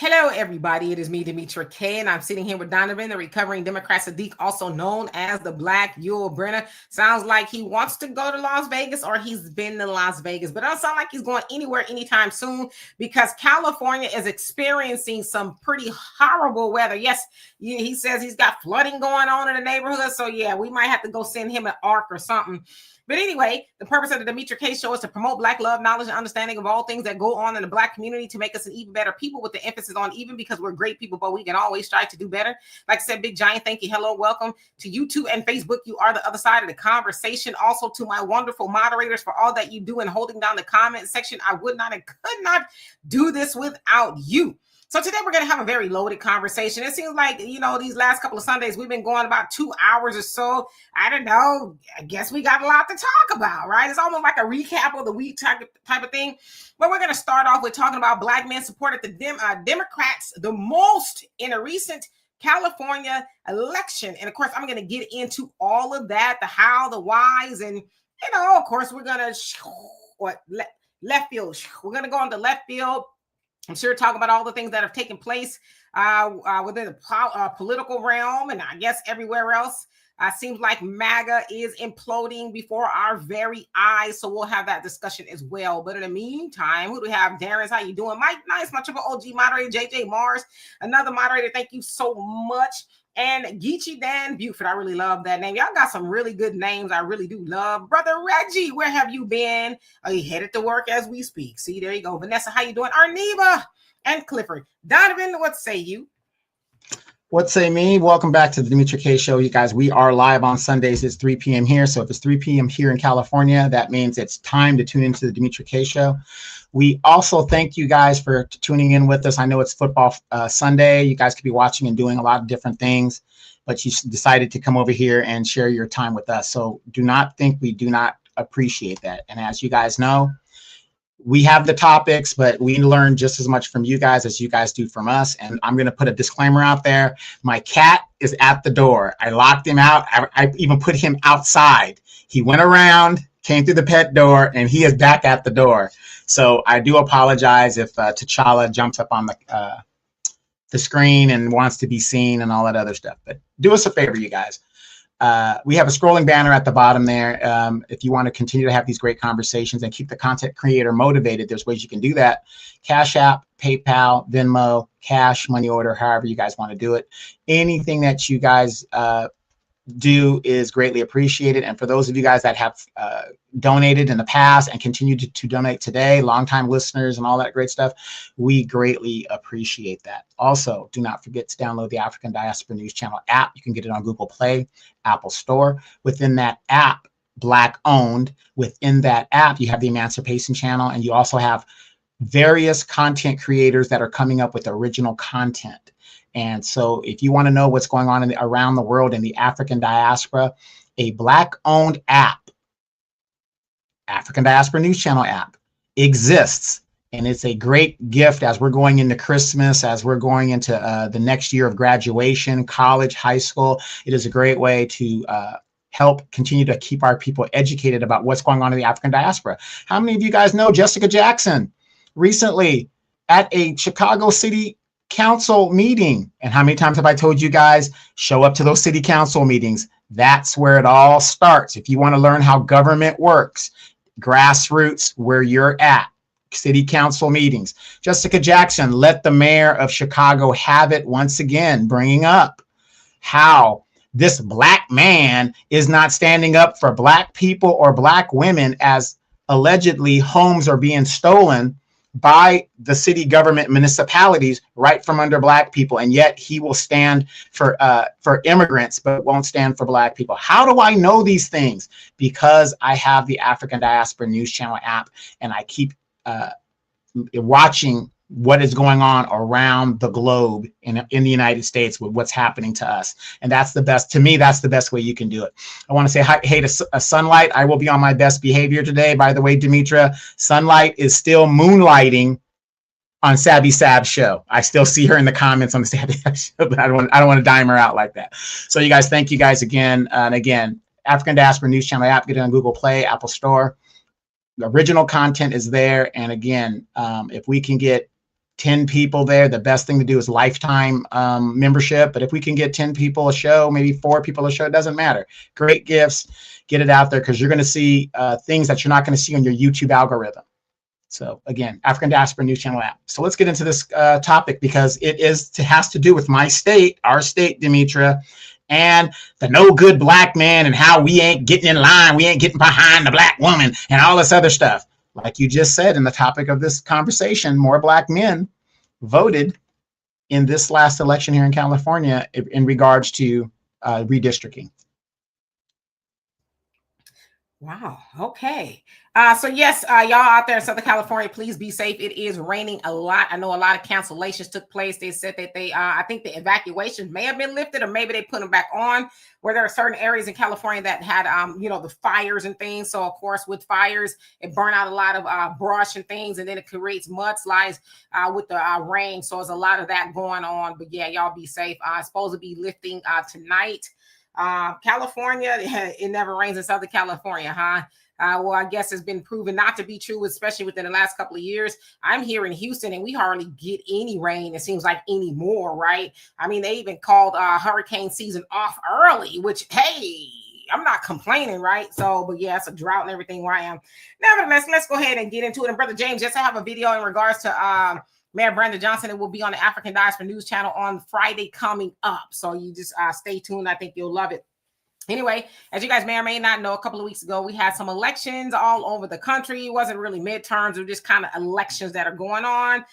Hello, everybody. It is me, Demetra K, and I'm sitting here with Donovan, the recovering Democrat Saadiq, also known as the Black Yul Brenner. Sounds like he wants to go to Las Vegas or he's been to Las Vegas, but it doesn't sound like he's going anywhere anytime soon because California is experiencing some pretty horrible weather. Yes, he says he's got flooding going on in the neighborhood. So, yeah, we might have to go send him an ark or something. But anyway, the purpose of the Demetra K Show is to promote Black love, knowledge, and understanding of all things that go on in the Black community to make us an even better people, with the emphasis on even, because we're great people, but we can always strive to do better. Like I said, big giant thank you. Hello, welcome to YouTube and Facebook. You are the other side of the conversation. Also to my wonderful moderators for all that you do in holding down the comment section. I would not and could not do this without you. So today we're going to have a very loaded conversation. It seems like, these last couple of Sundays, we've been going about 2 hours or so. I don't know. I guess we got a lot to talk about, right? It's almost like a recap of the week type of thing. But we're going to start off with talking about Black men supported the Democrats the most in a recent California election. And of course, I'm going to get into all of that, the how, the whys, and, of course, we're going to left field. We're going to go on the left field. I'm sure talk about all the things that have taken place within the political realm, and I guess everywhere else. Seems like MAGA is imploding before our very eyes, so we'll have that discussion as well. But in the meantime, who do we have? Darren's, how you doing? Mike, nice, much of an OG moderator. JJ Mars, another moderator. Thank you so much. And Geechee Dan Buford, I really love that name. Y'all got some really good names. I really do love. Brother Reggie, where have you been? Are you headed to work as we speak? See, there you go. Vanessa, how you doing? Arneva and Clifford. Donovan, what say you? What say me? Welcome back to the Demetra K Show, you guys. We are live on Sundays. It's 3 p.m. here. So if it's 3 p.m. here in California, that means it's time to tune into the Demetra K Show. We also thank you guys for tuning in with us. I know it's football Sunday. You guys could be watching and doing a lot of different things, but you decided to come over here and share your time with us. So do not think we do not appreciate that. And as you guys know, we have the topics, but we learn just as much from you guys as you guys do from us. And I'm going to put a disclaimer out there. My cat is at the door. I locked him out. I even put him outside. He went around, came through the pet door, and he is back at the door. So I do apologize if T'Challa jumps up on the screen and wants to be seen and all that other stuff. But do us a favor, you guys. We have a scrolling banner at the bottom there. If you want to continue to have these great conversations and keep the content creator motivated, there's ways you can do that. Cash App, PayPal, Venmo, Cash, money order, however you guys want to do it. Anything that you guys do is greatly appreciated. And for those of you guys that have donated in the past and continue to donate today, longtime listeners and all that great stuff, we greatly appreciate that. Also, do not forget to download the African Diaspora News Channel app. You can get it on Google Play, Apple Store. Within that app, Black owned, within that app, you have the Emancipation Channel, and you also have various content creators that are coming up with original content. And so if you want to know what's going on around the world in the African diaspora, a Black-owned app, African Diaspora News Channel app, exists. And it's a great gift as we're going into Christmas, as we're going into the next year of graduation, college, high school. It is a great way to help continue to keep our people educated about what's going on in the African diaspora. How many of you guys know Jessica Jackson recently at a Chicago City Council meeting? And how many times have I told you guys, show up to those city council meetings? That's where it all starts. If you want to learn how government works, grassroots, where you're at, city council meetings. Jessica Jackson let the mayor of Chicago have it once again, bringing up how this Black man is not standing up for Black people or Black women, as allegedly homes are being stolen by the city government municipalities right from under Black people, and yet he will stand for immigrants but won't stand for Black people. How do I know these things? Because I have the African Diaspora News Channel app, and I keep watching what is going on around the globe in the United States with what's happening to us. And that's the best, to me, that's the best way you can do it. I want to say hi, hey to Sunlight. I will be on my best behavior today. By the way, Demetra, Sunlight is still moonlighting on Sabby Sab's show. I still see her in the comments on the Sabby Sab show, but I don't want to dime her out like that. So you guys, thank you guys again. And again, African Diaspora News Channel app, get it on Google Play, Apple Store. The original content is there. And again, if we can get 10 people there, the best thing to do is lifetime membership. But if we can get 10 people a show, maybe 4 people a show, it doesn't matter. Great gifts, get it out there, because you're going to see things that you're not going to see on your YouTube algorithm. So again, African Diaspora News Channel app. So let's get into this topic, because it has to do with my state, our state, Demetra, and the no good black man, and how we ain't getting in line, we ain't getting behind the black woman, and all this other stuff. Like you just said in the topic of this conversation, more black men voted in this last election here in California in regards to redistricting. Wow. Okay. So yes, y'all out there in Southern California, please be safe. It is raining a lot. I know a lot of cancellations took place. They said that I think the evacuations may have been lifted, or maybe they put them back on, where there are certain areas in California that had, the fires and things. So of course, with fires, it burned out a lot of brush and things, and then it creates mudslides with the rain. So there's a lot of that going on. But yeah, y'all be safe. It's supposed to be lifting tonight. California, it never rains in Southern California, huh? Well, I guess it's been proven not to be true, especially within the last couple of years. I'm here in Houston, and we hardly get any rain, it seems like, anymore, right? I mean, they even called hurricane season off early, which, hey, I'm not complaining, right? So, but yeah, it's a drought and everything where I am. Nevertheless, let's go ahead and get into it. And Brother James, just to have a video in regards to Mayor Brandon Johnson. It will be on the African Diaspora News Channel on Friday coming up. So you just stay tuned. I think you'll love it. Anyway, as you guys may or may not know, a couple of weeks ago, we had some elections all over the country. It wasn't really midterms, or just kind of elections that are going on.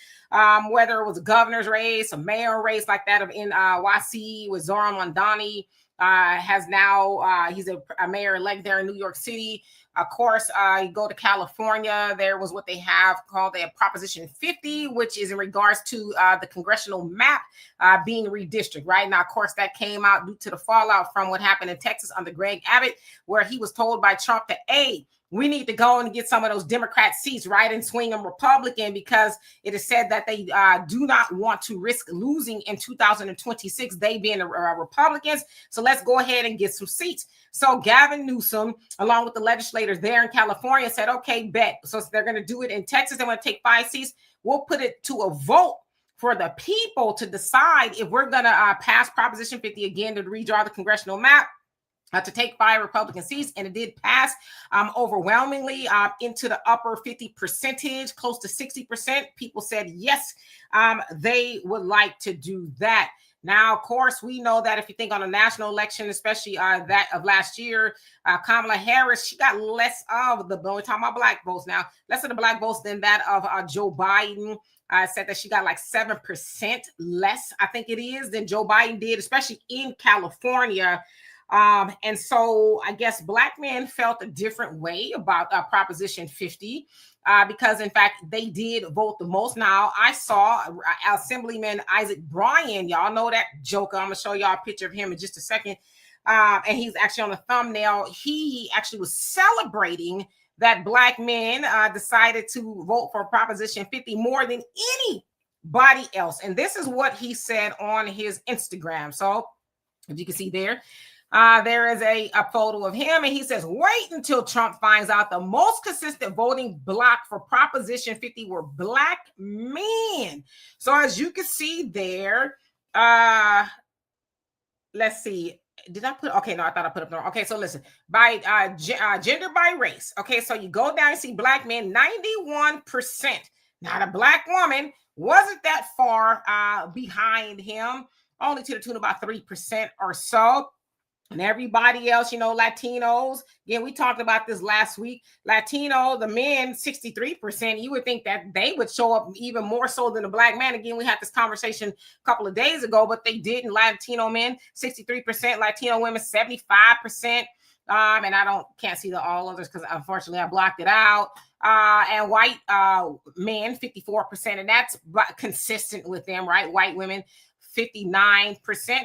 Whether it was a governor's race, a mayor race like that of NYC with Zoran Mondani, has now, he's a mayor-elect there in New York City. Of course, you go to California, there was what they have called a Proposition 50, which is in regards to the congressional map being redistricted, right? Now, of course, that came out due to the fallout from what happened in Texas under Greg Abbott, where he was told by Trump that, hey, we need to go and get some of those Democrat seats, right, and swing them Republican, because it is said that they do not want to risk losing in 2026, they being Republicans. So let's go ahead and get some seats. So Gavin Newsom, along with the legislators there in California, said, okay, bet. So they're going to do it in Texas. They want to take 5 seats. We'll put it to a vote for the people to decide if we're going to pass Proposition 50 again, to redraw the congressional map. To take 5 Republican seats, and it did pass overwhelmingly into the upper 50%, close to 60%. People said yes, they would like to do that. Now, of course, we know that if you think on a national election, especially that of last year, Kamala Harris, she got less of the, we're talking about black votes now, less of the black votes than that of Joe Biden. Said that she got like 7% less, I think it is, than Joe Biden did, especially in California. And so I guess black men felt a different way about Proposition 50 because, in fact, they did vote the most. Now, I saw Assemblyman Isaac Bryan. Y'all know that joker. I'm going to show y'all a picture of him in just a second. And he's actually on the thumbnail. He actually was celebrating that black men decided to vote for Proposition 50 more than anybody else. And this is what he said on his Instagram. So if you can see there, there is a photo of him, and he says, wait until Trump finds out the most consistent voting bloc for Proposition 50 were black men. So as you can see there, let's see. Did I put, okay, no, I thought I put up there. Okay, so listen, by gender by race. Okay, so you go down and see black men, 91%. Now, the black woman wasn't that far behind him, only to the tune of about 3% or so. And everybody else, you know, Latinos, again, we talked about this last week. Latino, the men, 63%. You would think that they would show up even more so than the black man. Again, we had this conversation a couple of days ago, but they didn't. Latino men, 63%. Latino women, 75%. And I can't see the all others because unfortunately I blocked it out. And white men, 54%. And that's consistent with them, right? White women, 59%.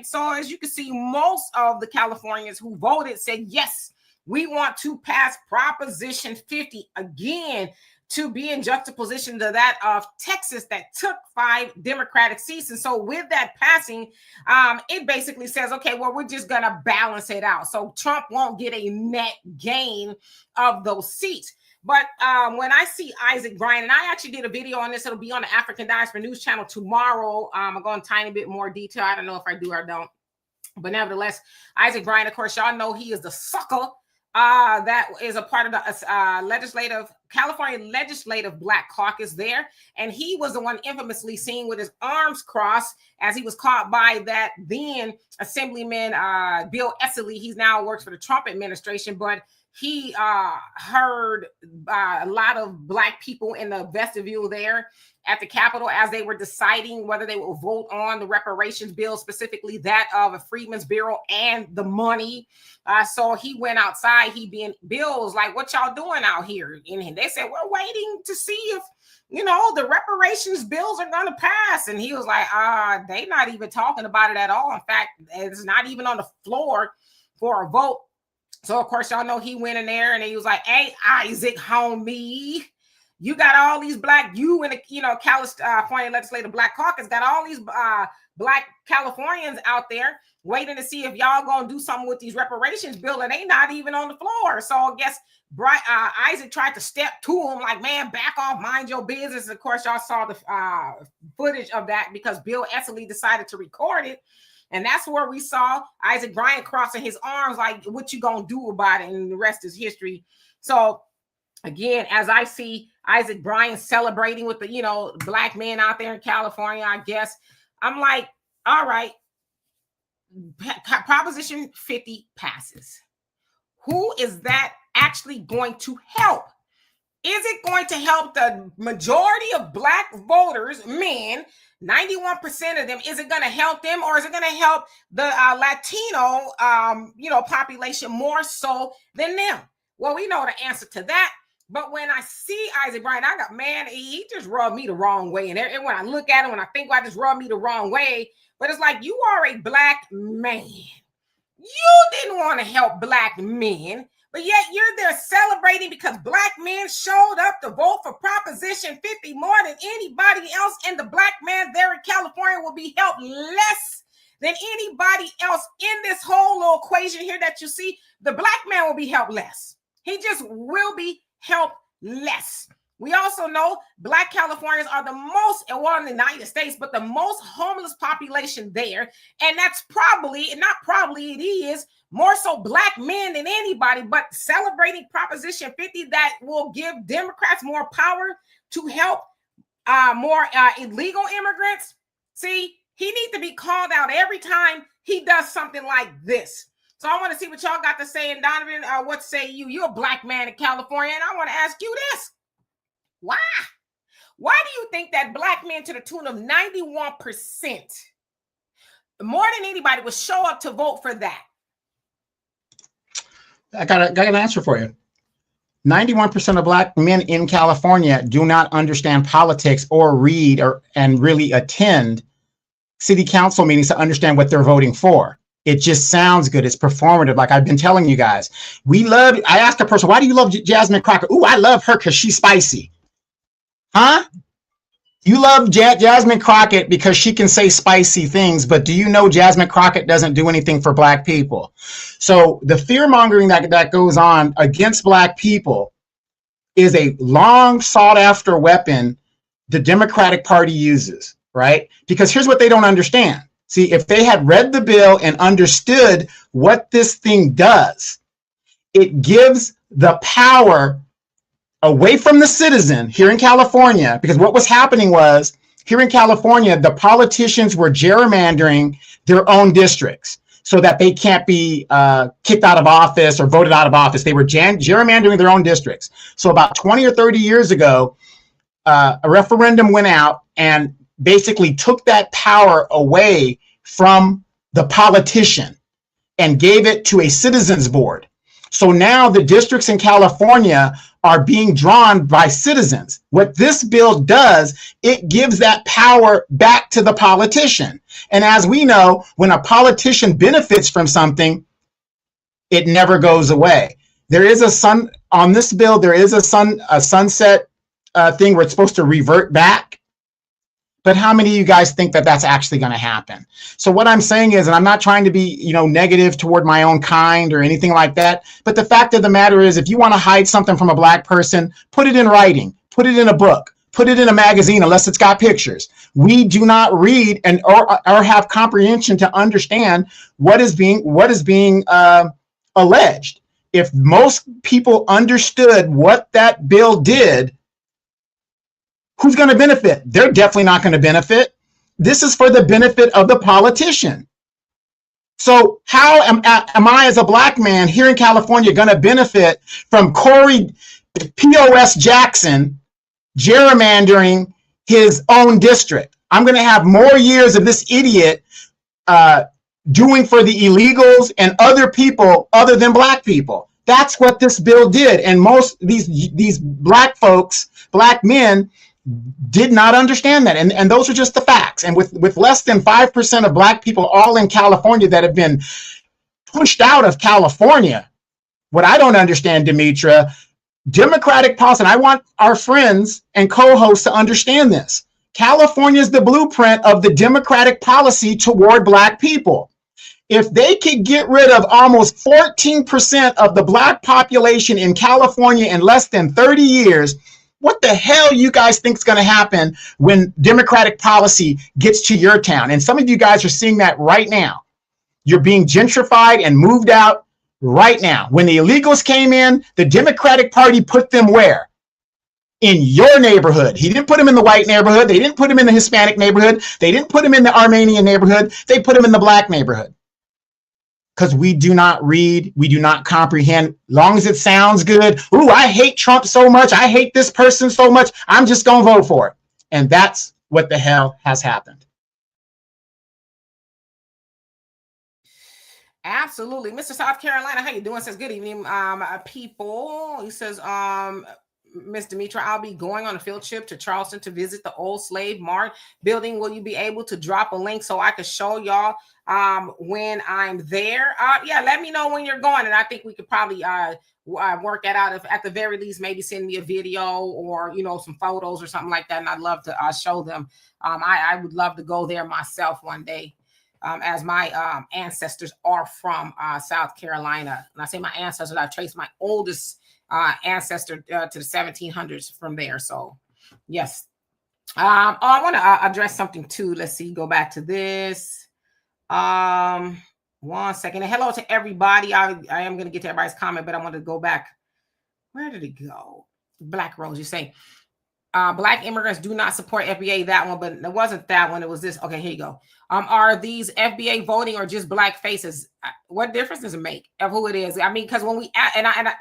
So as you can see, most of the Californians who voted said, yes, we want to pass Proposition 50 again, to be in juxtaposition to that of Texas that took 5 Democratic seats. And so with that passing, it basically says, okay, well, we're just going to balance it out. So Trump won't get a net gain of those seats. But when I see Isaac Bryan, and I actually did a video on this, it'll be on the African Diaspora News channel tomorrow. I'll go in a tiny bit more detail. I don't know if I do or don't. But nevertheless, Isaac Bryan, of course, y'all know he is the sucker that is a part of the California Legislative Black Caucus there. And he was the one infamously seen with his arms crossed as he was caught by that then Assemblyman Bill Esseley. He now works for the Trump administration, but he heard a lot of Black people in the vestibule there at the Capitol as they were deciding whether they will vote on the reparations bill, specifically that of a Freedmen's Bureau and the money. So he went outside. Bill was like, what y'all doing out here? And they said, we're waiting to see if, the reparations bills are going to pass. And he was like, they not even talking about it at all. In fact, it's not even on the floor for a vote. So, of course, y'all know he went in there and he was like, hey, Isaac, homie, you got all these you and the, California Legislative Black Caucus got all these Black Californians out there waiting to see if y'all going to do something with these reparations bill, and they not even on the floor. So I guess Isaac tried to step to him like, man, back off, mind your business. Of course, y'all saw the footage of that because Bill Esseley decided to record it. And that's where we saw Isaac Bryan crossing his arms like, what you going to do about it? And the rest is history. So again, as I see Isaac Bryan celebrating with the, Black men out there in California, I guess, I'm like, all right, Proposition 50 passes. Who is that actually going to help? Is it going to help the majority of Black voters, men, 91% of them? Is it going to help them, or is it going to help the Latino, population more so than them? Well, we know the answer to that. But when I see Isaac Bryan, he just rubbed me the wrong way. And when I look at him, when I think, I just rubbed me the wrong way. But it's like, you are a Black man. You didn't want to help Black men, but yet you're there celebrating because Black men showed up to vote for Proposition 50 more than anybody else. And the Black man there in California will be helped less than anybody else in this whole little equation here that you see. The Black man will be helped less. He just will be helped less. We also know Black Californians are the most, in the United States, but the most homeless population there. And that's it is more so Black men than anybody, but celebrating Proposition 50 that will give Democrats more power to help more illegal immigrants. See, he needs to be called out every time he does something like this. So I want to see what y'all got to say. And Donovan, what say you? You're a Black man in California, and I want to ask you this. Why? Why do you think that Black men to the tune of 91%, more than anybody, would show up to vote for that? I got an answer for you. 91% of Black men in California do not understand politics or read and really attend city council meetings to understand what they're voting for. It just sounds good. It's performative. Like I've been telling you guys, I asked a person, why do you love Jasmine Crockett? Ooh, I love her because she's spicy. Huh? You love Jasmine Crockett because she can say spicy things, but do you know Jasmine Crockett doesn't do anything for Black people? So the fear mongering that goes on against Black people is a long sought after weapon the Democratic Party uses, right? Because here's what they don't understand. See, if they had read the bill and understood what this thing does, it gives the power away from the citizen here in California, because what was happening was here in California, the politicians were gerrymandering their own districts so that they can't be kicked out of office or voted out of office. They were gerrymandering their own districts. So about 20 or 30 years ago, a referendum went out and basically took that power away from the politician and gave it to a citizens board. So now the districts in California are being drawn by citizens. What this bill does, it gives that power back to the politician. And as we know, when a politician benefits from something, it never goes away. There is on this bill, there is a sunset thing where it's supposed to revert back. But how many of you guys think that that's actually going to happen? So what I'm saying is, and I'm not trying to be, negative toward my own kind or anything like that, but the fact of the matter is, if you want to hide something from a black person, put it in writing, put it in a book, put it in a magazine, unless it's got pictures. We do not read or have comprehension to understand what is being alleged. If most people understood what that bill did, who's going to benefit? They're definitely not going to benefit. This is for the benefit of the politician. So how am I as a black man here in California going to benefit from Corey POS Jackson gerrymandering his own district? I'm going to have more years of this idiot doing for the illegals and other people other than black people. That's what this bill did. And most these black folks, black men, did not understand that. And those are just the facts. And with less than 5% of black people all in California that have been pushed out of California, what I don't understand, Demetra, Democratic policy, and I want our friends and co-hosts to understand this. California is the blueprint of the Democratic policy toward black people. If they could get rid of almost 14% of the black population in California in less than 30 years, what the hell you guys think is going to happen when Democratic policy gets to your town? And some of you guys are seeing that right now. You're being gentrified and moved out right now. When the illegals came in, the Democratic Party put them where? In your neighborhood. He didn't put them in the white neighborhood. They didn't put them in the Hispanic neighborhood. They didn't put them in the Armenian neighborhood. They put them in the black neighborhood. Because we do not read, we do not comprehend. Long as it sounds good, ooh, I hate Trump so much, I hate this person so much, I'm just going to vote for it. And that's what the hell has happened. Absolutely. Mr. South Carolina, how you doing? Says, good evening, people. He says, Miss Demetra, I'll be going on a field trip to Charleston to visit the old slave mart building. Will you be able to drop a link so I can show y'all when I'm there? Yeah, let me know when you're going, and I think we could probably work that out. If at the very least, maybe send me a video or some photos or something like that, and I'd love to show them. I would love to go there myself one day. As my ancestors are from South Carolina. And I say my ancestors, I trace my oldest ancestor to the 1700s from there. So, yes. I want to address something too. Let's see, go back to this. 1 second. And hello to everybody. I am going to get to everybody's comment, but I want to go back. Where did it go? Black Rose, you're saying black immigrants do not support FBA. That one, but it wasn't that one. It was this. Okay, here you go. Are these FBA voting or just black faces? What difference does it make of who it is? I mean, because when we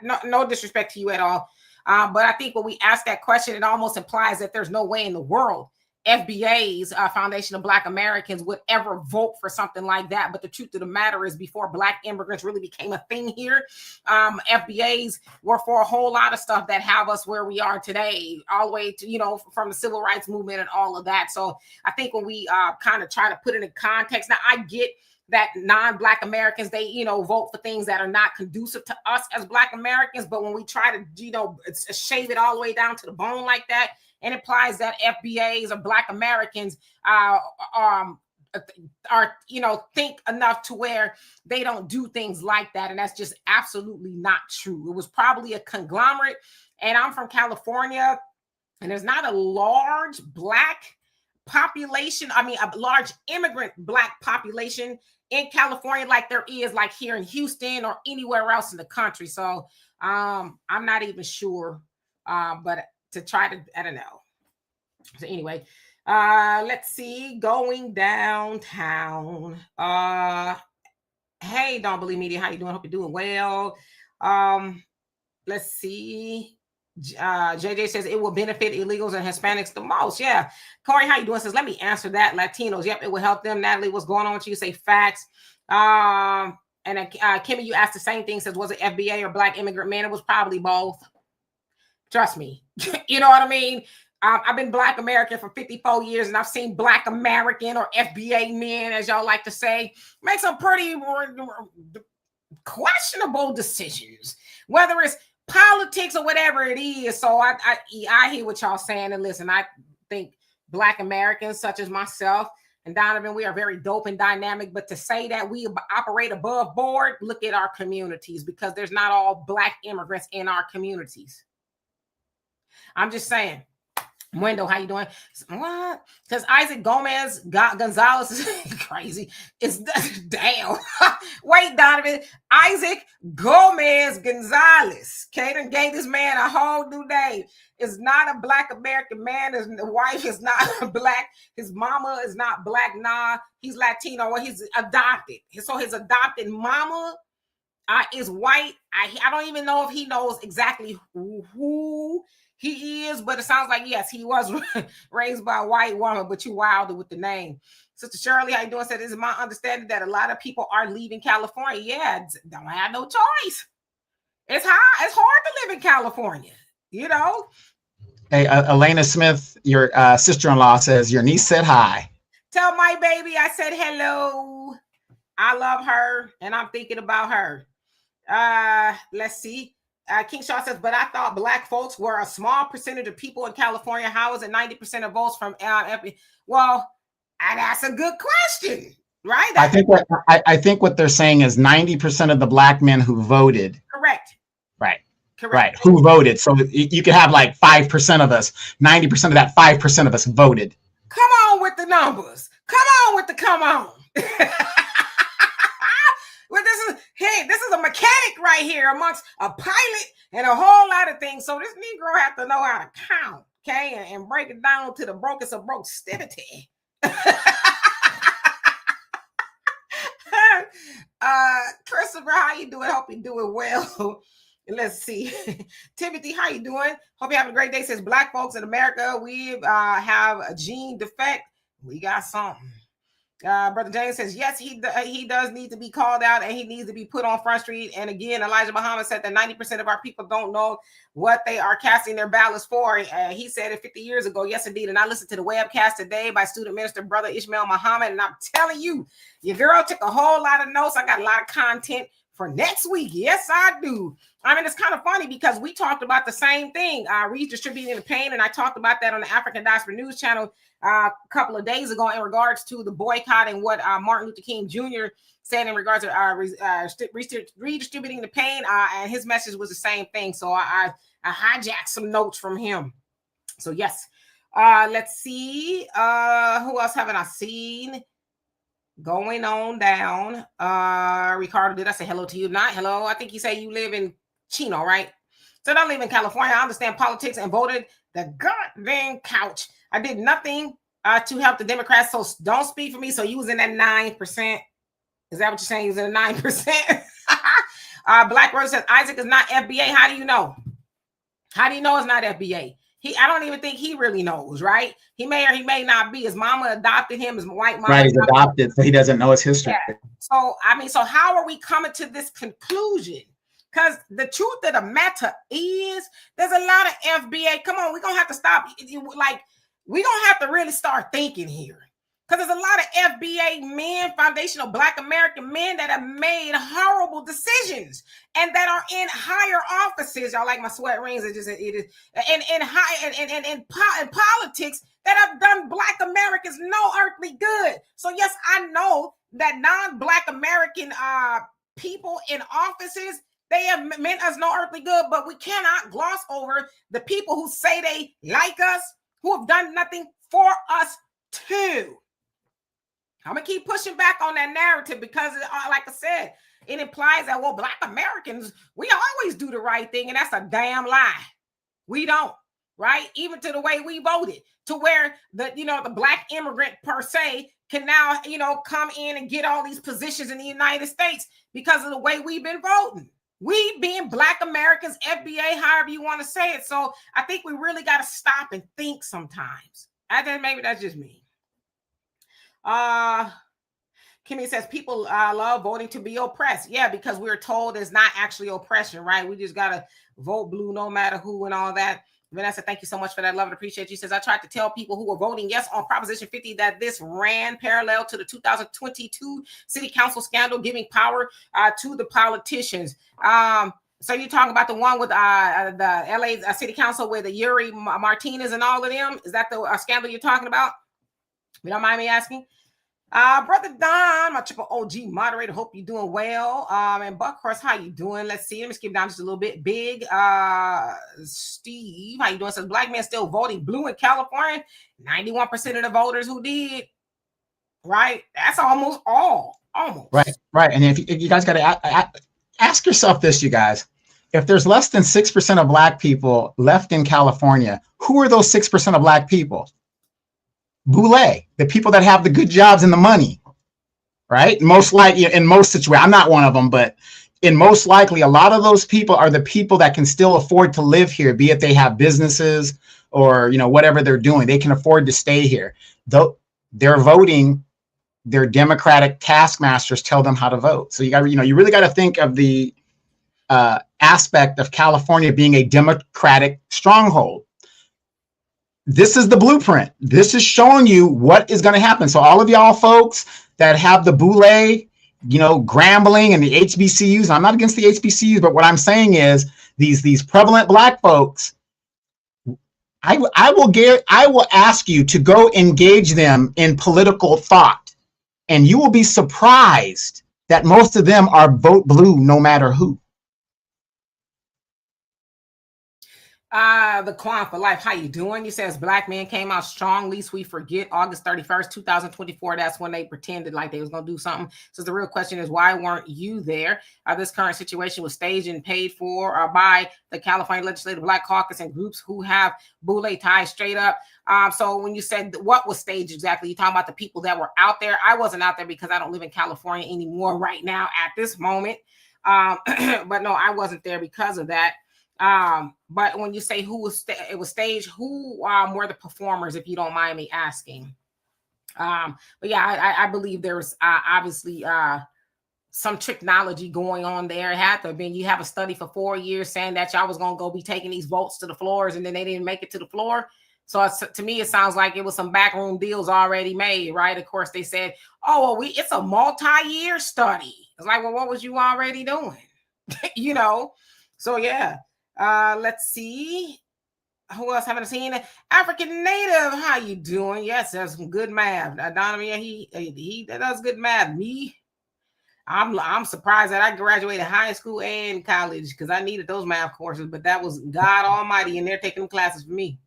no disrespect to you at all, but I think when we ask that question, it almost implies that there's no way in the world FBA's Foundation of Black Americans would ever vote for something like that. But the truth of the matter is, before black immigrants really became a thing here, FBAs were for a whole lot of stuff that have us where we are today, all the way to, from the civil rights movement and all of that. So I think when we kind of try to put it in context, now I get that non-black Americans, they, vote for things that are not conducive to us as black Americans. But when we try to, shave it all the way down to the bone like that, and implies that FBAs or black Americans are think enough to where they don't do things like that. And that's just absolutely not true. It was probably a conglomerate. And I'm from California, and there's not a large black population. I mean, a large immigrant black population in California like there is like here in Houston or anywhere else in the country. So I'm not even sure. But to try to, I don't know. So anyway, let's see, going downtown. Hey, Don't Believe Media, how you doing? Hope you're doing well. Let's see. JJ says it will benefit illegals and Hispanics the most. Yeah. Corey, how you doing? Says, let me answer that. Latinos, yep, it will help them. Natalie, what's going on with you? Say facts. And Kimmy, you asked the same thing. Says, was it FBA or black immigrant men? It was probably both. Trust me. You know what I mean? I've been black American for 54 years, and I've seen black American or FBA men, as y'all like to say, make some pretty questionable decisions, whether it's politics or whatever it is. So I hear what y'all saying, and listen, I think Black Americans such as myself and Donovan, we are very dope and dynamic. But to say that we operate above board, look at our communities, because there's not all Black immigrants in our communities. I'm just saying. Wendell, how you doing? What? Because Isaac Gonzalez is crazy. It's damn. Wait, Donovan. Isaac Gomez Gonzalez. Caden gave this man a whole new name. Is not a Black American man. His wife is not Black. His mama is not Black. Nah, he's Latino. Well, he's adopted. So his adopted mama is white. I don't even know if he knows exactly who he is, but it sounds like, yes, he was raised by a white woman, but you wilded with the name. Sister Shirley, how you doing? Said, this is my understanding that a lot of people are leaving California. Yeah, don't have no choice. It's hard to live in California, you know? Hey, Elena Smith, your sister-in-law says, your niece said hi. Tell my baby I said hello. I love her, and I'm thinking about her. Let's see. King Shaw says, but I thought Black folks were a small percentage of people in California. How is it 90% of votes from well, that's a good question, right? I think what they're saying is 90% of the Black men who voted. Correct. Right. Who voted. So you could have like 5% of us. 90% of that 5% of us voted. Come on with the numbers. Come on. Well, this is a mechanic right here amongst a pilot and a whole lot of things. So this Negro have to know how to count, okay, and break it down to the brokest of broke stivity. Christopher, how you doing? Hope you're doing well. Let's see. Timothy, how you doing? Hope you're having a great day. Says Black folks in America, we have a gene defect. We got something. Brother James says, yes, he does need to be called out, and he needs to be put on Front Street. And again, Elijah Muhammad said that 90% of our people don't know what they are casting their ballots for. He said it 50 years ago. Yes, indeed. And I listened to the webcast today by student minister, Brother Ishmael Muhammad. And I'm telling you, your girl took a whole lot of notes. I got a lot of content for next week. Yes, I do. I mean, it's kind of funny because we talked about the same thing, redistributing the pain. And I talked about that on the African Diaspora News channel a couple of days ago in regards to the boycott and what Martin Luther King Jr. said in regards to redistributing the pain. And his message was the same thing. So I hijacked some notes from him. So yes, let's see. Who else haven't I seen? Going on down. Ricardo, did I say hello to you? Not hello. I think you say you live in Chino, right? So I don't live in California. I understand politics and voted the goddamn couch. I did nothing to help the Democrats, so don't speak for me. So you was in that 9%. Is that what you're saying? You was in the 9%? Black Rose says, Isaac is not FBA. How do you know? How do you know it's not FBA? I don't even think he really knows, right? He may or he may not be. His mama adopted him. His white mama. Right, he's adopted, so he doesn't know his history. Yeah. So, I mean, so how are we coming to this conclusion? Because the truth of the matter is there's a lot of FBA. Come on, we're going to have to stop. Like, we're going to have to really start thinking here. Because there's a lot of FBA men, foundational Black American men that have made horrible decisions and that are in higher offices. Y'all like my sweat rings? It is in politics that have done Black Americans no earthly good. So yes, I know that non-Black American people in offices, they have meant us no earthly good, but we cannot gloss over the people who say they like us, who have done nothing for us too. I'm going to keep pushing back on that narrative because, like I said, it implies that, well, Black Americans, we always do the right thing, and that's a damn lie. We don't, right? Even to the way we voted, to where the Black immigrant per se can now, come in and get all these positions in the United States because of the way we've been voting. We being Black Americans, FBA, however you want to say it. So I think we really got to stop and think sometimes. I think maybe that's just me. Kimmy says people love voting to be oppressed. Yeah, because we're told it's not actually oppression, right? We just gotta vote blue no matter who and all that. Vanessa, thank you so much for that. Love and appreciate you. Says I tried to tell people who were voting yes on Proposition 50 that this ran parallel to the 2022 City Council scandal, giving power to the politicians. So you talking about the one with the LA City Council with the Yuri Martinez and all of them? Is that the scandal you're talking about? You don't mind me asking? Brother Don, my triple OG moderator, hope you're doing well. And Buckhorse, how you doing? Let's see. Let me skip down just a little bit. Big Steve, how you doing? Says black men still voting blue in California. 91% of the voters who did. Right? That's almost all. Almost. Right. And if you guys got to ask yourself this, you guys. If there's less than 6% of black people left in California, who are those 6% of black people? Boule, the people that have the good jobs and the money, right? Most likely, in most situations, I'm not one of them, but in most likely, a lot of those people are the people that can still afford to live here, be it they have businesses or, you know, whatever they're doing, they can afford to stay here. Though they're voting, their Democratic taskmasters tell them how to vote. So you really got to think of the aspect of California being a Democratic stronghold. This is the blueprint. This is showing you what is going to happen. So all of y'all folks that have the Boule, you know, Grambling and the HBCUs, I'm not against the HBCUs, but what I'm saying is these prevalent black folks, I will ask you to go engage them in political thought, and you will be surprised that most of them are vote blue no matter who. The Quan for Life, how you doing? He says black men came out strong, least we forget August 31st, 2024. That's when they pretended like they was going to do something. So the real question is, why weren't you there? This current situation was staged and paid for by the California Legislative Black Caucus and groups who have Boule ties straight up. So when you said what was staged exactly, you talking about the people that were out there. I wasn't out there because I don't live in California anymore right now at this moment. But no, I wasn't there because of that. But when you say it was staged, who were the performers, if you don't mind me asking? But yeah, I believe there was obviously some technology going on there. It had to have been. You have a study for 4 years saying that y'all was gonna go be taking these votes to the floors, and then they didn't make it to the floor. So to me, it sounds like it was some backroom deals already made, right? Of course, they said, "Oh, well, it's a multi-year study." It's like, well, what was you already doing? You know? So yeah. Let's see. Who else haven't seen? African Native, how you doing? Yes, that's some good math. Donovan, yeah, he does good math. Me, I'm surprised that I graduated high school and college because I needed those math courses, but that was God Almighty, and they're taking them classes for me.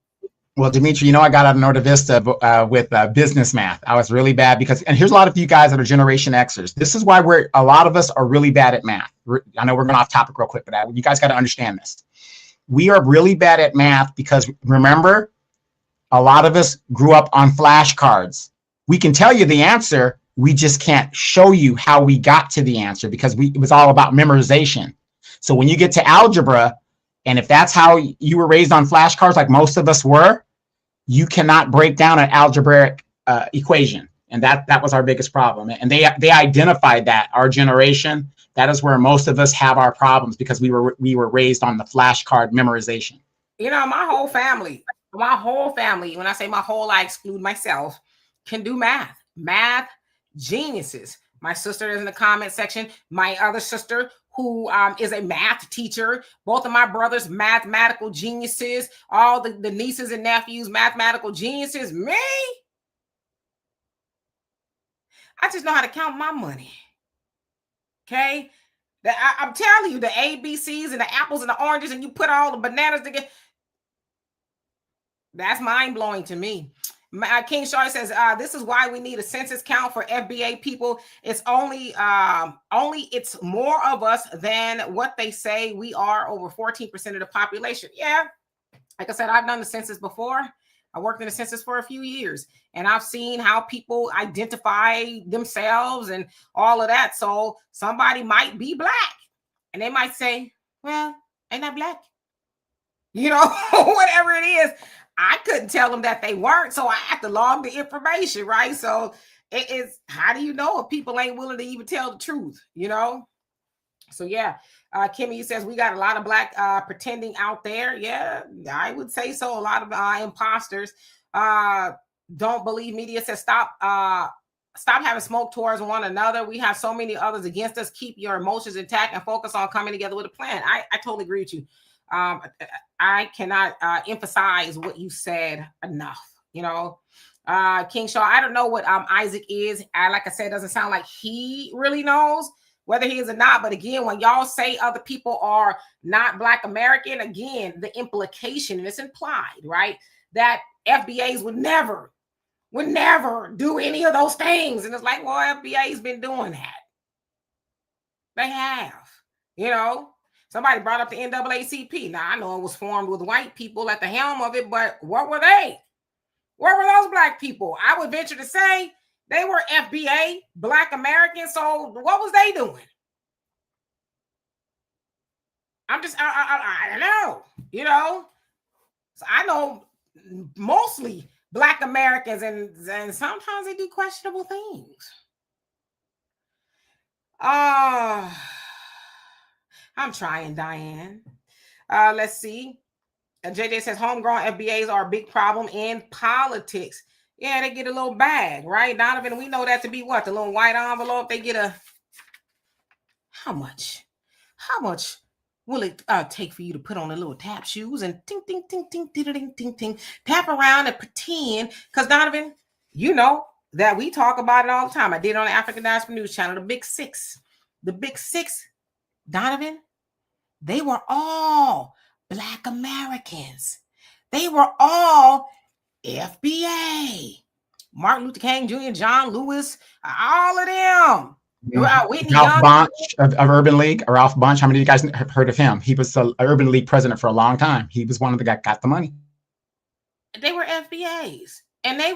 Well, Dimitri, you know, I got out of Norte Vista with business math. I was really bad and here's a lot of you guys that are Generation Xers. This is why a lot of us are really bad at math. I know we're going off topic real quick, but you guys got to understand this. We are really bad at math because, remember, a lot of us grew up on flashcards. We can tell you the answer. We just can't show you how we got to the answer because it was all about memorization. So when you get to algebra, and if that's how you were raised on flashcards, like most of us were, you cannot break down an algebraic equation. And that was our biggest problem. And they identified that, our generation. That is where most of us have our problems because we were raised on the flashcard memorization. You know, my whole family, when I say my whole, I exclude myself, can do math. Math geniuses. My sister is in the comment section. My other sister, who is a math teacher. Both of my brothers, mathematical geniuses. All the nieces and nephews, mathematical geniuses. Me, I just know how to count my money. Okay? I'm telling you, the ABCs and the apples and the oranges, and you put all the bananas together. That's mind-blowing to me. King Shaw says, this is why we need a census count for FBA people. It's only it's more of us than what they say we are, over 14% of the population. Yeah, like I said, I've done the census before. I worked in the census for a few years, and I've seen how people identify themselves and all of that. So somebody might be black, and they might say, well, ain't that black? You know, whatever it is. I couldn't tell them that they weren't, so I have to log the information, right? So it is, how do you know if people ain't willing to even tell the truth, you know? So yeah, Kimmy says we got a lot of black pretending out there. Yeah, I would say so. A lot of imposters. Don't believe media says stop Stop having smoke towards one another. We have so many others against us. Keep your emotions intact and focus on coming together with a plan. I totally agree with you. I cannot emphasize what you said enough. You know, King Shaw, I don't know what Isaac is. Like I said, doesn't sound like he really knows whether he is or not. But again, when y'all say other people are not Black American, again, the implication, and it's implied, right, that FBAs would never do any of those things. And it's like, well, FBA's been doing that. They have, you know. Somebody brought up the NAACP. Now, I know it was formed with white people at the helm of it, but what were they? Where were those Black people? I would venture to say they were FBA, Black Americans. So what was they doing? I don't know, you know. So I know mostly Black Americans, and sometimes they do questionable things. I'm trying, Diane. Let's see. JJ says homegrown FBAs are a big problem in politics. Yeah, they get a little bag, right? Donovan, we know that to be what? The little white envelope. They get a, how much will it take for you to put on the little tap shoes and ting, ting, ting, ting, ting, ting, ting, ting, tap around and pretend? Because Donovan, you know that we talk about it all the time. I did on the African Diaspora News Channel, the Big Six. The Big Six, Donovan, they were all Black Americans. They were all FBA. Martin Luther King Jr., John Lewis, all of them. Whitney Ralph Bunch of Urban League, or Ralph Bunch. How many of you guys have heard of him? He was the Urban League president for a long time. He was one of the guys got the money. They were FBAs, and they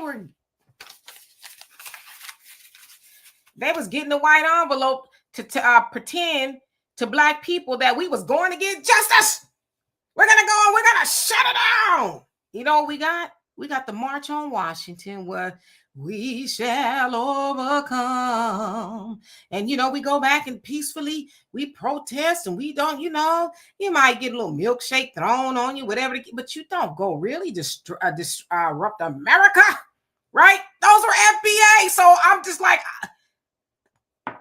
was getting the white envelope to pretend to Black people that we was going to get justice. We're gonna go and we're gonna shut it down. You know what we got? We got the March on Washington, where we shall overcome. And, you know, we go back and peacefully, we protest, and we don't, you know, you might get a little milkshake thrown on you, whatever, but you don't go really disrupt America, right? Those were FBA. So I'm just like,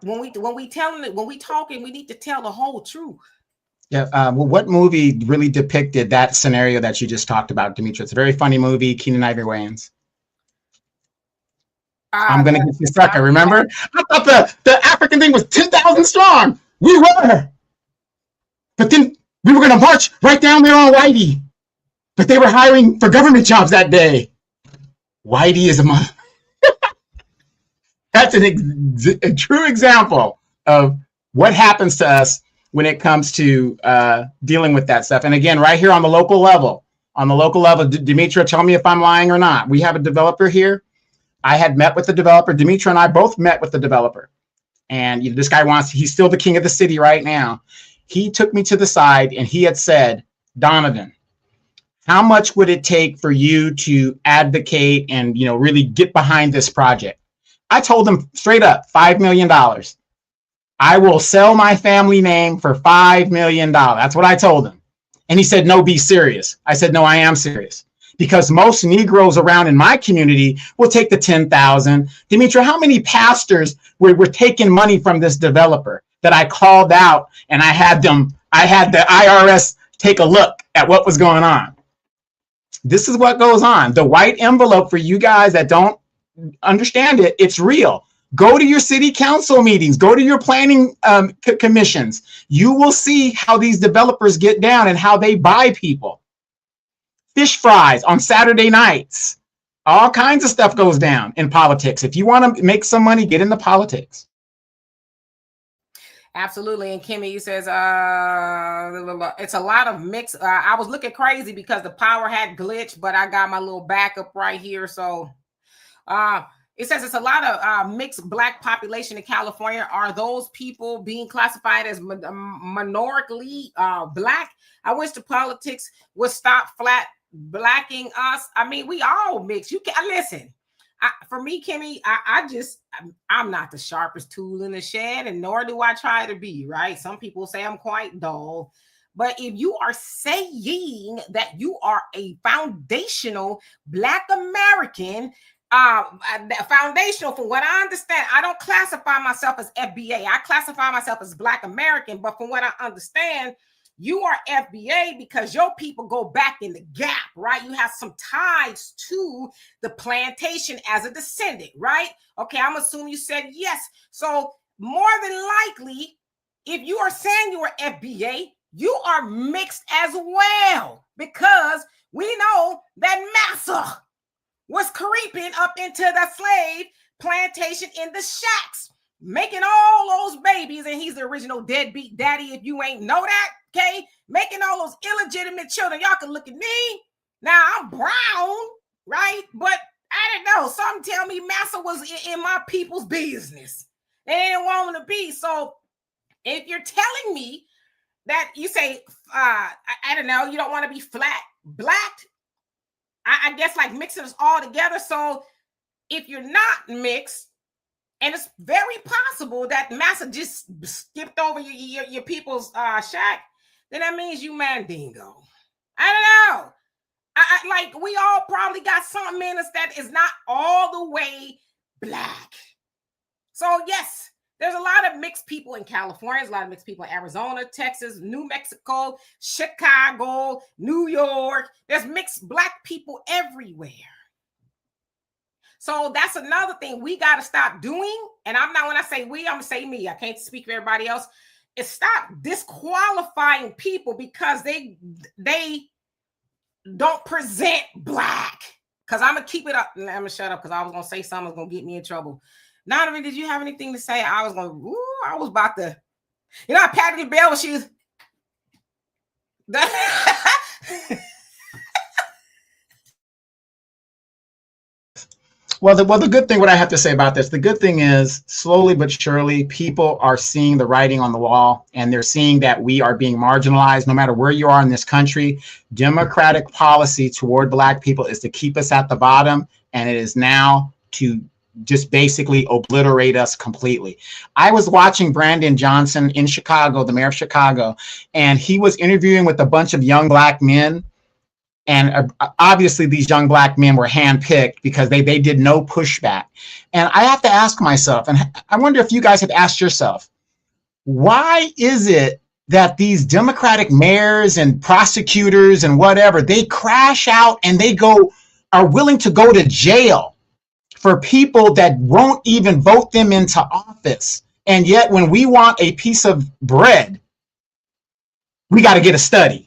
when we talking, we need to tell the whole truth. Yeah. Well, what movie really depicted that scenario that you just talked about, Demetra? It's a very funny movie, Keenan Ivory Wayans. I'm going to get you sucker. Remember? I thought the African thing was 10,000 strong. We were. But then we were going to march right down there on Whitey. But they were hiring for government jobs that day. Whitey is a mother. That's a true example of what happens to us when it comes to dealing with that stuff. And again, right here on the local level, Demetra, tell me if I'm lying or not. We have a developer here. I had met with the developer. Demetra and I both met with the developer. And this guy he's still the king of the city right now. He took me to the side and he had said, Donovan, how much would it take for you to advocate and, really get behind this project? I told him straight up, $5 million. I will sell my family name for $5 million. That's what I told him. And he said, no, be serious. I said, no, I am serious. Because most Negroes around in my community will take the 10,000. Demetra, how many pastors were taking money from this developer that I called out and I had the IRS take a look at what was going on? This is what goes on. The white envelope, for you guys that don't understand it, it's real. Go to your city council meetings, go to your planning commissions. You will see how these developers get down and how they buy people. Fish fries on Saturday nights. All kinds of stuff goes down in politics. If you want to make some money, get into politics. Absolutely. And Kimmy says, it's a lot of mix. I was looking crazy because the power had glitched, but I got my little backup right here. So it says it's a lot of mixed Black population in California. Are those people being classified as minorly Black? I wish the politics would stop flat blacking us. I mean, we all mix. You can listen. For me, Kimmy, I'm not the sharpest tool in the shed, and nor do I try to be, right? Some people say I'm quite dull. But if you are saying that you are a foundational Black American, foundational from what I understand. I don't classify myself as FBA. I classify myself as Black American, but from what I understand, you are FBA because your people go back in the gap, right? You have some ties to the plantation as a descendant, right? Okay, I'm assuming you said yes. So more than likely, if you are saying you are FBA, you are mixed as well, because we know that Massa was creeping up into the slave plantation in the shacks, making all those babies, and he's the original deadbeat daddy, if you ain't know that, okay? Making all those illegitimate children. Y'all can look at me. Now, I'm brown, right? But I don't know. Some tell me Massa was in my people's business. They didn't want him to be. So if you're telling me that you say, I don't know, you don't want to be flat black, I guess like mixing us all together. So if you're not mixed, and it's very possible that Massa just skipped over your people's shack, then that means you Mandingo. I don't know. I like, we all probably got something in us that is not all the way Black. So yes, there's a lot of mixed people in California. There's a lot of mixed people in Arizona, Texas, New Mexico, Chicago, New York. There's mixed Black people everywhere. So that's another thing we got to stop doing. And I'm not, when I say we, I'm going to say me. I can't speak for everybody else. Is stop disqualifying people because they don't present Black. Because I'm going to keep it up. I'm going to shut up because I was going to say something that's going to get me in trouble. Donovan, did you have anything to say? I was about to, I patted the bell when she was. Well, the good thing, what I have to say about this, the good thing is slowly but surely, people are seeing the writing on the wall, and they're seeing that we are being marginalized no matter where you are in this country. Democratic policy toward Black people is to keep us at the bottom, and it is now to just basically obliterate us completely. I was watching Brandon Johnson in Chicago, the mayor of Chicago, and he was interviewing with a bunch of young Black men. And obviously, these young Black men were handpicked because they did no pushback. And I have to ask myself, and I wonder if you guys have asked yourself, why is it that these Democratic mayors and prosecutors and whatever, they crash out and they are willing to go to jail for people that won't even vote them into office? And yet, when we want a piece of bread, we got to get a study.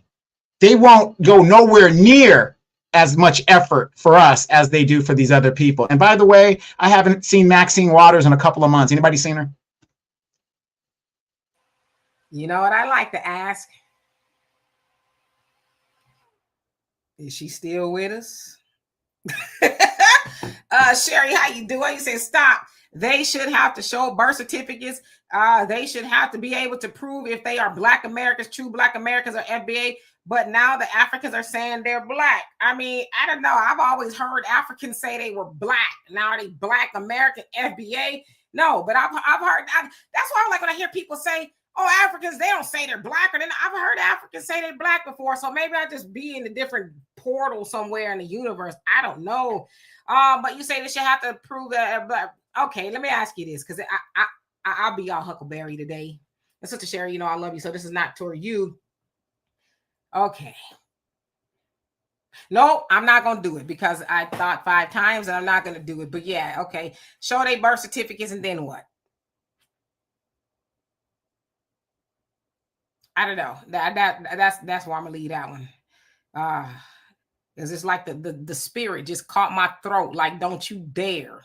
They won't go nowhere near as much effort for us as they do for these other people. And by the way, I haven't seen Maxine Waters in a couple of months. Anybody seen her? You know what I like to ask? Is she still with us? Sherry, how you doing? You say stop. They should have to show birth certificates. They should have to be able to prove if they are Black Americans, true Black Americans, or FBA. But now the Africans are saying they're Black. I mean, I don't know. I've always heard Africans say they were Black. Now are they Black American, FBA? No, but I've heard. That's why I like when I hear people say, oh, Africans, they don't say they're Black. Or then I've heard Africans say they're Black before. So maybe I just be in a different portal somewhere in the universe. I don't know. But you say they should have to prove that. Okay, let me ask you this, because I'll be all Huckleberry today. And Sister Sherry, I love you. So this is not toward you. Okay. No, I'm not going to do it because I thought 5 times and I'm not going to do it. But yeah, okay. Show their birth certificates and then what? I don't know. That's where I'm going to leave that one. It's just like the spirit just caught my throat. Like, don't you dare.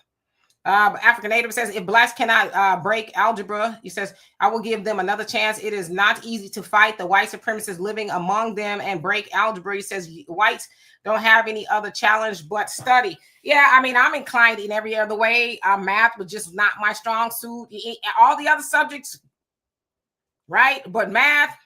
African Native says, if Blacks cannot break algebra, he says, I will give them another chance. It is not easy to fight the white supremacists living among them and break algebra. He says, whites don't have any other challenge but study. Yeah, I mean, I'm inclined in every other way. Math was just not my strong suit. All the other subjects, right? But math,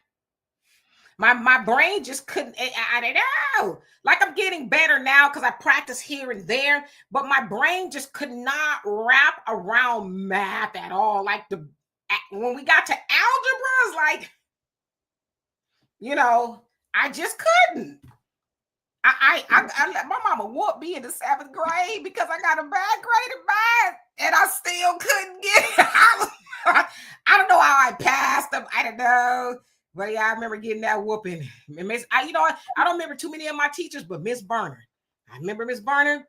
my brain just couldn't. I don't know. Like, I'm getting better now because I practice here and there, but my brain just could not wrap around math at all. Like, when we got to algebra, it's like, I just couldn't. I let my mama whoop me in the 7th grade because I got a bad grade in math and I still couldn't get it. I don't know how I passed them. I don't know. But yeah, I remember getting that whooping. Miss, I don't remember too many of my teachers, but Miss Burner. I remember Miss Burner.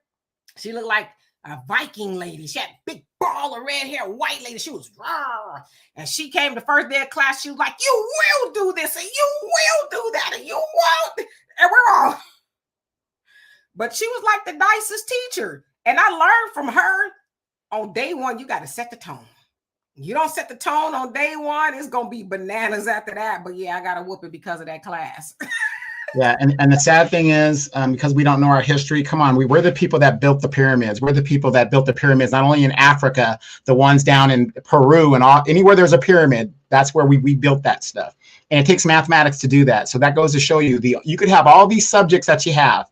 She looked like a Viking lady. She had big ball of red hair, white lady. She was raw. And she came the first day of class. She was like, you will do this and you will do that and you won't. And we're all. But she was like the nicest teacher. And I learned from her on day one, you got to set the tone. You don't set the tone on day one, it's going to be bananas after that. But yeah, I got to whoop it because of that class. Yeah, and the sad thing is, because we don't know our history, come on, we're the people that built the pyramids. We're the people that built the pyramids, not only in Africa, the ones down in Peru and anywhere there's a pyramid, that's where we built that stuff. And it takes mathematics to do that. So that goes to show you, you could have all these subjects that you have.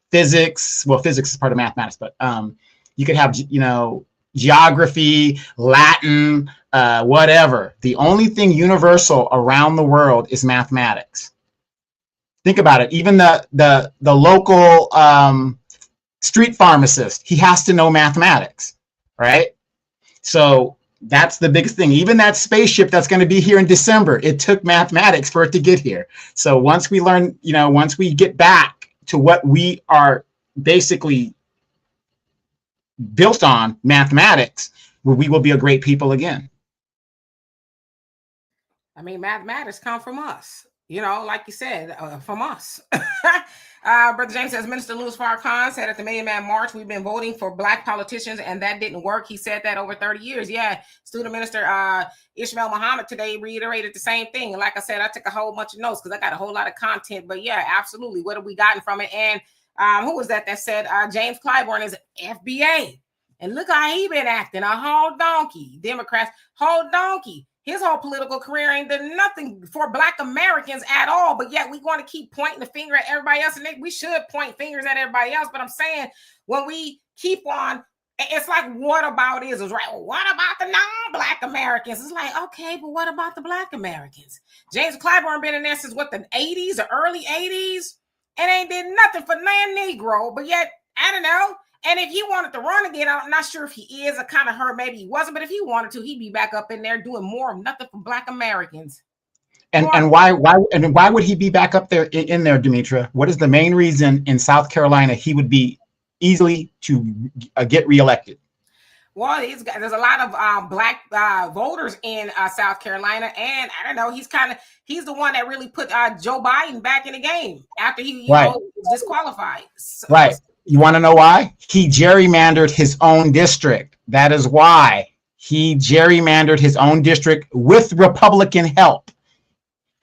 Physics, well, physics is part of mathematics, but you could have, geography, Latin, whatever. The only thing universal around the world is mathematics. Think about it. Even the local street pharmacist, he has to know mathematics, right? So that's the biggest thing. Even that spaceship that's going to be here in December, it took mathematics for it to get here. So once we learn, once we get back to what we are basically built on, mathematics, we will be a great people again. I mean, mathematics come from us. Like you said, from us. Brother James says, Minister Louis Farrakhan said at the Million Man March, we've been voting for Black politicians and that didn't work. He said that over 30 years. Yeah. Student Minister Ishmael Muhammad today reiterated the same thing. And like I said, I took a whole bunch of notes because I got a whole lot of content. But yeah, absolutely. What have we gotten from it? And who was that said James Clyburn is FBA? And look how he been acting, a whole donkey. Democrats, whole donkey. His whole political career ain't done nothing for Black Americans at all, but yet we want to keep pointing the finger at everybody else, and we should point fingers at everybody else. But I'm saying when we keep on, it's like, what about Israel, right? Well, what about the non-Black Americans? It's like, okay, but what about the Black Americans? James Clyburn been in there since what, the 80s, the early 80s, and ain't did nothing for non-Negro, but yet, I don't know. And if he wanted to run again, I'm not sure if he is. I kind of heard maybe he wasn't, but if he wanted to, he'd be back up in there doing more of nothing for Black Americans. And why would he be back up there in there, Demetra? What is the main reason in South Carolina he would be easily to get reelected? Well, there's a lot of Black voters in South Carolina, and I don't know. He's the one that really put Joe Biden back in the game after he was disqualified. So, right. You want to know why? He gerrymandered his own district. That is why he gerrymandered his own district with Republican help.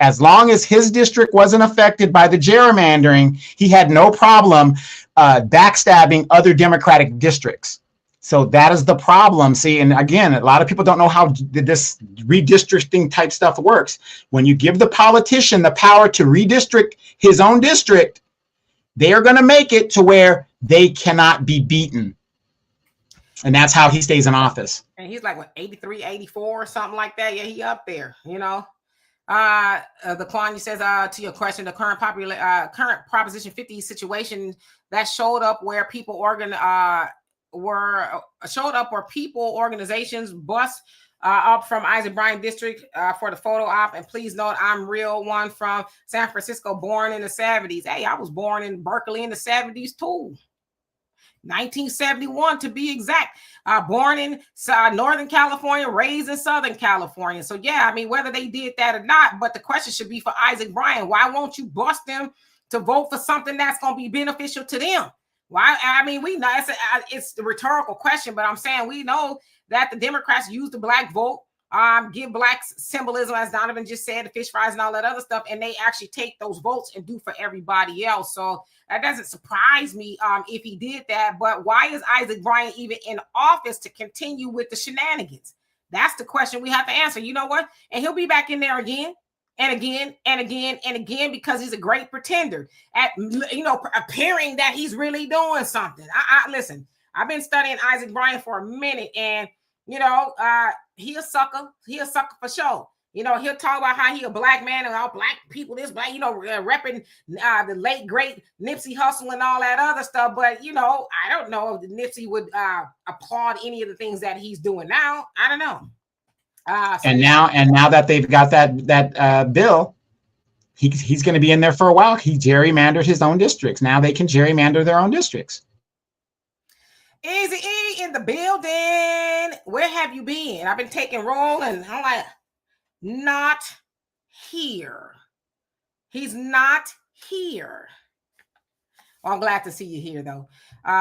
As long as his district wasn't affected by the gerrymandering, he had no problem backstabbing other Democratic districts. So that is the problem. See, and again, a lot of people don't know how this redistricting type stuff works. When you give the politician the power to redistrict his own district, they are going to make it to where they cannot be beaten. And that's how he stays in office. And he's like, what, 83, 84 or something like that? Yeah, he up there, The Kwanya says, to your question, the current Proposition 50 situation that showed up where people organizations bust up from Isaac Bryan District for the photo op. And please note, I'm real one from San Francisco, born in the 70s. Hey, I was born in Berkeley in the 70s too. 1971 to be exact. Born in Northern California, raised in Southern California. So yeah, I mean, whether they did that or not, but the question should be for Isaac Bryan. Why won't you bust them to vote for something that's going to be beneficial to them? Why? I mean, we know it's the rhetorical question, but I'm saying we know that the Democrats use the Black vote, give Blacks symbolism, as Donovan just said, the fish fries and all that other stuff, and they actually take those votes and do for everybody else. So that doesn't surprise me if he did that. But why is Isaac Bryan even in office to continue with the shenanigans? That's the question we have to answer. You know what? And he'll be back in there again and again and again and again because he's a great pretender at, appearing that he's really doing something. Listen, I've been studying Isaac Bryan for a minute, and he a sucker. He a sucker for sure. He'll talk about how he a black man and all black people, this black, repping the late great Nipsey Hussle and all that other stuff. But I don't know if Nipsey would applaud any of the things that he's doing now. I don't know. Now that they've got that bill, he's going to be in there for a while. He gerrymandered his own districts. Now they can gerrymander their own districts. Easy E in the building. Where have you been? I've been taking roll, and I'm like, not here. He's not here. Well, I'm glad to see you here, though.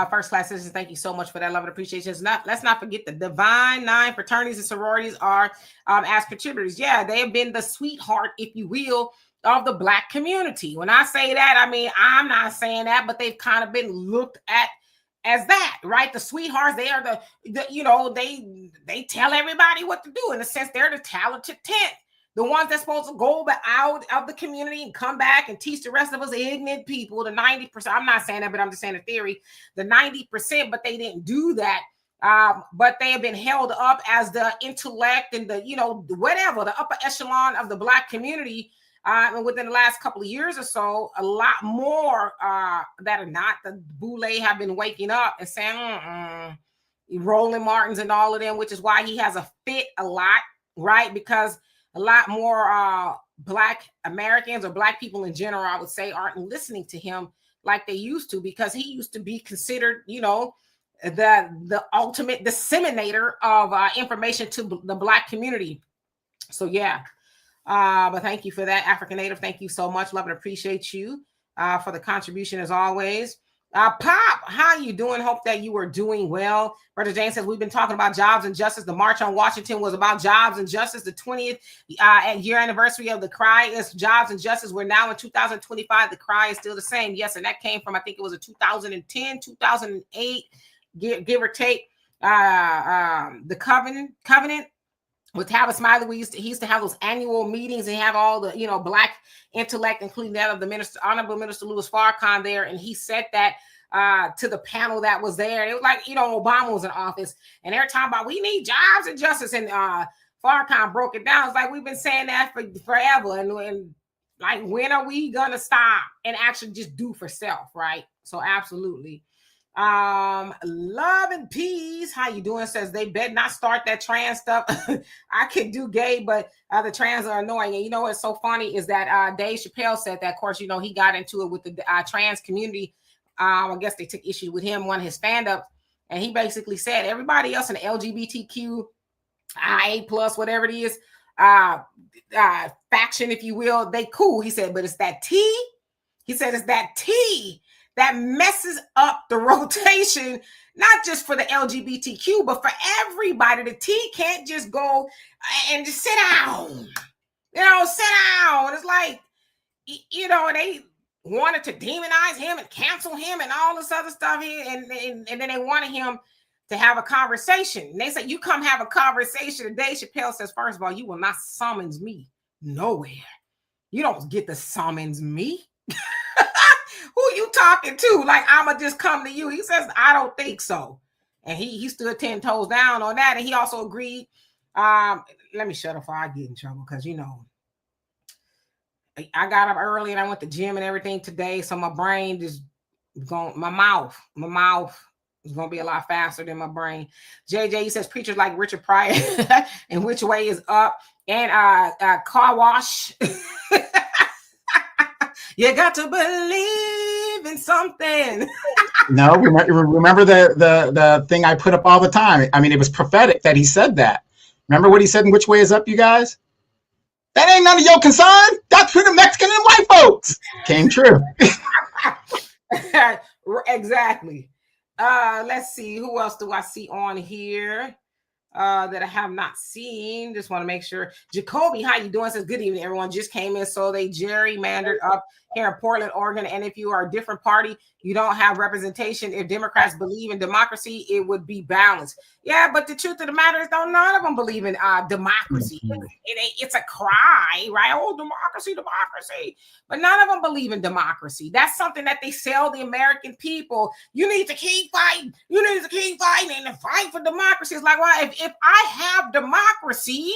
First class citizens, thank you so much for that love and appreciation. Let's not forget the Divine Nine fraternities and sororities are as contributors. Yeah, they have been the sweetheart, if you will, of the Black community. When I say that, I mean, I'm not saying that, but they've kind of been looked at as that, right? The sweethearts, they are they tell everybody what to do. In a sense, they're the talented 10th. The ones that's supposed to go out of the community and come back and teach the rest of us ignorant people, the 90%. I'm not saying that, but I'm just saying a theory. The 90%, but they didn't do that. But they have been held up as the intellect and the whatever, the upper echelon of the Black community. And within the last couple of years or so, a lot more that are not. The Boule have been waking up and saying, Roland Martins and all of them, which is why he has a fit a lot, right? Because a lot more Black Americans or Black people in general, I would say, aren't listening to him like they used to, because he used to be considered, the ultimate disseminator of information to the Black community. So, yeah. But thank you for that, African Native. Thank you so much. Love and appreciate you for the contribution as always. Pop, how you doing? Hope that you are doing well. Brother James says, we've been talking about jobs and justice. The March on Washington was about jobs and justice. The 20th year anniversary of the cry is jobs and justice. We're now in 2025. The cry is still the same. Yes, and that came from, I think it was a 2010, 2008, give or take. The Covenant with Tavis Smiley. He used to have those annual meetings and have all the Black intellect, including that of the Honorable Minister Louis Farrakhan there, and he said that to the panel that was there. It was like Obama was in office, and they're talking about we need jobs and justice, and Farrakhan broke it down. It's like we've been saying that for forever, and like when are we gonna stop and actually just do for self, right? So absolutely. Love and peace. How you doing? Says they bet not start that trans stuff. I could do gay, but the trans are annoying. And what's so funny is that Dave Chappelle said that. Of course, he got into it with the trans community. I guess they took issue with him, one of his stand-ups, and he basically said everybody else in the LGBTQ IA plus whatever it is faction, if you will, they cool. He said, but it's that T. He said it's that T that messes up the rotation, not just for the LGBTQ, but for everybody. The T can't just go and just sit down. Sit down. It's like, they wanted to demonize him and cancel him and all this other stuff here. And then they wanted him to have a conversation. And they said, you come have a conversation. And Dave Chappelle says, first of all, you will not summons me nowhere. You don't get to summons me. Who you talking to? Like, I'ma just come to you. He says, I don't think so. And he stood 10 toes down on that. And he also agreed. Let me shut up before I get in trouble, because I got up early and I went to gym and everything today. So my brain just going, my mouth is gonna be a lot faster than my brain. JJ, he says preachers like Richard Pryor and which way is up, and car wash. You got to believe in something. No, remember the thing I put up all the time. I mean, it was prophetic that he said that. Remember what he said in Which Way Is Up, you guys? That ain't none of your concern. That's for the Mexican and white folks. Came true. Exactly. Let's see. Who else do I see on here that I have not seen? Just want to make sure. Jacoby, how you doing? Says, good evening, everyone. Just came in. So they gerrymandered up here in Portland, Oregon. And if you are a different party, you don't have representation. If Democrats believe in democracy, it would be balanced. Yeah, but the truth of the matter is, none of them believe in democracy. It's a cry, right? Oh, democracy. But none of them believe in democracy. That's something that they sell the American people. You need to keep fighting. And fight for democracy. It's like, well, if I have democracy,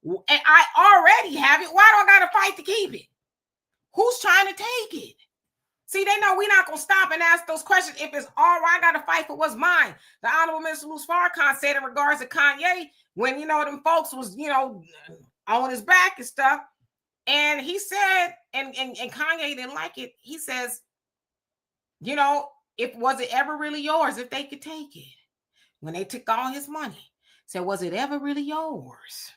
And I already have it. Why do I got to fight to keep it? Who's trying to take it? See, they know we're not going to stop and ask those questions. If it's all right, I got to fight for what's mine. The Honorable Minister Louis Farrakhan said in regards to Kanye, when, them folks was, on his back and stuff. And he said, and Kanye didn't like it. He says, if was it ever really yours if they could take it? When they took all his money, said, was it ever really yours?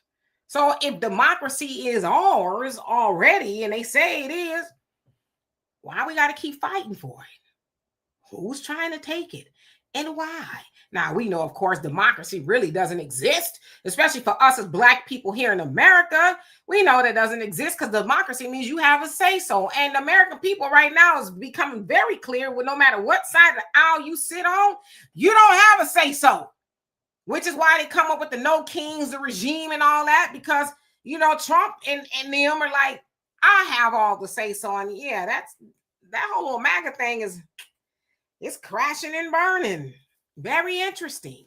So if democracy is ours already, and they say it is, why we got to keep fighting for it? Who's trying to take it and why? Now, we know, of course, democracy really doesn't exist, especially for us as Black people here in America. We know that doesn't exist because democracy means you have a say-so. And the American people right now is becoming very clear with no matter what side of the aisle you sit on, you don't have a say-so, which is why they come up with the no kings, the regime and all that, because, Trump and them are like, I have all the say-so. And yeah, that whole little MAGA thing it's crashing and burning. Very interesting.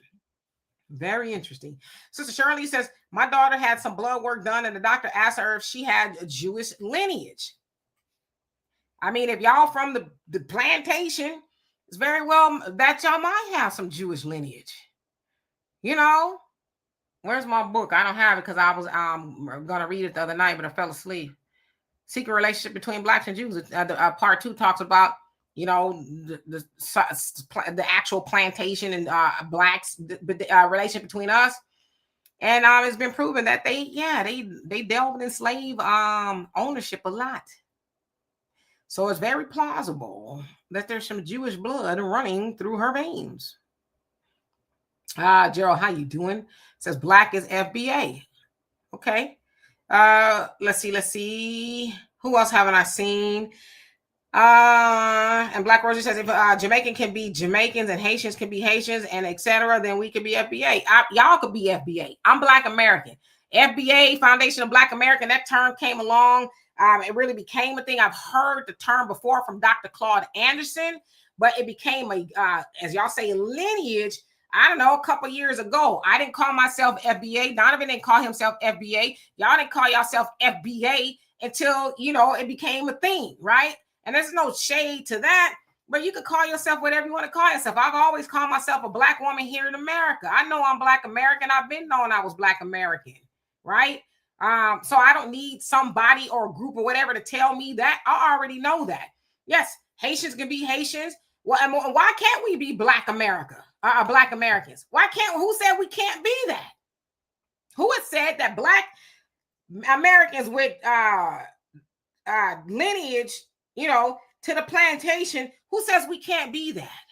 Very interesting. Sister Shirley says, my daughter had some blood work done and the doctor asked her if she had a Jewish lineage. I mean, if y'all from the plantation, it's very well that y'all might have some Jewish lineage. Where's my book? I don't have it because I was going to read it the other night, but I fell asleep. Secret relationship between Blacks and Jews. Part 2 talks about, the actual plantation and Blacks, the relationship between us. And it's been proven that they delved in slave ownership a lot. So it's very plausible that there's some Jewish blood running through her veins. Gerald, how you doing? It says Black is FBA. Okay. Let's see. Who else haven't I seen? And Black Roger says if Jamaican can be Jamaicans and Haitians can be Haitians and etc., then we can be FBA. Y'all could be FBA. I'm Black American. FBA, Foundation of Black American, that term came along. It really became a thing. I've heard the term before from Dr. Claude Anderson, but it became as y'all say, lineage. I don't know, a couple years ago. I didn't call myself FBA. Donovan didn't call himself FBA. Y'all didn't call yourself FBA until, it became a thing, right? And there's no shade to that, but you could call yourself whatever you want to call yourself. I've always called myself a Black woman here in America. I know I'm Black American. I've been knowing I was Black American, right? So I don't need somebody or a group or whatever to tell me that. I already know that. Yes, Haitians can be Haitians. Well, and why can't we be Black America? Black Americans? Who said we can't be that? Who has said that Black Americans with lineage, to the plantation, who says we can't be that?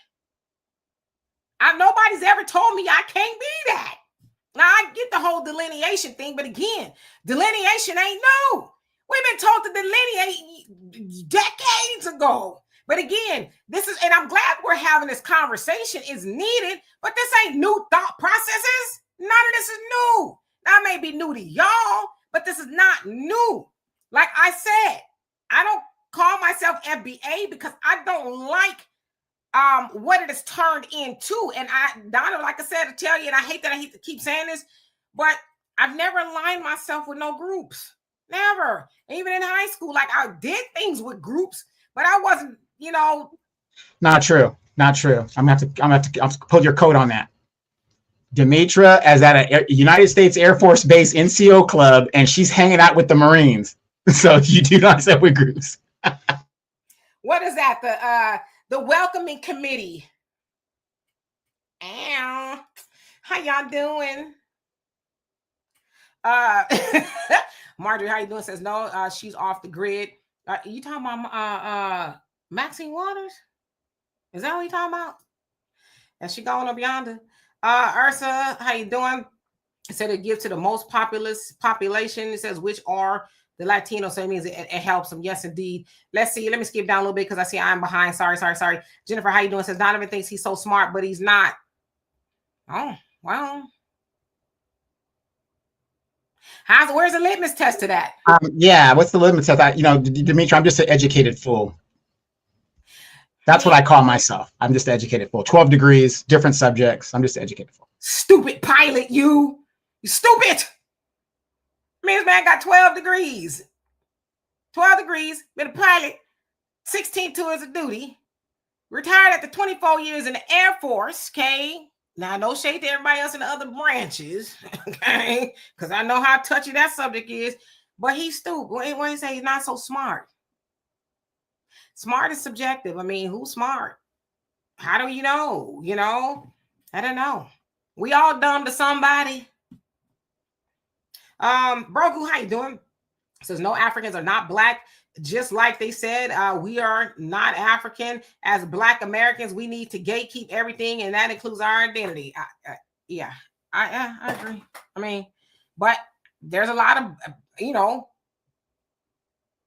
Nobody's ever told me I can't be that. Now, I get the whole delineation thing, but again, delineation ain't new. We've been told to delineate decades ago. But again, and I'm glad we're having this conversation. It's needed, but this ain't new thought processes. None of this is new. That may be new to y'all, but this is not new. Like I said, I don't call myself FBA because I don't like what it has turned into. And Donna, like I said, to tell you, and I hate to keep saying this, but I've never aligned myself with no groups. Never. Even in high school, like I did things with groups, but I wasn't, Not true. I'm gonna have to pull your coat on that. Demetra is at a United States Air Force Base NCO club, and she's hanging out with the Marines. So you do not sit with groups. What is that? The welcoming committee. Ow. How y'all doing? Marjorie, how you doing? Says no, she's off the grid. You talking about Maxine Waters? Is that what you talking about? And she going up yonder. Ursa, how you doing? It said it gives to the most populous population. It says which are the Latinos, so it means it helps them. Yes, indeed. Let's see. Let me skip down a little bit because I see I'm behind. Sorry. Jennifer, how you doing? Says Donovan thinks he's so smart, but he's not. Oh, well. Where's the litmus test to that? Yeah, what's the litmus test? Demetra, I'm just an educated fool. That's what I call myself. I'm just an educated fool. 12 degrees, different subjects. I'm just an educated fool. Stupid pilot, you stupid. I mean, this man got 12 degrees. 12 degrees, been a pilot, 16 tours of duty, retired after 24 years in the Air Force, okay? Now, no shade to everybody else in the other branches, okay? Because I know how touchy that subject is. But he's stupid. When he say he's not so smart. Smart is subjective. I mean, who's smart? How do you know? You know? I don't know. We all dumb to somebody. Brogu, how you doing? Says no Africans are not black. Just like they said, we are not African. As Black Americans, we need to gatekeep everything, and that includes our identity. I agree. I mean, but there's a lot of,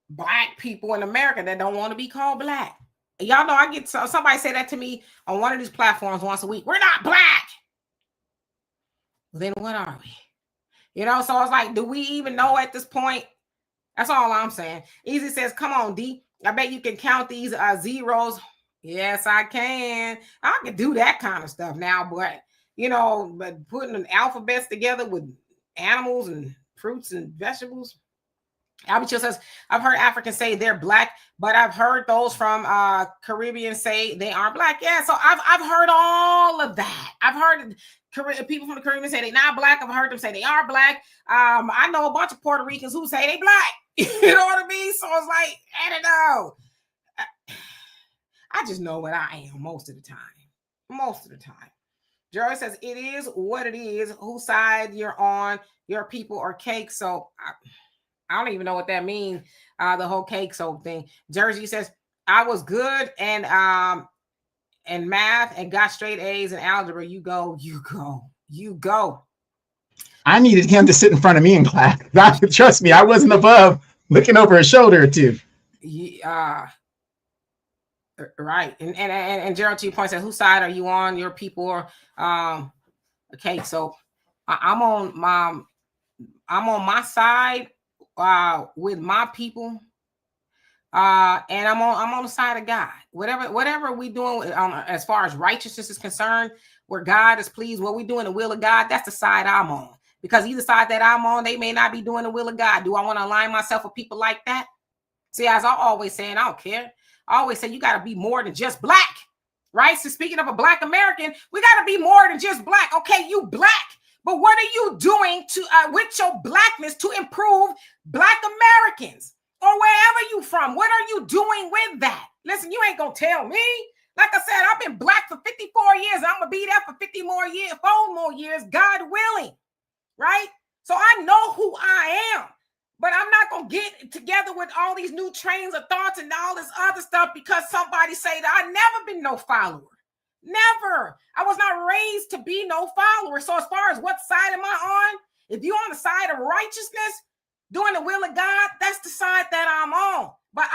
Black people in America that don't want to be called black. Y'all know I get somebody say that to me on one of these platforms once a week. We're not black. Well, then what are we? So it's like, do we even know at this point? That's all I'm saying. Easy says, come on, D. I bet you can count these zeros. Yes, I can. I can do that kind of stuff now, but but putting an alphabets together with animals and fruits and vegetables. Albie Chill says, I've heard Africans say they're black, but I've heard those from Caribbean say they aren't black. Yeah, so I've heard all of that. I've heard people from the Caribbean say they're not black. I've heard them say they are black. I know a bunch of Puerto Ricans who say they black. You know what I mean? So it's like, I don't know. I just know what I am most of the time. Most of the time. Joey says, it is what it is. Whose side you're on, your people or cake. So I don't even know what that means. The whole cake soap thing. Jersey says, I was good and math and got straight A's in algebra. You go. I needed him to sit in front of me in class. Trust me, I wasn't above looking over his shoulder or two. Yeah, right. And Gerald T points out, whose side are you on? Your people or okay, so I'm on my side with my people. And I'm on the side of God. Whatever we doing as far as righteousness is concerned, where God is pleased, what we doing the will of God, that's the side I'm on. Because either side that I'm on, they may not be doing the will of God. Do I want to align myself with people like that? See, as I always say, and I don't care. I always say you got to be more than just black, right? So speaking of a Black American, we got to be more than just black. Okay, you black, but what are you doing to with your blackness to improve Black Americans? Or wherever you from, what are you doing with that? Listen, you ain't gonna tell me. Like I said, I've been black for 54 years. I'm gonna be there for 50 more years, 4 more years, God willing, right? So I know who I am, but I'm not gonna get together with all these new trains of thoughts and all this other stuff because somebody say that I've never been no follower. Never. I was not raised to be no follower. So as far as what side am I on? If you're on the side of righteousness, doing the will of God, that's the side that I'm on. But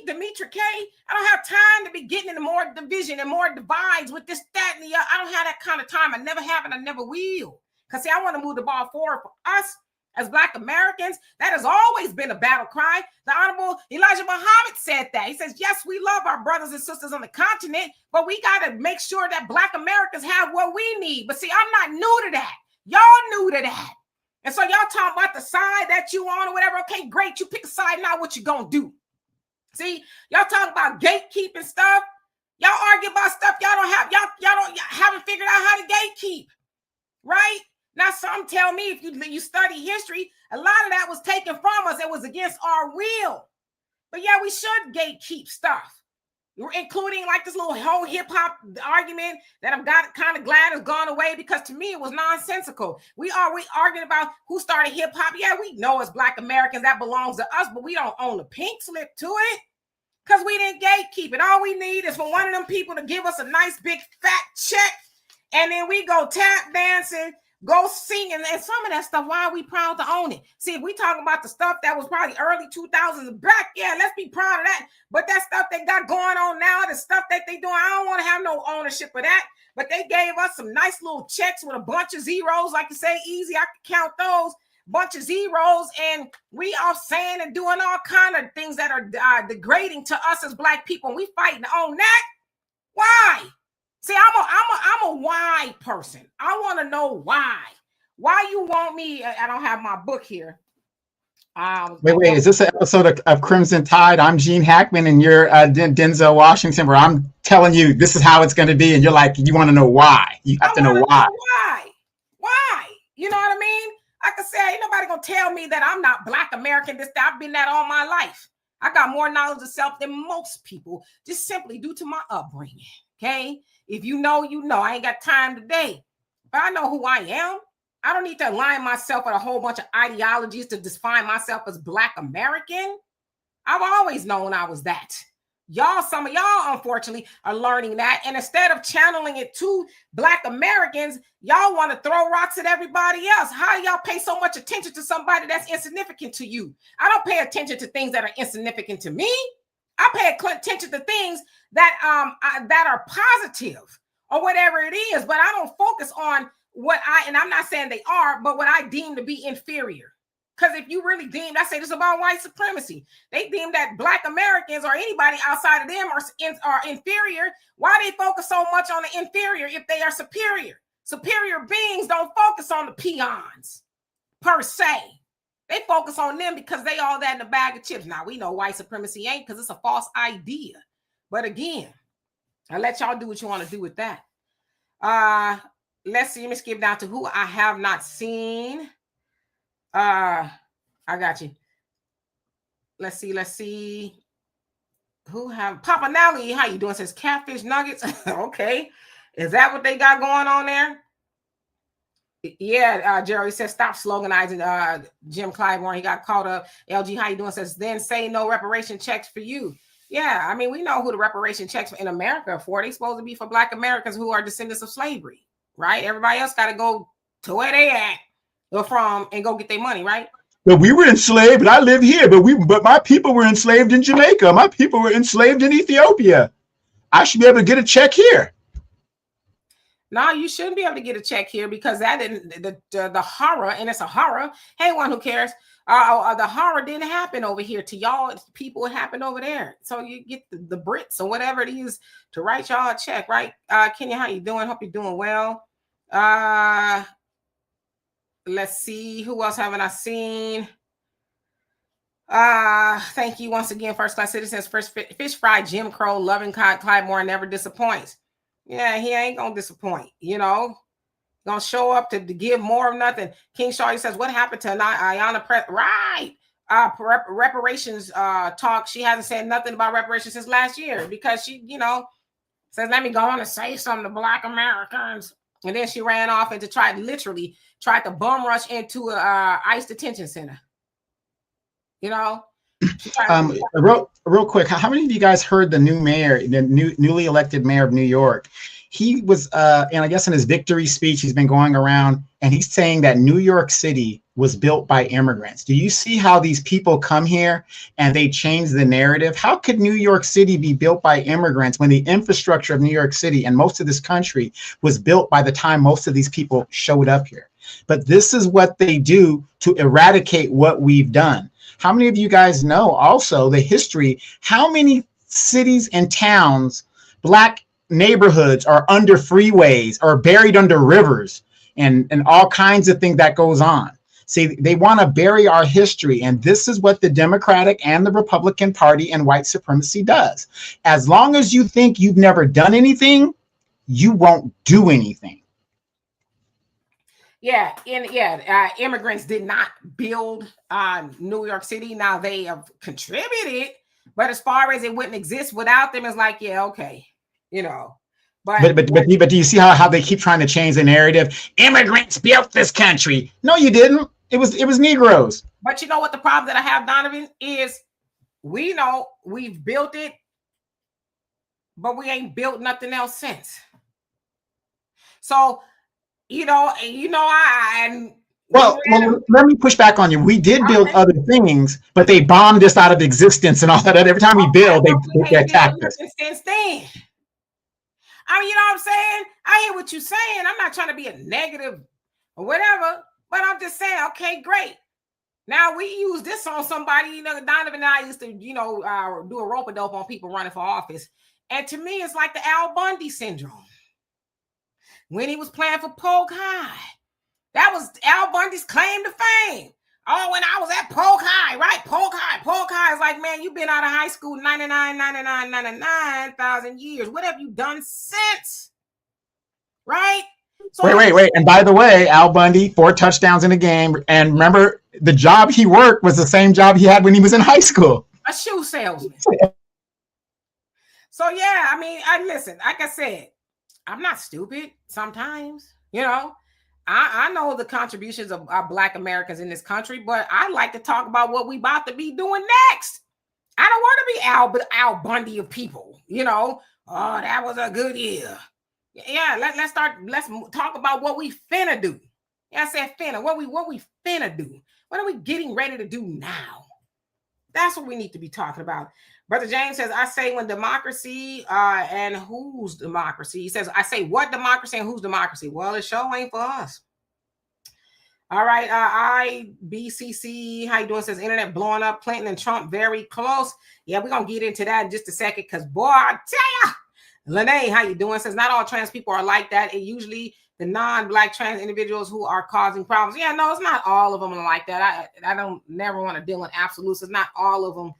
Demetra K, I don't have time to be getting into more division and more divides with this, that, and the other. I don't have that kind of time. I never have and I never will. Because see, I want to move the ball forward for us as Black Americans. That has always been a battle cry. The Honorable Elijah Muhammad said that. He says, yes, we love our brothers and sisters on the continent, but we got to make sure that Black Americans have what we need. But see, I'm not new to that. Y'all new to that. And so y'all talking about the side that you on or whatever. Okay, great. You pick a side. Now what you gonna do? See, y'all talking about gatekeeping stuff. Y'all argue about stuff y'all haven't figured out how to gatekeep, right? Now some tell me if you study history, a lot of that was taken from us. It was against our will. But yeah, we should gatekeep stuff. Including like this little whole hip hop argument that I'm kind of glad has gone away because to me it was nonsensical. We arguing about who started hip hop. Yeah, we know as Black Americans that belongs to us, but we don't own a pink slip to it because we didn't gatekeep it. All we need is for one of them people to give us a nice big fat check, and then we go tap dancing, go singing, and some of that stuff. Why are we proud to own it? See, if we talking about the stuff that was probably early 2000s back, yeah, let's be proud of that. But that stuff they got going on now, the stuff that they doing, I don't want to have no ownership of that. But they gave us some nice little checks with a bunch of zeros. Like you say, easy, I can count those. Bunch of zeros, and we are saying and doing all kind of things that are degrading to us as Black people. And we fighting on that. Why? See, I'm a why person. I want to know why. Why you want me? I don't have my book here. Wait, is this an episode of Crimson Tide? I'm Gene Hackman and you're Denzel Washington, where I'm telling you this is how it's going to be, and you're like, you want to know why? You have to know why. Why? You know what I mean? Like I said, ain't nobody gonna tell me that I'm not Black American. I've been that all my life. I got more knowledge of self than most people, just simply due to my upbringing. Okay, if you know, you know. I ain't got time today, but I know who I am. I don't need to align myself with a whole bunch of ideologies to define myself as Black American. I've always known I was that. Some of y'all, unfortunately, are learning that. And instead of channeling it to Black Americans, y'all want to throw rocks at everybody else. How do y'all pay so much attention to somebody that's insignificant to you? I don't pay attention to things that are insignificant to me. I pay attention to things that are positive or whatever it is, but I don't focus on and I'm not saying they are, but what I deem to be inferior. Because if you really I say this about white supremacy, they deem that Black Americans or anybody outside of them are inferior. Why they focus so much on the inferior if they are superior? Superior beings don't focus on the peons per se. They focus on them because they all that in a bag of chips. Now, we know white supremacy ain't, because it's a false idea. But again, I'll let y'all do what you want to do with that. Let's see. Let me skip down to who I have not seen. I got you. Let's see. Who have Papa Nally? How you doing? Says catfish nuggets. Okay. Is that what they got going on there? Yeah, Jerry says stop sloganizing Jim Clyburn. He got caught up. LG, how you doing? Says then say no reparation checks for you. Yeah, I mean, we know who the reparation checks in America are for. They supposed to be for Black Americans who are descendants of slavery, right? Everybody else got to go to where they at or from and go get their money, right? But we were enslaved, and I live here. But my people were enslaved in Jamaica. My people were enslaved in Ethiopia. I should be able to get a check here. No, you shouldn't be able to get a check here, because that didn't the horror, and it's a horror. Hey, one who cares? The horror didn't happen over here to y'all. People, it happened over there. So you get the Brits or whatever it is to write y'all a check, right? Kenya, how you doing? Hope you're doing well. Let's see, who else haven't I seen? Thank you once again, first class citizens. First fish fry Jim Crow, loving Clyde never disappoints. Yeah, he ain't gonna disappoint, gonna show up to give more of nothing. King Shaw, he says, what happened to Ayanna right? Reparations talk. She hasn't said nothing about reparations since last year, because she, says, let me go on and say something to Black Americans. And then she ran off and literally tried to bum rush into a ICE detention center. Real quick, how many of you guys heard the newly elected mayor of New York? He was, and I guess in his victory speech, he's been going around and he's saying that New York City was built by immigrants. Do you see how these people come here and they change the narrative? How could New York City be built by immigrants when the infrastructure of New York City and most of this country was built by the time most of these people showed up here? But this is what they do to eradicate what we've done. How many of you guys know also the history? How many cities and towns, Black neighborhoods are under freeways or buried under rivers and all kinds of things that goes on? See, they want to bury our history. And this is what the Democratic and the Republican Party and white supremacy does. As long as you think you've never done anything, you won't do anything. Yeah, immigrants did not build New York City. Now they have contributed, but as far as it wouldn't exist without them, it's like, yeah, okay, But do you see how they keep trying to change the narrative? Immigrants built this country. No, you didn't. It was Negroes. But you know what the problem that I have, Donovan, is we know we've built it, but we ain't built nothing else since. So, well, let me push back on you. We did build other things, but they bombed us out of existence and all that. Every time we build, they attack us. Since then. I mean, you know what I'm saying? I hear what you're saying. I'm not trying to be a negative or whatever, but I'm just saying, okay, great. Now we use this on somebody, Donovan and I used to, do a rope-a-dope on people running for office. And to me, it's like the Al Bundy syndrome. When he was playing for Polk High, that was Al Bundy's claim to fame. Oh, when I was at Polk High, right? Polk High is like, man, you've been out of high school 99,000 years. What have you done since? Right? So Wait. And by the way, Al Bundy, 4 touchdowns in a game. And remember, the job he worked was the same job he had when he was in high school. A shoe salesman. So yeah, I mean, listen, like I said, I'm not stupid sometimes, you know. I know the contributions of Black Americans in this country, but I like to talk about what we about to be doing next. I don't want to be Al Bundy of people, you know. Oh, that was a good year. Yeah, let's talk about what we finna do. Yeah, I said finna. What we finna do? What are we getting ready to do now? That's what we need to be talking about. Brother James says, I say when democracy and whose democracy? He says, I say what democracy and whose democracy? Well, it sure ain't for us. All right, IBCC, how you doing? Says internet blowing up, Clinton and Trump very close. Yeah, we're going to get into that in just a second because, boy, I tell ya. Lene, how you doing? Says not all trans people are like that. It usually the non-Black trans individuals who are causing problems. Yeah, no, it's not all of them like that. I don't never want to deal in absolutes. It's not all of them.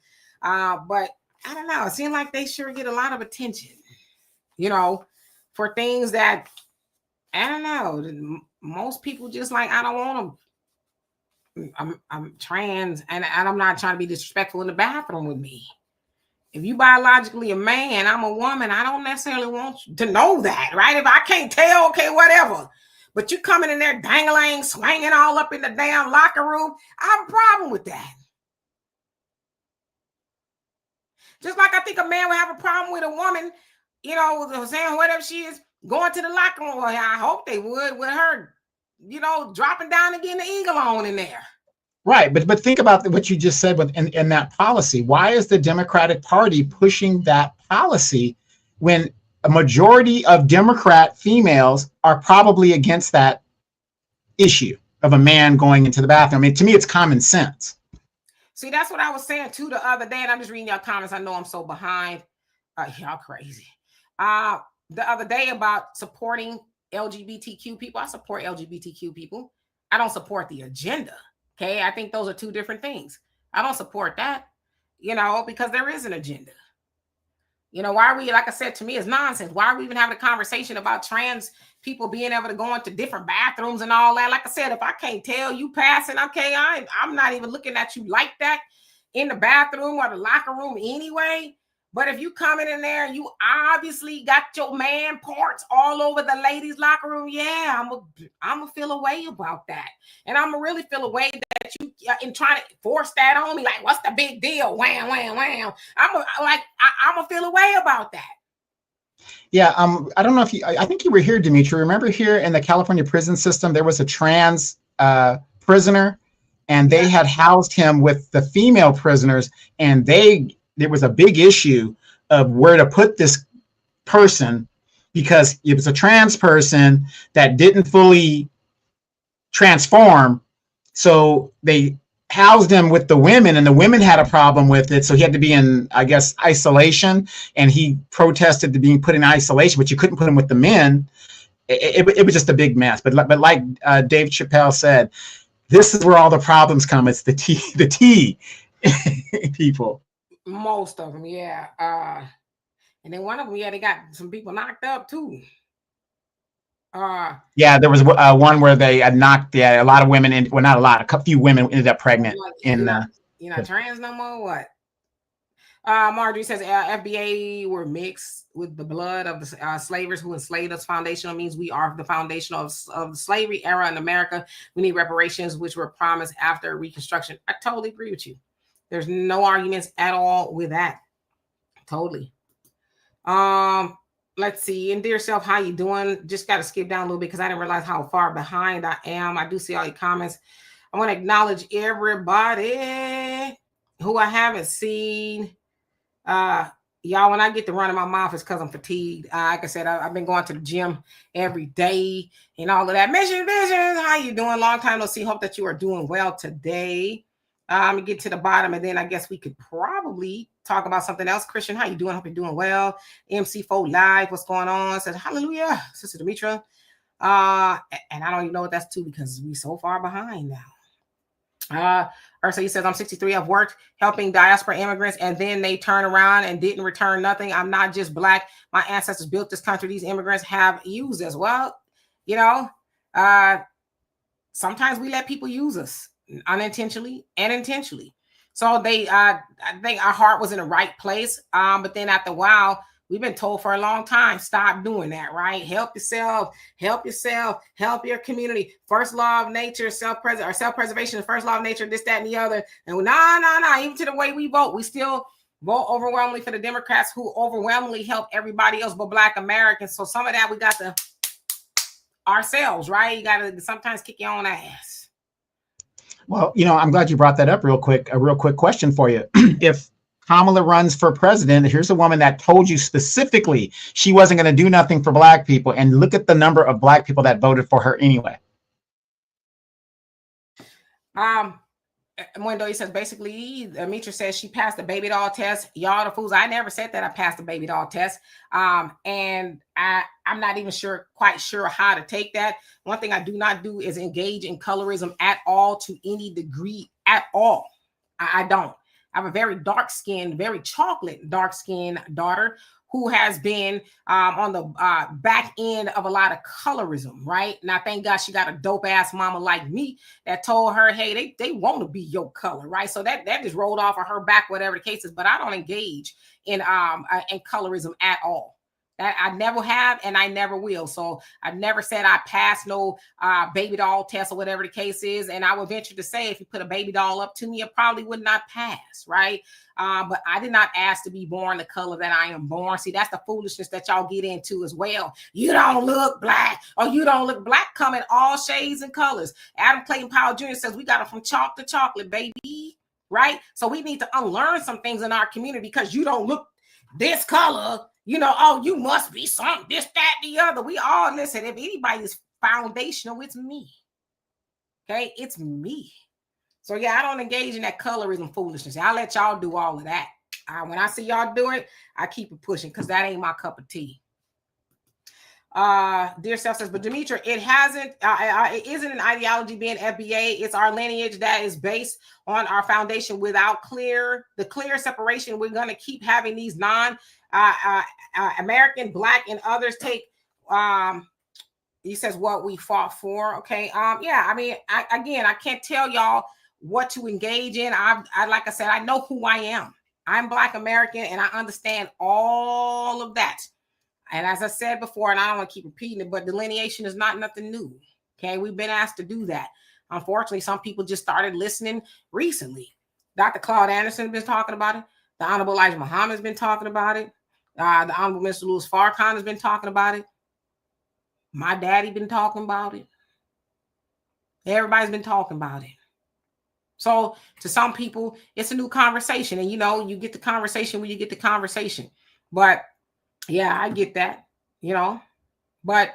But I don't know. It seems like they sure get a lot of attention, you know, for things that, I don't know. Most people just like, I don't want them. I'm trans and I'm not trying to be disrespectful in the bathroom with me. If you biologically a man, I'm a woman, I don't necessarily want you to know that, right? If I can't tell, okay, whatever. But you coming in there dangling, swinging all up in the damn locker room, I have a problem with that. Just like I think a man would have a problem with a woman, you know, saying whatever she is, going to the locker room. Well, I hope they would with her, you know, dropping down and getting the eagle on in there. Right, but think about what you just said in that policy. Why is the Democratic Party pushing that policy when a majority of Democrat females are probably against that issue of a man going into the bathroom? I mean, to me, it's common sense. See, that's what I was saying too the other day, and I'm just reading your comments. I know I'm so behind. Y'all crazy. The other day about supporting LGBTQ people. I support LGBTQ people. I don't support the agenda. Okay, I think those are two different things. I don't support that, you know, because there is an agenda. You know, why are we, like I said, to me, it's nonsense. Why are we even having a conversation about trans people being able to go into different bathrooms and all that? Like I said, if I can't tell you passing, okay, I'm not even looking at you like that in the bathroom or the locker room anyway. But if you coming in there and you obviously got your man parts all over the ladies' locker room, yeah, I'm a feel a way about that. And I'm gonna really feel a way that you in trying to force that on me. Like, what's the big deal? Wham, wham, wham. I'm gonna feel a way about that. Yeah, I don't know if I think you were here, Dimitri. Remember here in the California prison system, there was a trans prisoner, and they had housed him with the female prisoners, and there was a big issue of where to put this person because it was a trans person that didn't fully transform. So they housed him with the women, and the women had a problem with it. So he had to be in, I guess, isolation, and he protested to being put in isolation, but you couldn't put him with the men. It was just a big mess. But like Dave Chappelle said, this is where all the problems come. It's the T people. Most of them, yeah. And then one of them, yeah, they got some people knocked up too. Yeah, there was one where they had knocked a lot of women in. Well, not a lot. A few women ended up pregnant. You're not trans no more. What? Marjorie says FBA were mixed with the blood of the slavers who enslaved us. Foundational means we are the foundation of the slavery era in America. We need reparations, which were promised after Reconstruction. I totally agree with you. There's no arguments at all with that. Totally. Let's see. And dear self, how you doing? Just got to skip down a little bit because I didn't realize how far behind I am. I do see all your comments. I want to acknowledge everybody who I haven't seen. Y'all, when I get to running my mouth, it's because I'm fatigued. Like I said, I've been going to the gym every day and all of that. Mission Visions, how you doing? Long time no see. Hope that you are doing well today. I'm gonna get to the bottom, and then I guess we could probably talk about something else. Christian, how you doing? Hope you're doing well. MC4 Live, what's going on? Says hallelujah, Sister Demetra. And I don't even know what that's to because we so far behind now. Ursa, he says, I'm 63. I've worked helping diaspora immigrants, and then they turn around and didn't return nothing. I'm not just black. My ancestors built this country. These immigrants have used us. Well, you know, sometimes we let people use us unintentionally and intentionally. So I think our heart was in the right place. But then after a while, we've been told for a long time, stop doing that, right? Help yourself, help your community. First law of nature, self-preservation, the first law of nature, this, that, and the other. And no. Even to the way we vote, we still vote overwhelmingly for the Democrats, who overwhelmingly help everybody else but Black Americans. So some of that we got to ourselves, right? You got to sometimes kick your own ass. Well, I'm glad you brought that up real quick. A real quick question for you. If Kamala runs for president, here's a woman that told you specifically she wasn't going to do nothing for Black people, and look at the number of Black people that voted for her anyway. Mundo, he says, basically, Mitra says she passed the baby doll test. Y'all the fools. I never said that I passed the baby doll test. And I'm not even quite sure how to take that. One thing I do not do is engage in colorism at all, to any degree at all. I don't. I have a very dark-skinned, very chocolate dark-skinned daughter who has been on the back end of a lot of colorism, right? Now, thank God she got a dope-ass mama like me that told her, hey, they want to be your color, right? So that just rolled off of her back, whatever the case is. But I don't engage in colorism at all. That I never have, and I never will. So I've never said I passed no baby doll test or whatever the case is. And I would venture to say, if you put a baby doll up to me, it probably would not pass, right? But I did not ask to be born the color that I am born. See, that's the foolishness that y'all get into as well. You don't look Black, or you don't look Black. Come in all shades and colors. Adam Clayton Powell Jr. says we got it from chalk to chocolate, baby, right? So we need to unlearn some things in our community, because you don't look this color. Oh, you must be something, this, that, the other. We all, listen, if anybody's foundational, it's me. Okay, it's me. So yeah, I don't engage in that colorism foolishness. I'll let y'all do all of that. When I see y'all do it, I keep it pushing, because that ain't my cup of tea. Dear Self says, but Demetra, it isn't an ideology being FBA. It's our lineage that is based on our foundation. Without the clear separation, we're going to keep having these American, Black, and others take. He says what we fought for. Okay. Yeah. I mean, I can't tell y'all what to engage in. Like I said, I know who I am. I'm Black American, and I understand all of that. And as I said before, and I don't want to keep repeating it, but delineation is not nothing new. Okay, we've been asked to do that. Unfortunately, some people just started listening recently. Dr. Claude Anderson has been talking about it. The Honorable Elijah Muhammad has been talking about it. The Honorable Mr. Louis Farrakhan has been talking about it. My daddy been talking about it. Everybody's been talking about it. So to some people, it's a new conversation. And you get the conversation when you get the conversation. But yeah, I get that, but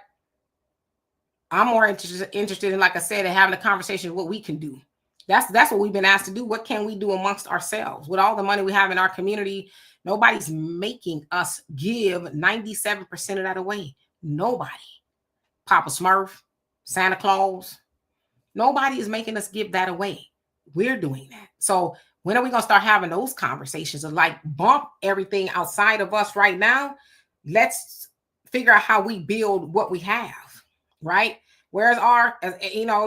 I'm more interested in, like I said, in having a conversation of what we can do. That's what we've been asked to do. What can we do amongst ourselves? With all the money we have in our community, nobody's making us give 97% of that away. Nobody. Papa Smurf, Santa Claus, nobody is making us give that away. We're doing that. So when are we going to start having those conversations of like bump everything outside of us right now? Let's figure out how we build what we have, right? Where's our,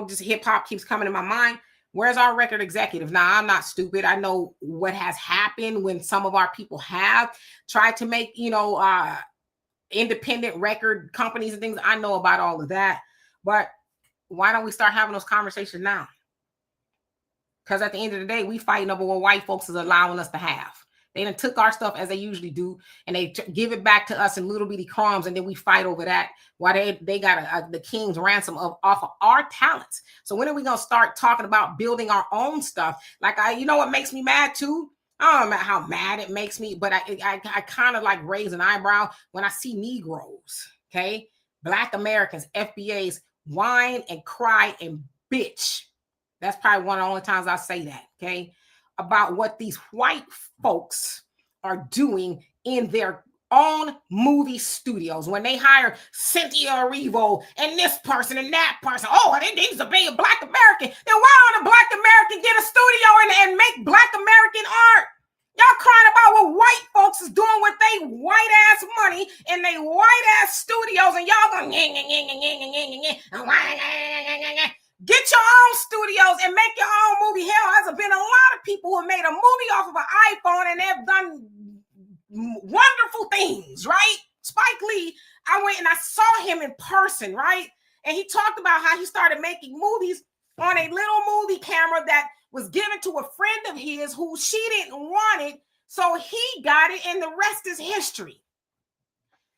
just hip hop keeps coming to my mind. Where's our record executive? Now, I'm not stupid. I know what has happened when some of our people have tried to make, independent record companies and things. I know about all of that. But why don't we start having those conversations now? Because at the end of the day, we fighting over what white folks is allowing us to have. They done took our stuff, as they usually do, and they give it back to us in little bitty crumbs, and then we fight over that while they got the king's ransom off of our talents. So when are we going to start talking about building our own stuff? Like, what makes me mad too? I don't know how mad it makes me, but I kind of like raise an eyebrow when I see Negroes, okay? Black Americans, FBAs, whine and cry and bitch. That's probably one of the only times I say that, okay? About what these white folks are doing in their own movie studios when they hire Cynthia Erivo and this person and that person. Oh, they need to be a Black American. Then why aren't the Black American can get a studio and make Black American art. Y'all crying about what white folks is doing with they white ass money in they white ass studios, and y'all going get your own studios and make your own movie. Hell, there's been a lot of people who made a movie off of an iPhone and they've done wonderful things, right? Spike Lee, I went and I saw him in person, right? And he talked about how he started making movies on a little movie camera that was given to a friend of his who she didn't want it, so he got it, and the rest is history.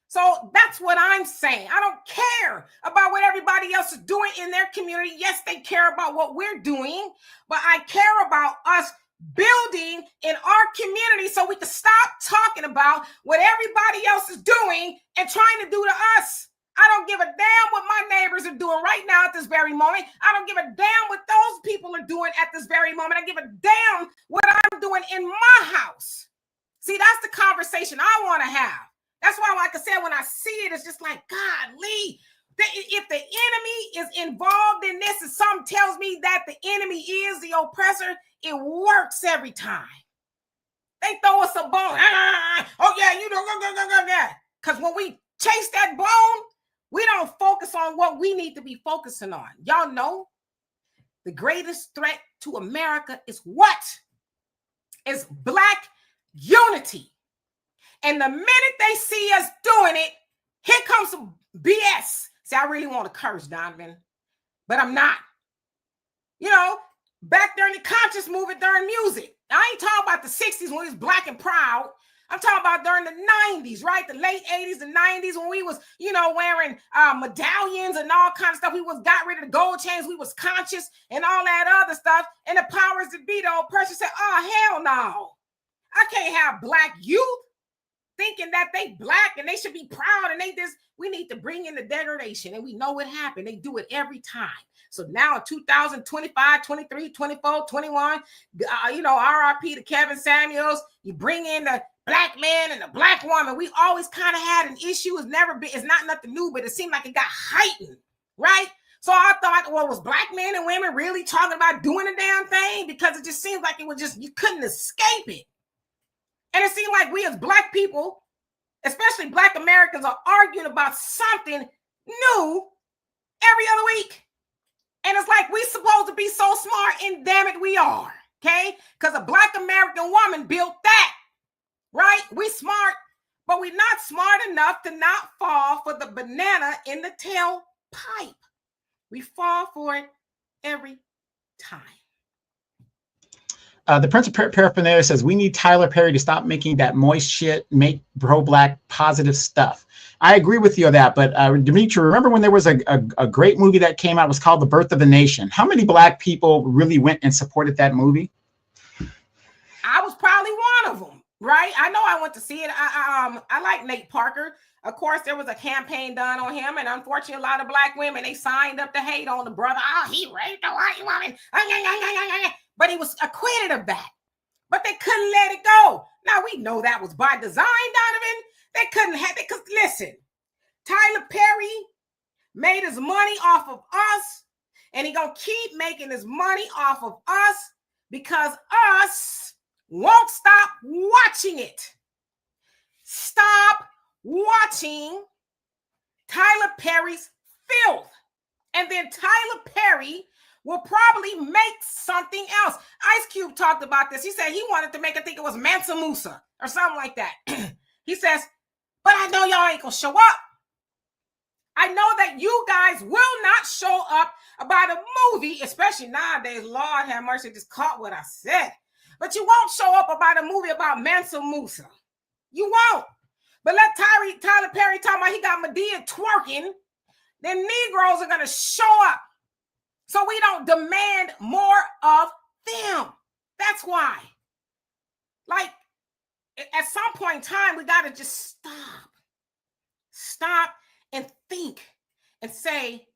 So that's what I'm saying. I don't care about what everybody else is doing in their community. Yes, they care about what we're doing, but I care about us building in our community so we can stop talking about what everybody else is doing and trying to do to us. I don't give a damn what my neighbors are doing right now at this very moment. I don't give a damn what those people are doing at this very moment. I give a damn what I'm doing in my house. See, that's the conversation I want to have. That's why, like I said, when I see it, it's just like, golly, if the enemy is involved in this and something tells me that the enemy is the oppressor, it works every time. They throw us a bone. Oh, yeah, you know, because when we chase that bone, we don't focus on what we need to be focusing on. Y'all know the greatest threat to America is what? Is Black unity. And the minute they see us doing it, here comes some BS. See, I really want to curse, Donovan, but I'm not. You know, back during the conscious movement, during music. I ain't talking about the 60s when we was black and proud. I'm talking about during the 90s, right? The late 80s, the 90s, when we was, you know, wearing medallions and all kinds of stuff. We got rid of the gold chains. We was conscious and all that other stuff. And the powers that be, the oppressor said, oh, hell no. I can't have Black youth thinking that they Black and they should be proud and they just, we need to bring in the degradation. And we know what happened. They do it every time. So now in 2025, 23, 24, 21, you know, RIP to Kevin Samuels, you bring in the Black man and the Black woman. We always kind of had an issue. It's not nothing new, but it seemed like it got heightened, right? So I thought, well, was Black men and women really talking about doing a damn thing? Because it just seems like it was just, you couldn't escape it. And it seemed like we as Black people, especially Black Americans, are arguing about something new every other week. And it's like we supposed to be so smart, and damn it, we are, okay? Because a Black American woman built that, right? We smart, but we're not smart enough to not fall for the banana in the tailpipe. We fall for it every time. The Prince of Paraphernalia says, we need Tyler Perry to stop making that moist shit, make pro-Black positive stuff. I agree with you on that, but Dimitri, remember when there was a great movie that came out, it was called The Birth of a Nation. How many Black people really went and supported that movie? I was probably one of them, right? I know I went to see it. I like Nate Parker. Of course, there was a campaign done on him, and unfortunately, a lot of Black women, they signed up to hate on the brother. Oh, he raped a white woman. But he was acquitted of that. But they couldn't let it go. Now, we know that was by design, Donovan. They couldn't have it because, listen, Tyler Perry made his money off of us, and he gonna keep making his money off of us because us won't stop watching it. Stop watching Tyler Perry's filth. And then Tyler Perry will probably make something else. Ice Cube talked about this. He said he wanted to make, I think it was Mansa Musa or something like that. He says, but I know y'all ain't gonna show up. I know that you guys will not show up about a movie, especially nowadays. Lord have mercy, just caught what I said. But you won't show up about a movie about Mansa Musa. You won't. But let Tyler Perry talk about he got Medea twerking, then Negroes are gonna show up. So we don't demand more of them. That's why. Like, at some point in time, we got to just stop and think and say,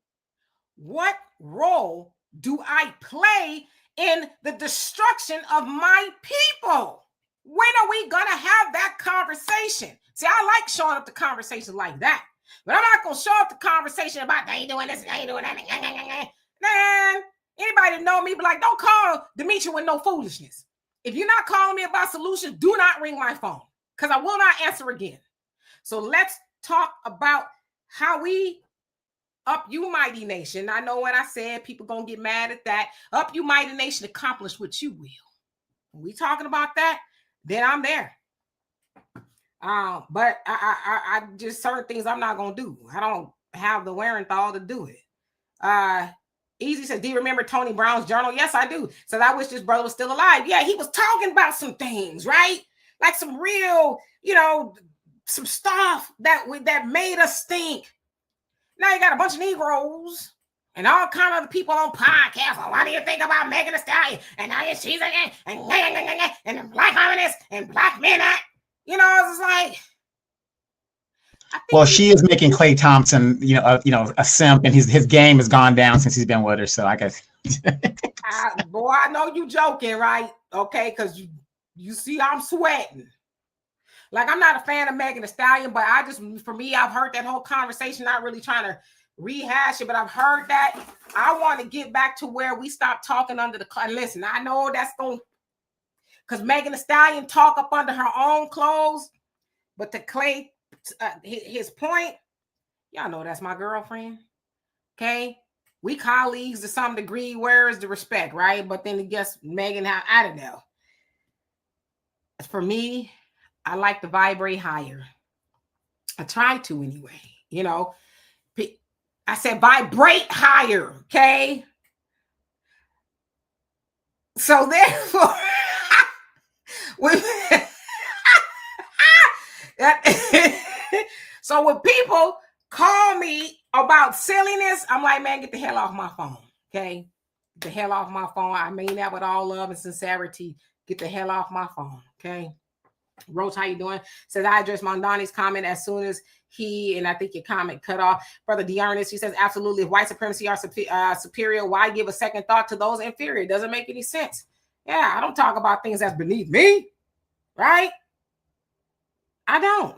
what role do I play in the destruction of my people? When are we going to have that conversation? See, I like showing up the conversation like that, but I'm not going to show up the conversation about they ain't doing this, they ain't doing that. Man, Anybody that know me, be like, don't call Demetri with no foolishness. If you're not calling me about solutions, do not ring my phone because I will not answer again. So let's talk about how we up you mighty nation. I know what I said, people gonna get mad at that. Up you mighty nation, accomplish what you will. When we talking about that, then I'm there. But I just certain things I'm not gonna do. I don't have the wherewithal to do it. Easy says, do you remember Tony Brown's journal? Yes, I do. Says, I wish this brother was still alive. Yeah, he was talking about some things, right? Like some real, some stuff that made us think. Now you got a bunch of Negroes and all kind of people on podcasts. Well, what do you think about Megan Thee Stallion? And now she's again, and the black feminists and black men act. It's just like. Well, she is making Klay Thompson, a simp, and his game has gone down since he's been with her. So I guess. Boy, I know you joking, right? Okay, because you see, I'm sweating. Like, I'm not a fan of Megan Thee Stallion, but for me, I've heard that whole conversation. Not really trying to rehash it, but I've heard that. I want to get back to where we stop talking under the. Listen, I know that's going, because Megan Thee Stallion talk up under her own clothes, but to Klay. His point, y'all know that's my girlfriend. Okay, we colleagues to some degree. Where is the respect, right? But then I guess Megan, I don't know. For me, I like to vibrate higher. I try to anyway. I said vibrate higher. Okay, so therefore, so when people call me about silliness, I'm like, man, get the hell off my phone. Okay. Get the hell off my phone. I mean that with all love and sincerity. Get the hell off my phone. Okay. Roach, how you doing? Says, I addressed Mondani's comment as soon as and I think your comment cut off. Brother Dearness, he says, absolutely. If white supremacy are superior, why give a second thought to those inferior? It doesn't make any sense. Yeah, I don't talk about things that's beneath me. Right? I don't.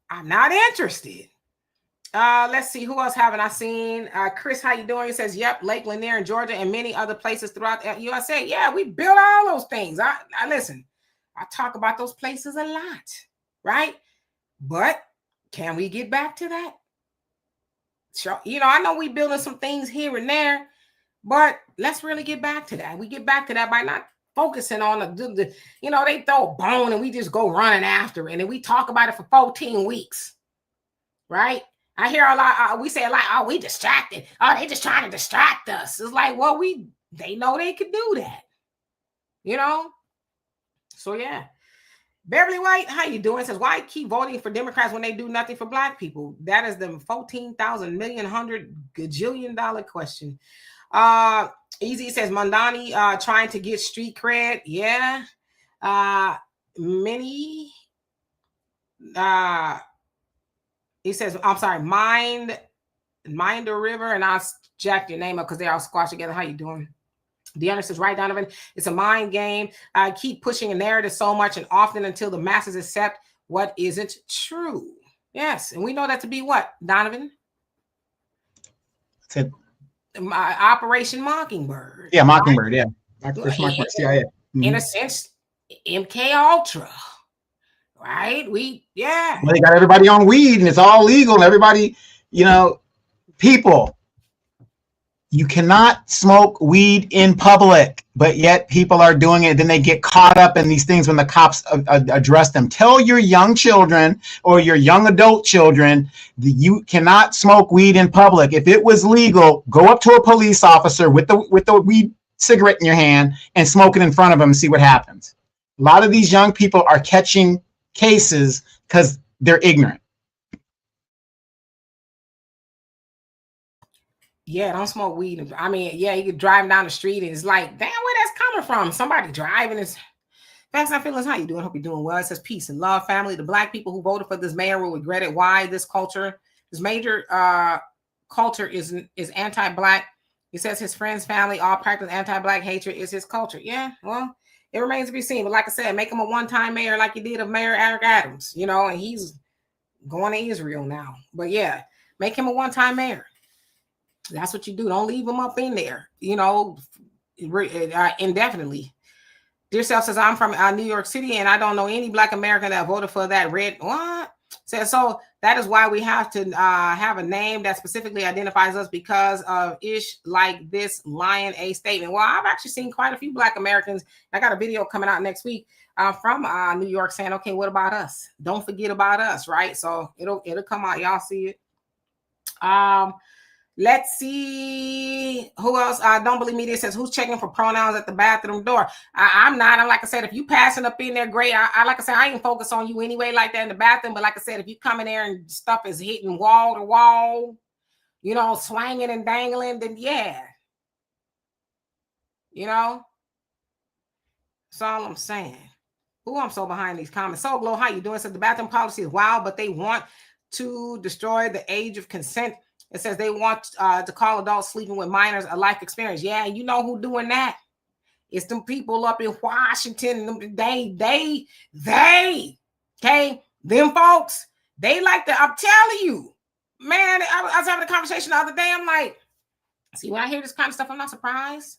I'm not interested. Let's see, who else haven't I seen? Chris, how you doing? He says, yep, Lake Lanier in Georgia and many other places throughout the USA. Yeah, we built all those things. I listen, I talk about those places a lot, right? But can we get back to that? Sure. I know we building some things here and there, but let's really get back to that. We get back to that by not focusing on they throw a bone and we just go running after it. And then we talk about it for 14 weeks, right? I hear a lot. We say a lot, oh, we distracted. Oh, they just trying to distract us. It's like, well, they know they could do that, So, yeah. Beverly White, how you doing? Says, why keep voting for Democrats when they do nothing for black people? That is the $14,000,000,000 question. Easy says, Mondani trying to get street cred. Yeah. Many. He says, I'm sorry, Mind the River, and I'll jack your name up because they all squash together. How you doing? Deanna says, right, Donovan, it's a mind game. Keep pushing a narrative so much and often until the masses accept what isn't true. Yes, and we know that to be what, Donovan? That's it. Operation Mockingbird. Yeah, Mockingbird, yeah. Mockingbird, CIA. Mm-hmm. In a sense, MK Ultra. Right? Well, they got everybody on weed and it's all legal and everybody, people, you cannot smoke weed in public, but yet people are doing it. Then they get caught up in these things when the cops address them. Tell your young children or your young adult children that you cannot smoke weed in public. If it was legal, go up to a police officer with the weed cigarette in your hand and smoke it in front of them and see what happens. A lot of these young people are catching cases because they're ignorant. Yeah, don't smoke weed. I mean, yeah, you could drive down the street and it's like, damn, where that's coming from? Somebody driving is. Facts and feelings, how you doing? Hope you're doing well. It says peace and love, family. The black people who voted for this mayor will regret it. Why this major culture is anti-black. He says his friends, family, all practice anti-black hatred is his culture. Yeah, well, it remains to be seen. But like I said, make him a one-time mayor like you did of Mayor Eric Adams, and he's going to Israel now. But yeah, make him a one-time mayor. That's what you do. Don't leave them up in there, indefinitely. Dear Self says, I'm from New York City and I don't know any Black American that voted for that red. What? Says, so that is why we have to have a name that specifically identifies us because of ish like this Lion A statement. Well, I've actually seen quite a few Black Americans. I got a video coming out next week from New York saying, okay, what about us? Don't forget about us, right? So it'll come out. Y'all see it. Let's see who else. Don't Believe Media says, who's checking for pronouns at the bathroom door? I'm not. I'm like I said, if you passing up in there, great. I like I said, I ain't focus on you anyway like that in the bathroom. But like I said, if you come in there and stuff is hitting wall to wall, swinging and dangling, then yeah. That's all I'm saying. Ooh, I'm so behind these comments. So Glow, how you doing? So the bathroom policy is wild, but they want to destroy the age of consent. It says they want to call adults sleeping with minors a life experience. Yeah, you know who doing that? It's them people up in Washington. They, okay, them folks, they like to, I'm telling you, man, I was having a conversation the other day. I'm like, see, when I hear this kind of stuff, I'm not surprised.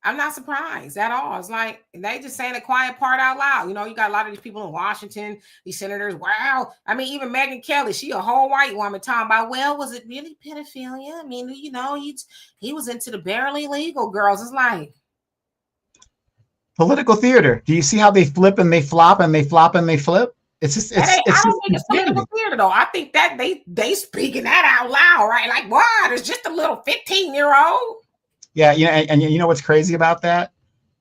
I'm not surprised at all. It's like they just saying the quiet part out loud. You got a lot of these people in Washington, these senators. Wow. I mean, even Megyn Kelly, she a whole white woman talking about, well, was it really pedophilia? I mean, he was into the barely legal girls. It's like political theater. Do you see how they flip and they flop and they flop and they flip? It's just, I don't think it's political theater though. I think that they speaking that out loud, right? Like, what? It's just a little 15-year-old. Yeah, and you know what's crazy about that?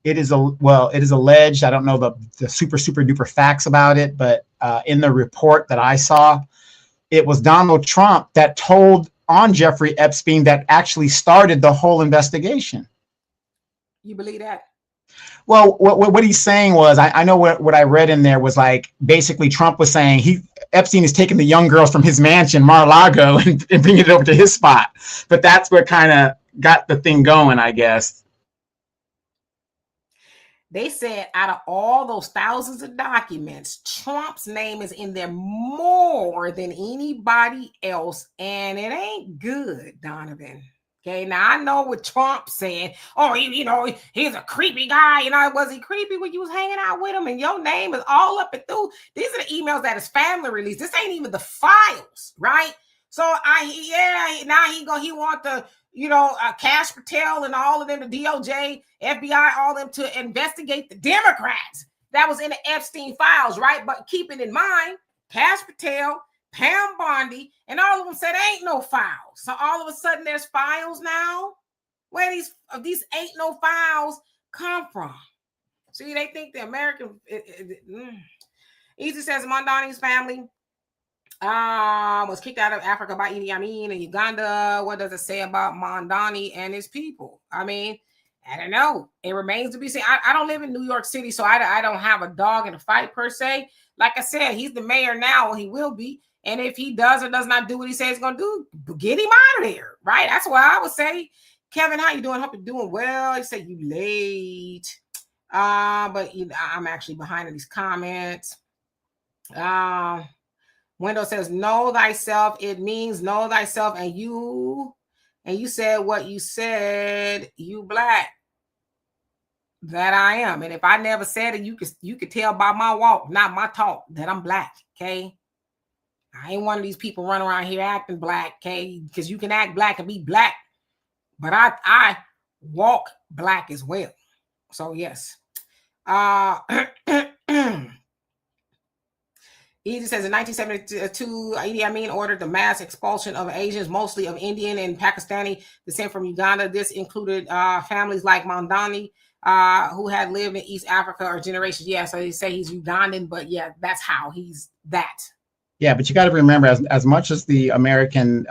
It is alleged. I don't know the super duper facts about it, but in the report that I saw, it was Donald Trump that told on Jeffrey Epstein that actually started the whole investigation. You believe that? Well, what he's saying was, I know what I read in there was like basically Trump was saying Epstein is taking the young girls from his mansion, Mar-a-Lago, and bringing it over to his spot. But that's what kind of got the thing going, I guess. They said out of all those thousands of documents, Trump's name is in there more than anybody else, and it ain't good, Donovan. Okay, now I know what Trump said. Oh, he's a creepy guy. Was he creepy when you was hanging out with him? And your name is all up and through. These are the emails that his family released. This ain't even the files, right? So he want to, Cash Patel and all of them, the DOJ, FBI, all of them to investigate the Democrats that was in the Epstein files, right? But keeping in mind, Cash Patel, Pam Bondi, and all of them said ain't no files. So all of a sudden there's files now. Where these ain't no files come from? See, they think the American. Easy says Mondani's family was kicked out of Africa by Idi Amin and Uganda. What does it say about Mondani and his people? I mean, I don't know. It remains to be seen. I don't live in New York City, so I don't have a dog in the fight per se. Like I said, he's the mayor now. He will be. And if he does or does not do what he says he's going to do, get him out of there, right? That's what I would say. Kevin, how you doing? Hope you're doing well. He said you late. But I'm actually behind in these comments. Window says, know thyself. It means know thyself. And you said what you said, you Black. That I am. And if I never said it, you could tell by my walk, not my talk, that I'm Black, okay? I ain't one of these people running around here acting Black, okay? Because you can act Black and be Black, but I walk Black as well. So yes. Easy says in 1972, Idi Amin ordered the mass expulsion of Asians, mostly of Indian and Pakistani descent from Uganda. This included families like Mondani, who had lived in East Africa or generations. Yeah, so they say he's Ugandan, but yeah, that's how he's that. Yeah, but you got to remember, as much as the American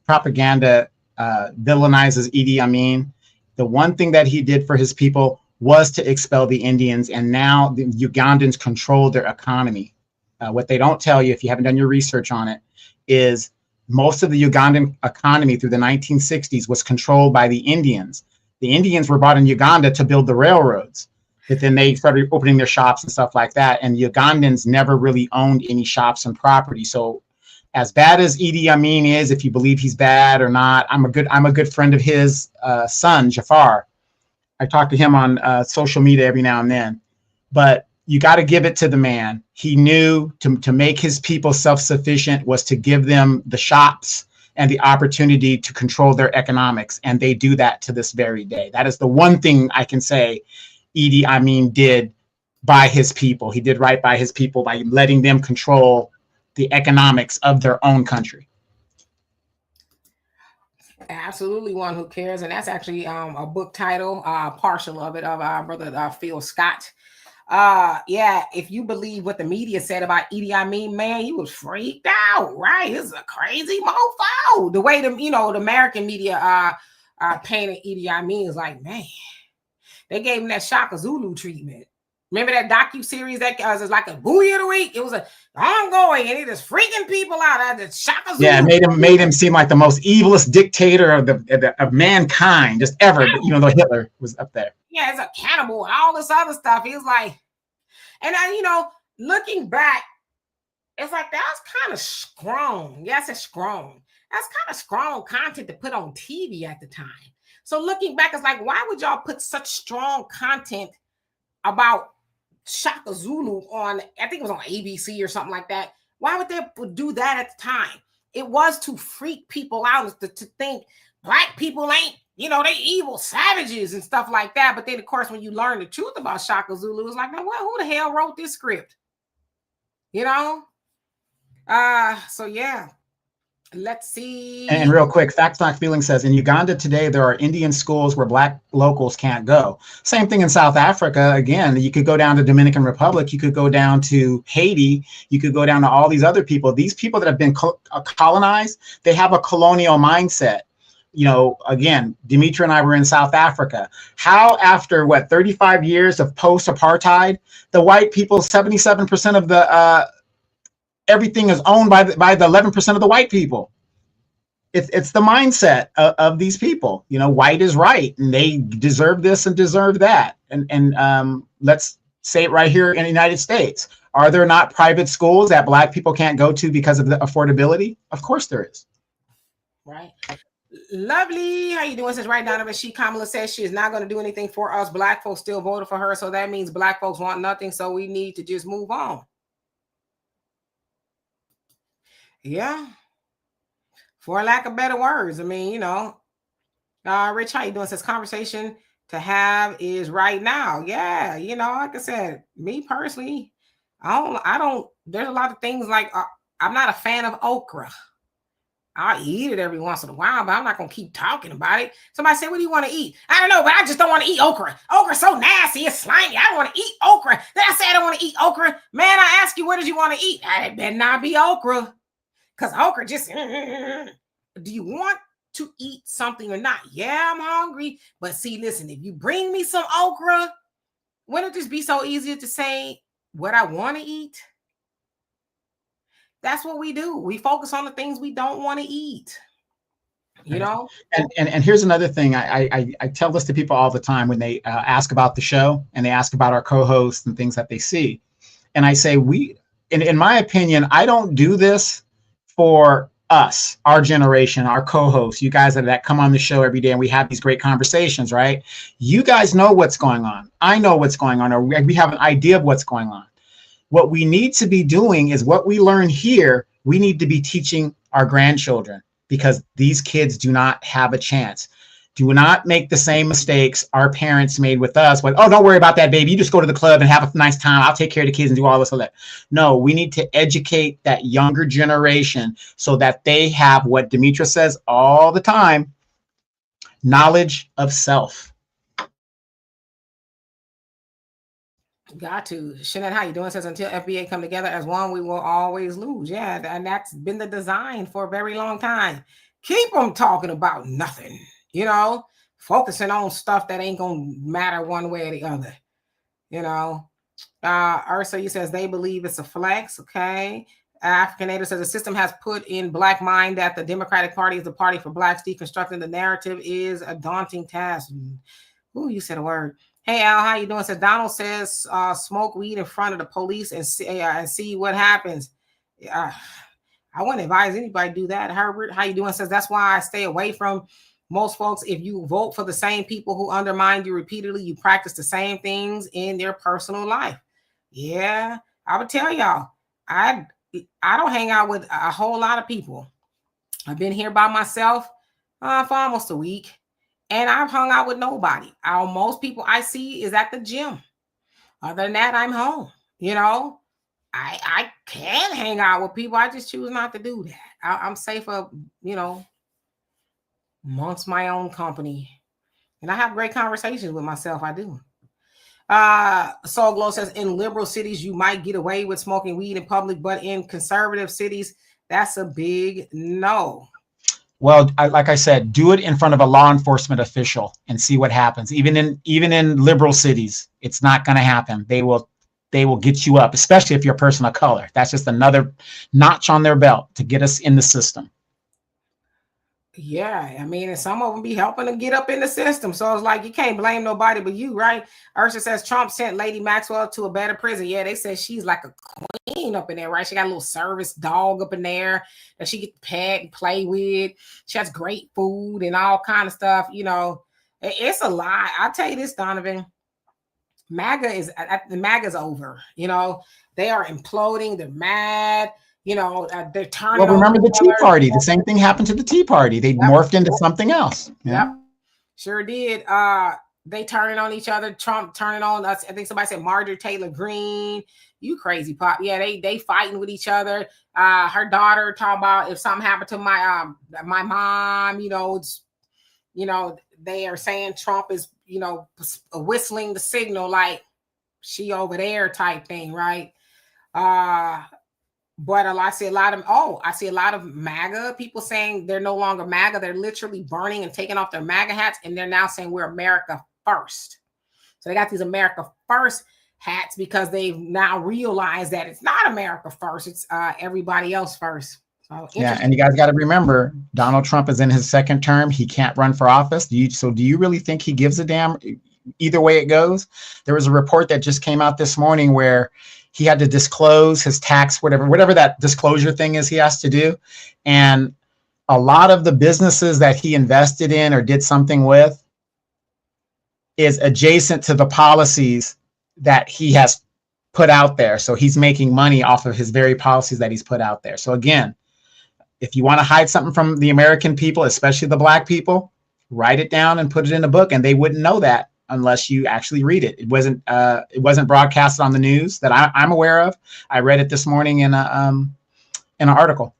propaganda villainizes Idi Amin, the one thing that he did for his people was to expel the Indians, and now the Ugandans control their economy. What they don't tell you, if you haven't done your research on it, is most of the Ugandan economy through the 1960s was controlled by the Indians. The Indians were brought in Uganda to build the railroads, but then they started opening their shops and stuff like that. And the Ugandans never really owned any shops and property. So As bad as Idi Amin is, if you believe he's bad or not, I'm a good friend of his son, Jafar. I talk to him on social media every now and then. But you got to give it to the man. He knew to make his people self-sufficient was to give them the shops and the opportunity to control their economics. And they do that to this very day. That is the one thing I can say Idi Amin did by his people. He did right by his people by letting them control the economics of their own country. Absolutely one who cares. And that's actually a book title, partial of it, of our brother Phil Scott. Yeah, if you believe what the media said about Idi Amin, man, he was freaked out, right? This is a crazy mofo. The way the American media painted Idi Amin is like, man, they gave him that Shaka Zulu treatment. Remember that docu-series that was like a Booyah of the Week? It was a ongoing, and he just freaking people out. That Shaka Zulu. Yeah, it made him seem like the most evilest dictator of mankind just ever. Even though Hitler was up there. Yeah, it's a cannibal and all this other stuff. He was like, and looking back, it's like that was kind of strong. Yes, it's strong. That's kind of strong content to put on TV at the time. So looking back, it's like, why would y'all put such strong content about Shaka Zulu on, I think it was on ABC or something like that? Why would they do that at the time? It was to freak people out, to think Black people ain't, they evil savages and stuff like that. But then, of course, when you learn the truth about Shaka Zulu, it's like, man, who the hell wrote this script? So yeah. Let's see. And real quick, Facts Not Feeling says, in Uganda today, there are Indian schools where Black locals can't go. Same thing in South Africa. Again, you could go down to Dominican Republic. You could go down to Haiti. You could go down to all these other people. These people that have been colonized, they have a colonial mindset. Again, Dimitri and I were in South Africa. How after 35 years of post-apartheid, the white people, 77% of the everything is owned by the 11% of the white people. It's the mindset of these people. White is right, and they deserve this and deserve that. And let's say it right here in the United States. Are there not private schools that Black people can't go to because of the affordability? Of course there is. Right. Lovely. How you doing? Says right, Donovan. Kamala says she is not going to do anything for us. Black folks still voted for her, so that means Black folks want nothing. So we need to just move on. Yeah. For lack of better words. I mean, Rich, how you doing? Says conversation to have is right now. Yeah. Like I said, me personally, I don't, there's a lot of things like, I'm not a fan of okra. I'll eat it every once in a while, but I'm not going to keep talking about it. Somebody say, what do you want to eat? I don't know, but I just don't want to eat okra. Okra's so nasty. It's slimy. I don't want to eat okra. Then I say I don't want to eat okra. Man, I ask you, what did you want to eat? It better not be okra. Because okra just, do you want to eat something or not? Yeah, I'm hungry. But see, listen, if you bring me some okra, wouldn't it just be so easier to say what I want to eat? That's what we do. We focus on the things we don't want to eat. And here's another thing. I tell this to people all the time when they ask about the show and they ask about our co-hosts and things that they see. And I say, in my opinion, I don't do this for us, our generation, our co-hosts, you guys that come on the show every day and we have these great conversations, right? You guys know what's going on. I know what's going on, or we have an idea of what's going on. What we need to be doing is what we learn here, we need to be teaching our grandchildren, because these kids do not have a chance. Do not make the same mistakes our parents made with us. Like, oh, don't worry about that, baby. You just go to the club and have a nice time. I'll take care of the kids and do all this or that. No, we need to educate that younger generation so that they have what Demetra says all the time, knowledge of self. Got to. Shanette, how you doing? Says, until FBA come together as one, we will always lose. Yeah, and that's been the design for a very long time. Keep them talking about nothing. Focusing on stuff that ain't gonna matter one way or the other. Ursa, you says they believe it's a flex. Okay. African Native says the system has put in Black mind that the Democratic Party is the party for Blacks. Deconstructing the narrative is a daunting task. Ooh, you said a word. Hey Al, how you doing? Says Donald says smoke weed in front of the police and see what happens. I I wouldn't advise anybody to do that. Herbert, how you doing? Says that's why I stay away from most folks. If you vote for the same people who undermine you repeatedly, you practice the same things in their personal life. Yeah, I would tell y'all, I don't hang out with a whole lot of people. I've been here by myself for almost a week, and I've hung out with nobody. Most people I see is at the gym. Other than that, I'm home. You know, I can hang out with people. I just choose not to do that. I'm safer, amongst my own company. And I have great conversations with myself. I do. Soul Glow says in liberal cities, you might get away with smoking weed in public, but in conservative cities, that's a big no. Well, like I said, do it in front of a law enforcement official and see what happens. Even in liberal cities, it's not going to happen. They will get you up, especially if you're a person of color. That's just another notch on their belt to get us in the system. Yeah, I mean, and some of them be helping to get up in the system. So it's like you can't blame nobody but you, right? Ursula says Trump sent Lady Maxwell to a better prison. Yeah, they said she's like a queen up in there, right? She got a little service dog up in there that she get to pet and play with. She has great food and all kind of stuff. It's a lie. I'll tell you this, Donovan. The MAGA's over. They are imploding. They're mad. They're turning. Well, remember the Tea Party. The same thing happened to the Tea Party. They morphed into something else. Yep, sure did. They turning on each other. Trump turning on us. I think somebody said Marjorie Taylor Greene. You crazy pop. Yeah, they fighting with each other. Her daughter talking about if something happened to my mom. They are saying Trump is whistling the signal like she over there type thing, right? But I see a lot of MAGA people saying they're no longer MAGA. They're literally burning and taking off their MAGA hats, and they're now saying we're America first. So they got these America first hats because they've now realized that it's not America first. It's everybody else first. So yeah, and you guys got to remember, Donald Trump is in his second term. He can't run for office. Do you really think he gives a damn either way it goes? There was a report that just came out this morning where he had to disclose his tax, whatever that disclosure thing is he has to do. And a lot of the businesses that he invested in or did something with is adjacent to the policies that he has put out there. So he's making money off of his very policies that he's put out there. So again, if you want to hide something from the American people, especially the Black people, write it down and put it in a book, and they wouldn't know that unless you actually read it. It wasn't broadcasted on the news that I'm aware of. I read it this morning in an article.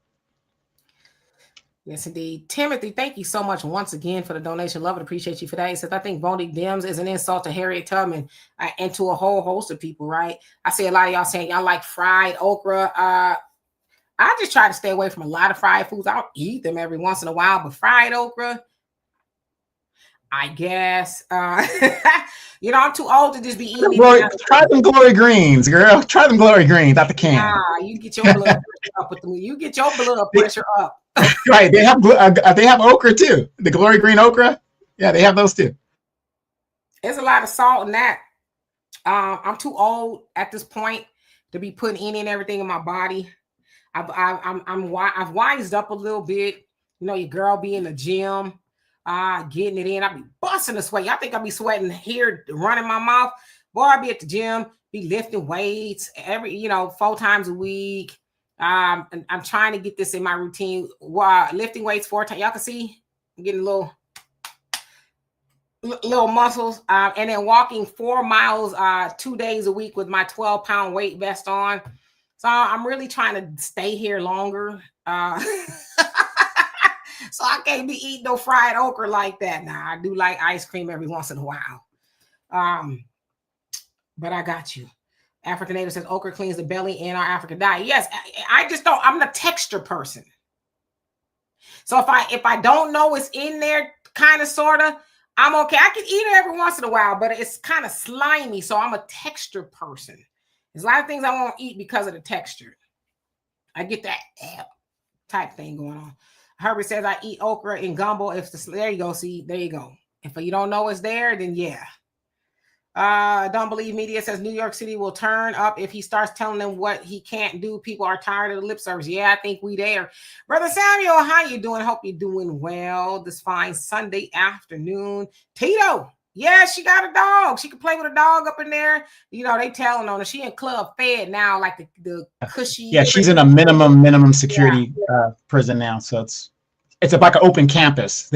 Yes, indeed. Timothy, thank you so much once again for the donation. Love it. Appreciate you for that. He says, I think voting Dems is an insult to Harriet Tubman and to a whole host of people, right? I see a lot of y'all saying y'all like fried okra. I just try to stay away from a lot of fried foods. I'll eat them every once in a while, but fried okra, I guess. I'm too old to just be eating. Try them glory greens, girl. Try them glory greens out the can. You get your blood pressure up with them. You get your blood pressure up. Right. They have okra too. The glory green okra. Yeah, they have those too. There's a lot of salt in that. I'm too old at this point to be putting any and everything in my body. I've wised up a little bit. Your girl be in the gym, getting it in. I be busting a sweat. I think I be sweating here, running my mouth. Boy, I be at the gym, be lifting weights 4 times a week. I'm trying to get this in my routine. Lifting weights 4 times. Y'all can see I'm getting little muscles. And then walking 4 miles 2 days a week with my 12-pound weight vest on. So I'm really trying to stay here longer. So I can't be eating no fried okra like that. Nah, I do like ice cream every once in a while. But I got you. African Native says okra cleans the belly in our African diet. Yes, I just don't. I'm the texture person. So if I don't know it's in there, kind of, sort of, I'm okay. I can eat it every once in a while, but it's kind of slimy. So I'm a texture person. There's a lot of things I won't eat because of the texture. I get that type thing going on. Herbert says I eat okra in gumbo. There you go. See, there you go. If you don't know it's there, then yeah. Don't believe media says New York City will turn up if he starts telling them what he can't do. People are tired of the lip service. Yeah, I think we there. Brother Samuel, how you doing? Hope you're doing well this fine Sunday afternoon. Tito, yeah, she got a dog. She can play with a dog up in there. You know, they telling on her. She in club fed now, like the cushy. Yeah, she's in a minimum security prison now. So it's like an open campus.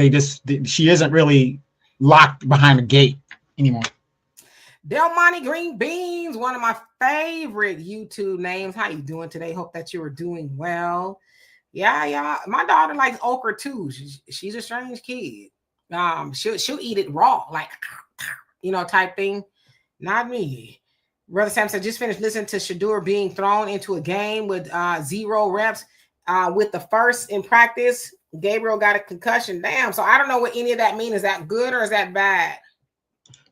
She isn't really locked behind a gate anymore. Del Monte Green Beans, one of my favorite YouTube names. How you doing today? Hope that you are doing well. Yeah. My daughter likes okra too. She's a strange kid. She'll eat it raw, like type thing. Not me. Brother Sam said, just finished listening to Shador being thrown into a game with 0 reps. With the first in practice, Gabriel got a concussion. Damn. So I don't know what any of that means. Is that good or is that bad?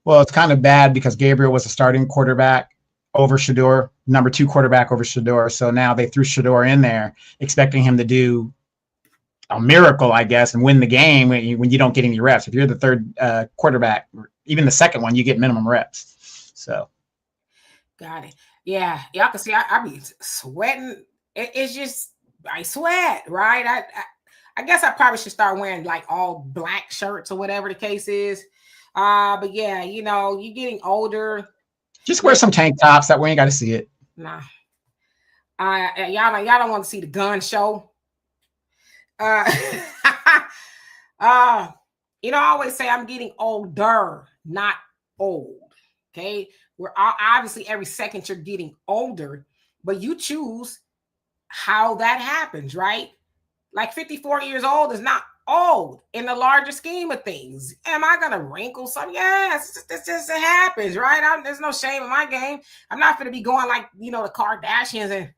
Well, it's kind of bad because Gabriel was a starting quarterback over Shador, number 2 quarterback over Shador. So now they threw Shador in there, expecting him to do a miracle, I guess, and win the game when you don't get any reps. If you're the third quarterback, even the second one, you get minimum reps. So, got it. Yeah, y'all can see I be sweating. It's just I sweat, right? I guess I probably should start wearing like all black shirts or whatever the case is. But yeah, you're getting older. Just wear some tank tops. That way you got to see it. Nah. Y'all don't want to see the gun show. I always say I'm getting older, not old. Okay. We're obviously every second you're getting older, but you choose how that happens, right? Like 54 years old is not old in the larger scheme of things. Am I gonna wrinkle some? Yes, this just happens, right? There's no shame in my game. I'm not gonna be going like the Kardashians and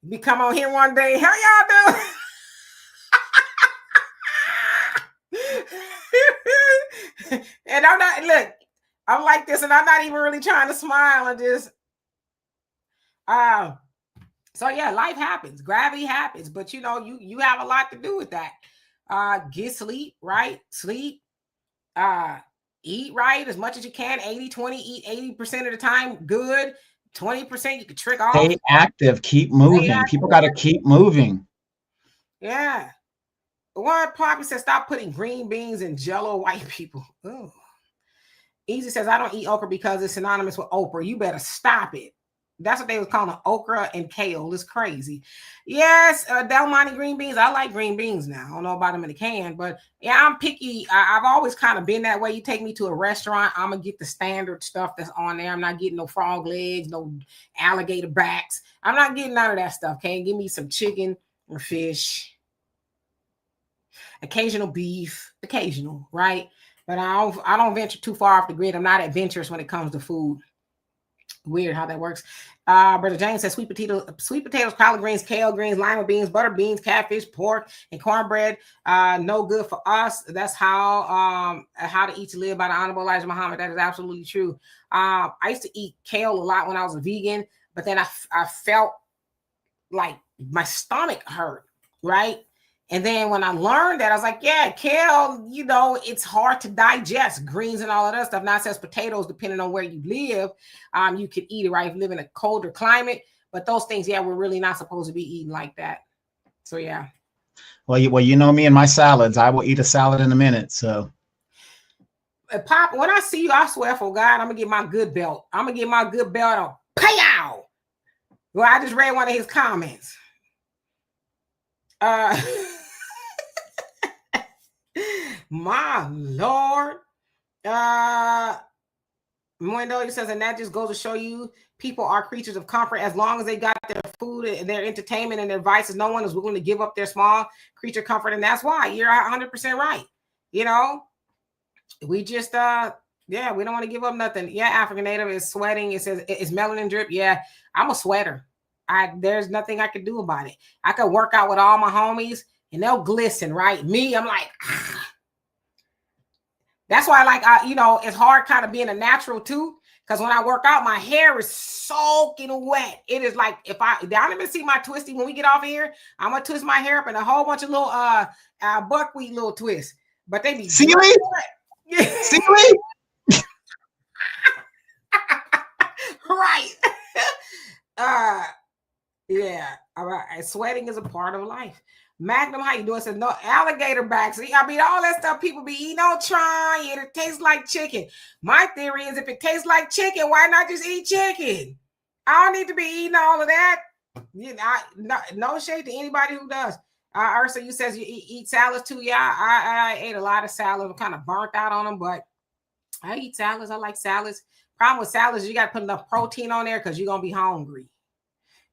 be come on here one day. How y'all doing? And I'm like this, and I'm not even really trying to smile and just so yeah, life happens, gravity happens, but you have a lot to do with that. Get sleep, right? Sleep, eat right as much as you can. 80-20, eat 80% of the time, good. 20% you can trick off. Stay active, keep moving. People got to keep moving. Yeah. One Poppy says, stop putting green beans in Jello, white people. Ooh. Easy says, I don't eat okra because it's synonymous with Oprah. You better stop it. That's what they was calling okra and kale. It's crazy. Yes, Del Monte green beans. I like green beans now. I don't know about them in a can, but yeah, I'm picky. I've always kind of been that way. You take me to a restaurant, I'm going to get the standard stuff that's on there. I'm not getting no frog legs, no alligator backs. I'm not getting none of that stuff. Okay, give me some chicken or fish. Occasional beef, occasional, right? But I don't venture too far off the grid. I'm not adventurous when it comes to food. Weird how that works. Brother James says sweet potatoes, collard greens, kale greens, lima beans, butter beans, catfish, pork, and cornbread. No good for us. That's how to eat to live by the Honorable Elijah Muhammad. That is absolutely true. I used to eat kale a lot when I was a vegan, but then I felt like my stomach hurt, right? And then when I learned that, I was like, yeah, kale, it's hard to digest, greens and all of that stuff. Not says potatoes, depending on where you live, you could eat it, right? If you live in a colder climate. But those things, yeah, we're really not supposed to be eating like that. So, yeah. Well, you know me and my salads. I will eat a salad in a minute, so. Pop, when I see you, I swear for God, I'm going to get my good belt. I'm going to get my good belt on. Pow! Well, I just read one of his comments. My Lord. Muendo says, and that just goes to show you people are creatures of comfort. As long as they got their food and their entertainment and their vices, no one is willing to give up their small creature comfort. And that's why you're 100% right. We just we don't want to give up nothing. Yeah, African Native is sweating. It says it's melanin drip. Yeah, I'm a sweater. There's nothing I can do about it. I could work out with all my homies and they'll glisten, right? Me, I'm like, That's why, it's hard kind of being a natural too. Because when I work out, my hair is soaking wet. It is like I don't even see my twisty when we get off here. I'm gonna twist my hair up in a whole bunch of little buckwheat little twists. But they be seaweed. Seaweed. Yeah, sweating is a part of life. Magnum, how you doing? Says no alligator backs. I mean, all that stuff people be eating on trying. It tastes like chicken. My theory is if it tastes like chicken, why not just eat chicken? I don't need to be eating all of that. You know, no shade to anybody who does. Ursa, you says you eat salads too. Yeah, I ate a lot of salad. I'm kind of burnt out on them, but I eat salads. I like salads. Problem with salads is you got to put enough protein on there because you're going to be hungry.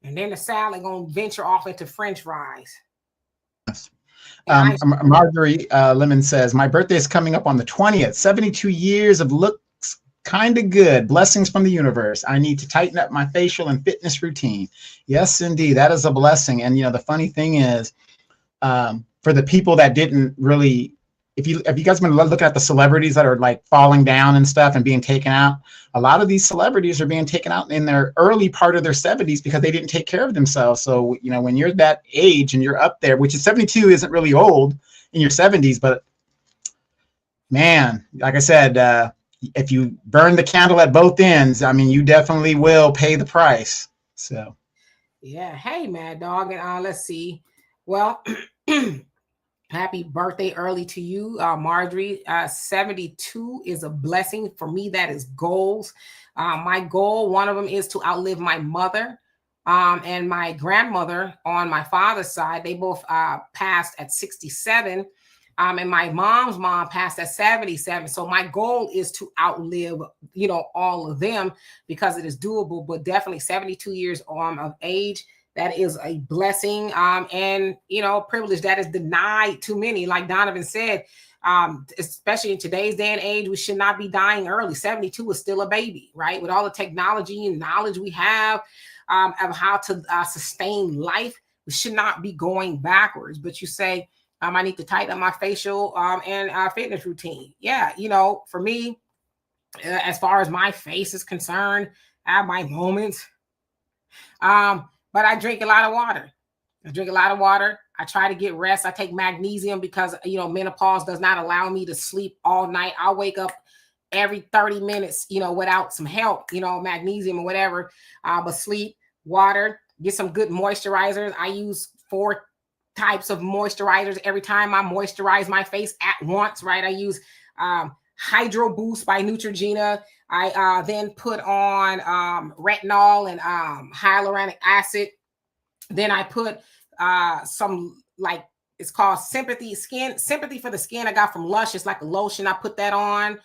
And then the salad going to venture off into French fries. Marjorie Lemon says, my birthday is coming up on the 20th. 72 years of looks kind of good. Blessings from the universe. I need to tighten up my facial and fitness routine. Yes, indeed. That is a blessing. And, the funny thing is, for the people that didn't really, if you guys been looking at the celebrities that are like falling down and stuff and being taken out, a lot of these celebrities are being taken out in their early part of their 70s because they didn't take care of themselves. So, when you're that age and you're up there, which is 72 isn't really old in your 70s, but man, like I said, if you burn the candle at both ends, I mean, you definitely will pay the price. So, yeah. Hey, Mad Dog. And let's see. Well, happy birthday early to you, Marjorie. 72 is a blessing. For me, that is goals. My goal, one of them is to outlive my mother and my grandmother on my father's side. They both passed at 67. And my mom's mom passed at 77. So my goal is to outlive, all of them because it is doable, but definitely 72 years of age. That is a blessing and, privilege that is denied to many. Like Donovan said, especially in today's day and age, we should not be dying early. 72 is still a baby, right? With all the technology and knowledge we have of how to sustain life, we should not be going backwards. But you say, I need to tighten up my facial and fitness routine. Yeah, for me, as far as my face is concerned, I have my moments. But I drink a lot of water. I try to get rest. I take magnesium because, menopause does not allow me to sleep all night. I'll wake up every 30 minutes, without some help, magnesium or whatever. But sleep, water, get some good moisturizers. I use 4 types of moisturizers every time I moisturize my face at once, right? I use Hydro Boost by Neutrogena. I then put on retinol and hyaluronic acid. Then I put some, like, it's called Sympathy for the Skin. I got from Lush. It's like a lotion. I put that on.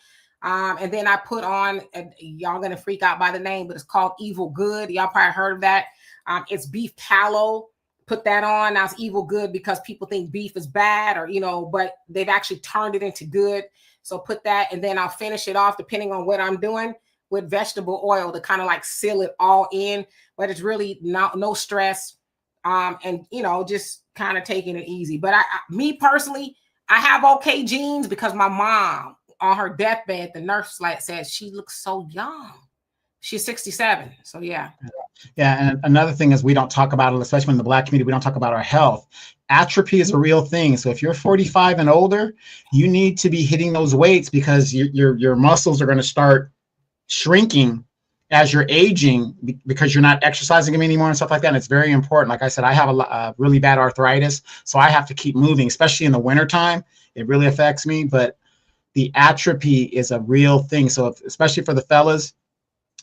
And then I put on, y'all gonna freak out by the name, but it's called Evil Good. Y'all probably heard of that. It's beef tallow. Put that on. Now it's Evil Good because people think beef is bad, or but they've actually turned it into good. So put that, and then I'll finish it off, depending on what I'm doing, with vegetable oil to kind of like seal it all in. But it's really no stress, and just kind of taking it easy. But me personally, I have okay genes because my mom, on her deathbed, the nurse said she looks so young. She's 67. So yeah. Yeah, and another thing is we don't talk about it, especially in the Black community. We don't talk about our health. Atrophy is a real thing. So if you're 45 and older, you need to be hitting those weights because your muscles are going to start shrinking as you're aging because you're not exercising them anymore and stuff like that. And it's very important. Like I said, I have a really bad arthritis, so I have to keep moving, especially in the wintertime. It really affects me. But the atrophy is a real thing. So especially for the fellas,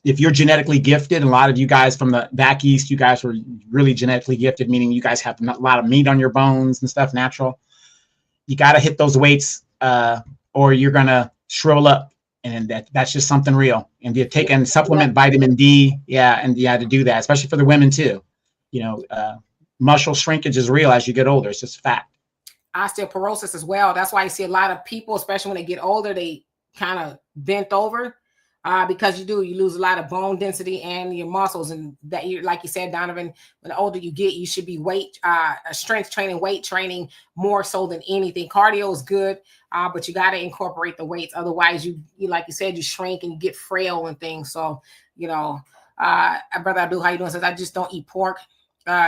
if you're genetically gifted, and a lot of you guys from the back east, you guys were really genetically gifted, meaning you guys have a lot of meat on your bones and stuff, natural. You got to hit those weights or you're going to shrivel up. And that's just something real. And you take and supplement vitamin D. Yeah. And you had to do that, especially for the women too. Muscle shrinkage is real as you get older. It's just a fact. Osteoporosis as well. That's why you see a lot of people, especially when they get older, they kind of bent over. Because you lose a lot of bone density and your muscles, and that like you said, Donovan, when the older you get, you should be strength training, weight training more so than anything. Cardio is good, but you got to incorporate the weights. Otherwise, you like you said, you shrink and you get frail and things. So, Brother Abdul, how you doing? Says, I just don't eat pork,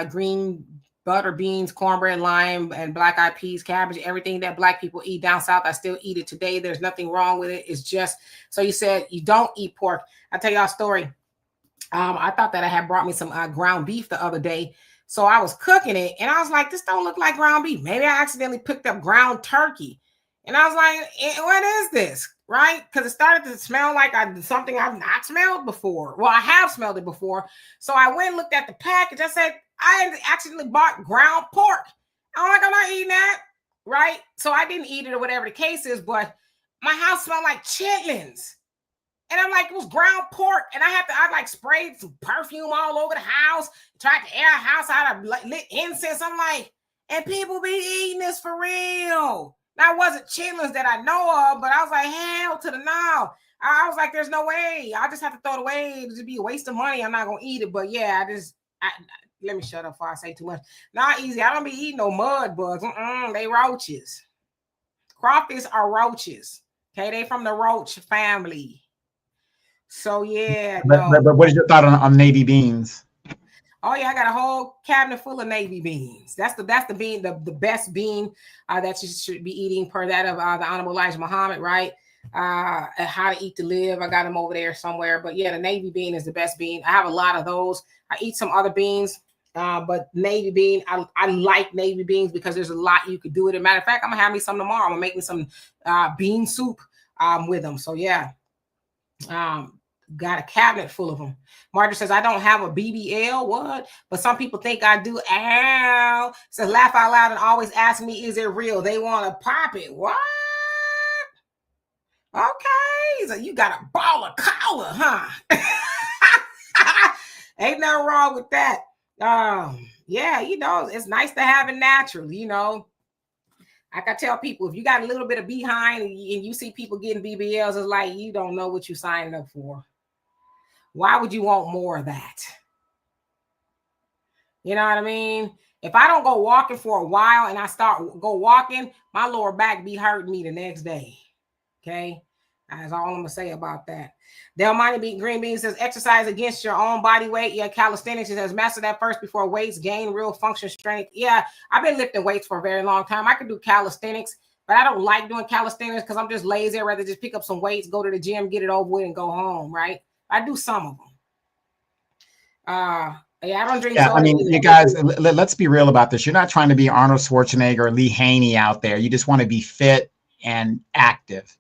green butter, beans, cornbread, lime, and black eyed peas, cabbage, everything that Black people eat down south. I still eat it today. There's nothing wrong with it. It's just, so you said you don't eat pork. I'll tell y'all a story. I thought that I had brought me some ground beef the other day So I was cooking it and I was like, this don't look like ground beef. Maybe I accidentally picked up ground turkey. And I was like, what is this? Right? Because it started to smell like something I've not smelled before. Well, I have smelled it before. So I went and looked at the package. I said, I accidentally bought ground pork. I'm like, I'm not eating that. Right? So I didn't eat it or whatever the case is, but my house smelled like chitlins. And I'm like, it was ground pork. And I like sprayed some perfume all over the house, tried to air the house out of lit incense. I'm like, and people be eating this for real. Now, it wasn't chitlins that I know of, but I was like, hell to the no. I was like, there's no way. I just have to throw it away. It'd just be a waste of money. I'm not going to eat it. But yeah, let me shut up before I say too much. Not easy. I don't be eating no mud bugs. They roaches. Crawfish are roaches. Okay, they from the roach family. So yeah, but what is your thought on navy beans? Oh yeah, I got a whole cabinet full of navy beans. That's the bean, the best bean that you should be eating per that of the Honorable Elijah Muhammad, right? How to Eat to Live. I got them over there somewhere. But yeah, the navy bean is the best bean. I have a lot of those. I eat some other beans, but navy bean, I like navy beans because there's a lot you could do with it. Matter of fact, I'm gonna have me some tomorrow. I'm gonna make me some bean soup with them. So yeah. Got a cabinet full of them. Marjorie says, I don't have a BBL. What? But some people think I do. Ow. Says, laugh out loud and always ask me, is it real? They want to pop it. What? Okay. So you got a ball of collar, huh? Ain't nothing wrong with that. Yeah, it's nice to have it naturally, Like I tell people, if you got a little bit of behind and you see people getting BBLs, it's like you don't know what you're signing up for. Why would you want more of that? You know what I mean? If I don't go walking for a while and I go walking, my lower back be hurting me the next day. Okay? That's all I'm going to say about that. Del Monte Green Bean says, exercise against your own body weight. Yeah, calisthenics. It says, master that first before weights, gain real function strength. Yeah, I've been lifting weights for a very long time. I could do calisthenics, but I don't like doing calisthenics because I'm just lazy. I'd rather just pick up some weights, go to the gym, get it over with, and go home, right? I do some of them. Yeah, I don't drink soda. I mean, you guys, let's be real about this. You're not trying to be Arnold Schwarzenegger or Lee Haney out there. You just want to be fit and active.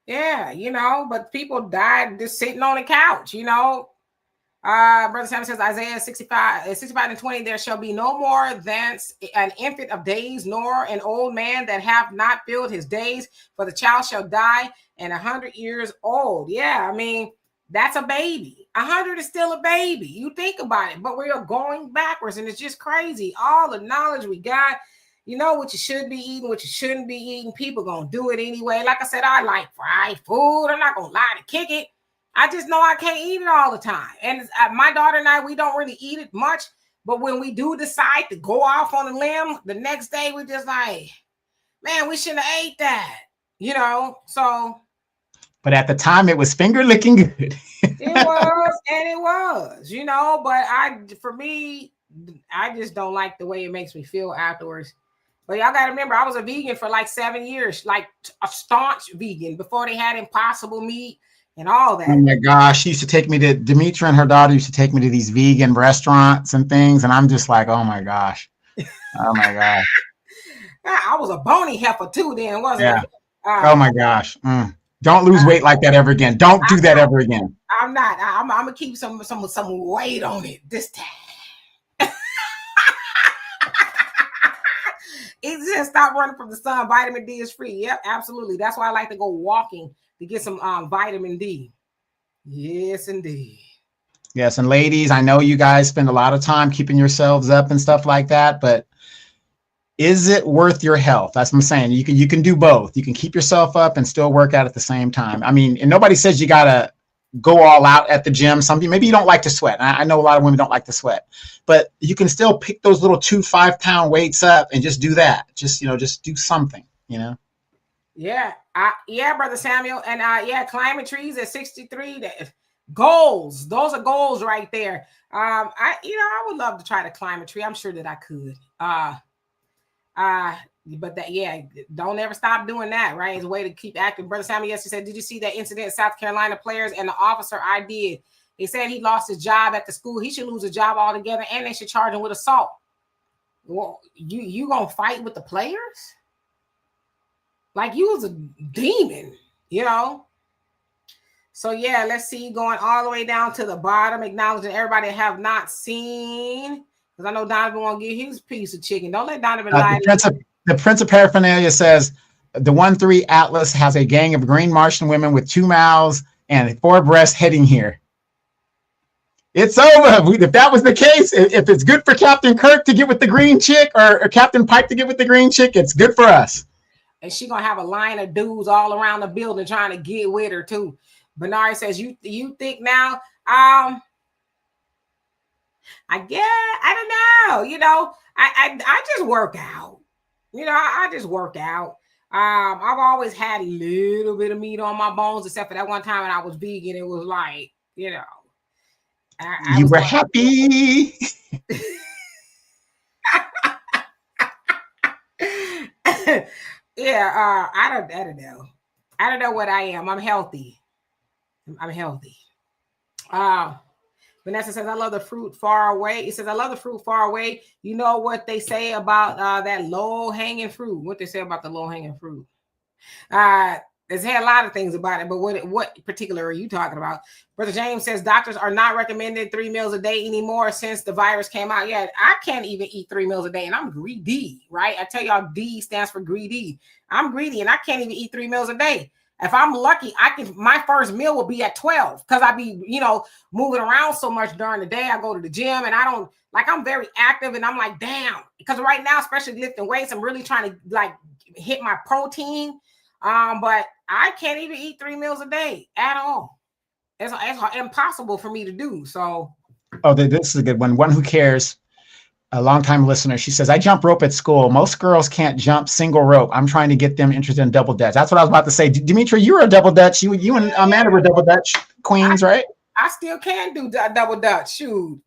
Yeah, but people died just sitting on the couch, Brother Sam says, Isaiah 65:20, there shall be no more thence an infant of days, nor an old man that hath not filled his days, for the child shall die and 100 years old. Yeah, I mean, that's a baby. 100 is still a baby. You think about it, but we are going backwards, and it's just crazy. All the knowledge we got, what you should be eating, what you shouldn't be eating. People gonna do it anyway. Like I said, I like fried food. I'm not gonna lie to kick it. I just know I can't eat it all the time. And my daughter and I, we don't really eat it much. But when we do decide to go off on a limb, the next day we just like, man, we shouldn't have ate that, so. But at the time, it was finger licking good. It was, but for me, I just don't like the way it makes me feel afterwards. But y'all got to remember, I was a vegan for like 7 years, like a staunch vegan before they had Impossible meat and all that. Oh my gosh, she used to take me to, Demetra and her daughter used to take me to these vegan restaurants and things. And I'm just like, oh my gosh. Oh my gosh. I was a bony heifer too then, wasn't it? Oh my gosh. Don't lose weight like that ever again. Don't do that ever again. I'm not. I'm gonna keep some weight on it this time. It just stop running from the sun. Vitamin D is free. Yep, absolutely. That's why I like to go walking to get some vitamin D. Yes, indeed. Yes, and ladies, I know you guys spend a lot of time keeping yourselves up and stuff like that, but is it worth your health? That's what I'm saying. You can do both. You can keep yourself up and still work out at the same time. I mean, and nobody says you gotta go all out at the gym. Maybe you don't like to sweat. I know a lot of women don't like to sweat, but you can still pick those little 2 5-pound weights up and just do that. Just do something. Yeah, Brother Samuel, and climbing trees at 63. Goals. Those are goals right there. I would love to try to climb a tree. I'm sure that I could. But don't ever stop doing that, right? It's a way to keep active. Brother Samuel yesterday said, did you see that incident in South Carolina players and the officer? I did. He said he lost his job at the school. He should lose his job altogether, and they should charge him with assault. Well, you gonna fight with the players? Like you was a demon, you know? So yeah, let's see, going all the way down to the bottom, acknowledging everybody have not seen, because I know Donovan won't get his piece of chicken. Don't let Donovan lie. The Prince of Paraphernalia says the 1-3 Atlas has a gang of green Martian women with 2 mouths and 4 breasts heading here. It's over. If that was the case, if it's good for Captain Kirk to get with the green chick or Captain Pike to get with the green chick, it's good for us. And she gonna have a line of dudes all around the building trying to get with her too. Bernard says, you think now? I guess I don't know. You know, I just work out. You know, I just work out. I've always had a little bit of meat on my bones, except for that one time when I was vegan. It was like, you know, you were happy. Yeah, I don't know. I don't know what I am. I'm healthy. Vanessa says, I love the fruit far away. It says, I love the fruit far away. You know what they say about that low-hanging fruit. What they say about the low-hanging fruit. There's had a lot of things about it, but what particular are you talking about? Brother James says, doctors are not recommending 3 meals a day anymore since the virus came out. Yeah, I can't even eat 3 meals a day, and I'm greedy, right? I tell y'all, D stands for greedy. I'm greedy, and I can't even eat 3 meals a day. If I'm lucky, my first meal will be at 12 because I be, you know, moving around so much during the day. I go to the gym and I'm very active, and I'm like, damn, because right now, especially lifting weights, I'm really trying to like hit my protein. But I can't even eat 3 meals a day at all. It's impossible for me to do. So, this is a good one. One who cares. A longtime listener. She says, I jump rope at school. Most girls can't jump single rope. I'm trying to get them interested in double dutch. That's what I was about to say. Dimitri, you were a double dutch. You and Amanda were double dutch queens, right? I still can do double dutch. Shoot.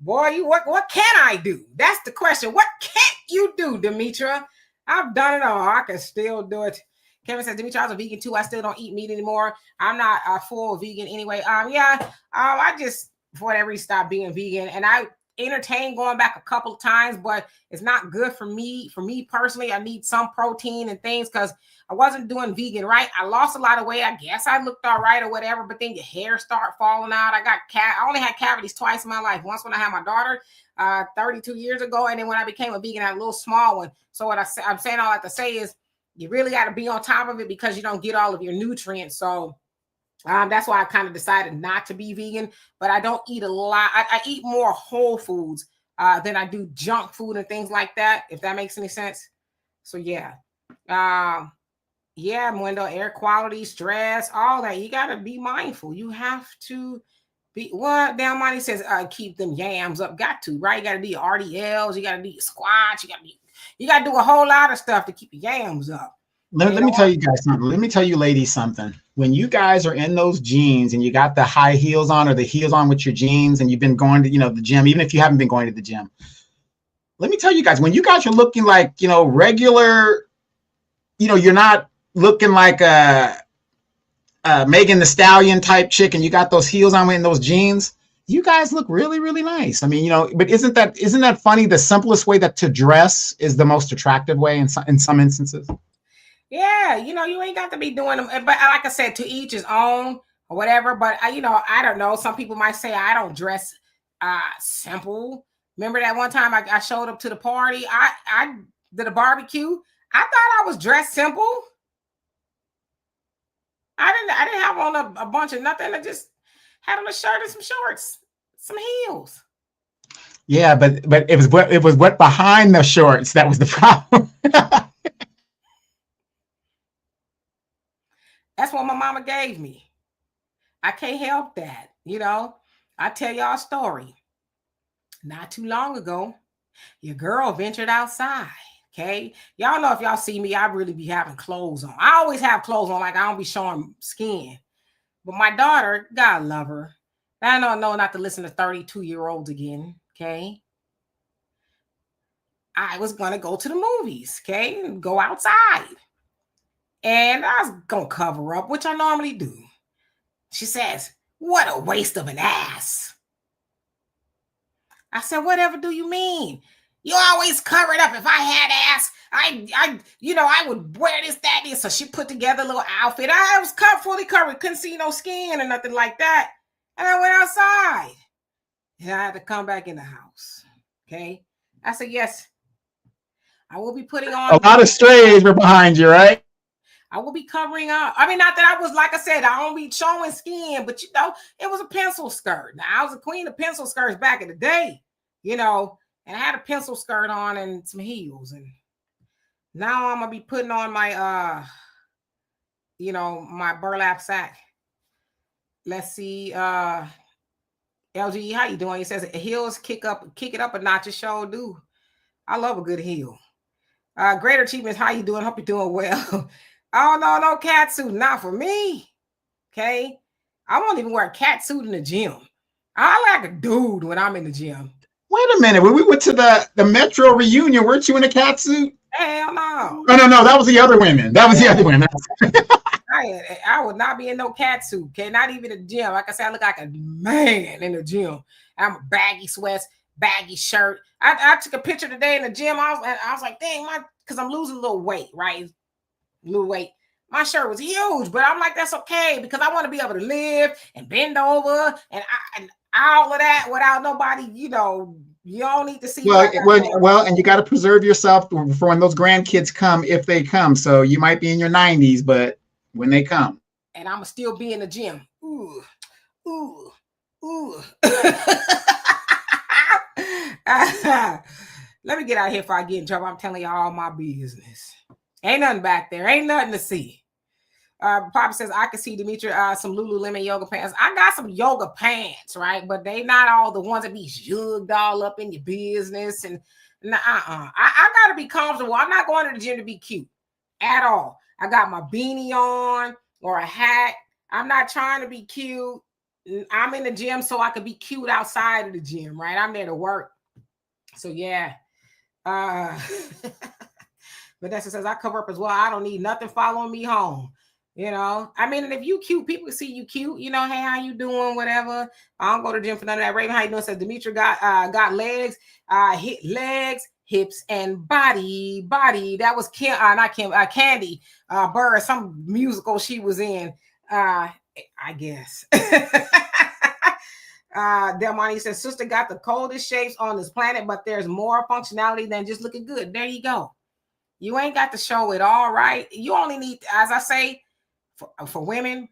Boy, what can I do? That's the question. What can't you do, Demetra? I've done it all. I can still do it. Kevin says, Demetra, I was a vegan too. I still don't eat meat anymore. I'm not a full vegan anyway. I just, for whatever reason, stopped being vegan. And I entertained going back a couple of times, but it's not good for me. For me personally, I need some protein and things because I wasn't doing vegan right. I lost a lot of weight. I guess I looked all right or whatever, but then your hair start falling out. I only had cavities twice in my life. Once when I had my daughter 32 years ago, and then when I became a vegan, I had a little small one. So what I'm saying all I have to say is you really got to be on top of it because you don't get all of your nutrients. So that's why I kind of decided not to be vegan, but I don't eat a lot. I eat more whole foods than I do junk food and things like that, if that makes any sense. So yeah. Mundo, air quality, stress, all that. You got to be mindful. You have to be, what Down Money says, keep them yams up. Got to, right? You got to do your RDLs. You got to do your squats. You got to do a whole lot of stuff to keep your yams up. Let me tell you guys something. Let me tell you ladies something. When you guys are in those jeans and you got the high heels on or the heels on with your jeans and you've been going to, the gym, even if you haven't been going to the gym, let me tell you guys, when you guys are looking like, regular, you're not looking like a Megan Thee Stallion type chick and you got those heels on in those jeans, you guys look really, really nice. I mean, but isn't that funny? The simplest way to dress is the most attractive way in some instances. Yeah, you ain't got to be doing them. But like I said, to each his own or whatever. But, I don't know. Some people might say I don't dress simple. Remember that one time I showed up to the party? I did a barbecue. I thought I was dressed simple. I didn't have on a bunch of nothing. I just had on a shirt and some shorts, some heels. Yeah, but it was what behind the shorts that was the problem. That's what my mama gave me. I can't help that. I tell y'all a story. Not too long ago, your girl ventured outside. Okay. Y'all know if y'all see me, I really be having clothes on. I always have clothes on, like I don't be showing skin. But my daughter, God love her. I don't know not to listen to 32-year-olds again. Okay. I was going to go to the movies. Okay. And go outside. And I was going to cover up, which I normally do. She says, What a waste of an ass. I said, whatever do you mean? You always cover it up. If I had ass, I would wear this, that, this. So she put together a little outfit. I was fully covered. Couldn't see no skin or nothing like that. And I went outside. And I had to come back in the house. Okay. I said, yes, I will be putting on. A lot of strays were behind you, right? I will be covering up. I mean, not that I was, like I said, I don't be showing skin, but it was a pencil skirt. Now, I was a queen of pencil skirts back in the day, and I had a pencil skirt on and some heels. And now I'm going to be putting on my, my burlap sack. Let's see. LG, how you doing? He says heels kick it up a notch. It sure do. I love a good heel. Greater Achievements, how you doing? Hope you're doing well. Oh, no cat suit. Not for me. Okay. I won't even wear a cat suit in the gym. I like a dude when I'm in the gym. Wait a minute. When we went to the Metro reunion, weren't you in a cat suit? Hell no. No. That was the other women. The other women. I would not be in no cat suit. Okay. Not even in the gym. Like I said, I look like a man in the gym. I'm a baggy sweats, baggy shirt. I took a picture today in the gym. I was like, dang, because I'm losing a little weight, right? Little weight. My shirt was huge, but I'm like, that's okay because I want to be able to live and bend over and all of that without nobody, you don't need to see. Well, and you got to preserve yourself for when those grandkids come, if they come. So you might be in your 90s, but when they come. And I'm going to still be in the gym. Ooh. Let me get out of here before I get in trouble. I'm telling y'all all my business. Ain't nothing back there. Ain't nothing to see. Papa says, I can see Demetri some Lululemon yoga pants. I got some yoga pants, right? But they not all the ones that be zhugged all up in your business. And I got to be comfortable. I'm not going to the gym to be cute at all. I got my beanie on or a hat. I'm not trying to be cute. I'm in the gym so I can be cute outside of the gym, right? I'm there to work. So, yeah. Vanessa says, I cover up as well. I don't need nothing following me home. I mean, and if you cute, people see you cute. Hey, how you doing? Whatever. I don't go to the gym for none of that. Raven, how you doing? Says Demetri got legs, legs, hips, and body. That was Candy Burr, some musical she was in. I guess. Delmonte says, sister got the coldest shapes on this planet, but there's more functionality than just looking good. There you go. You ain't got to show it all, right? You only need, as I say, for women,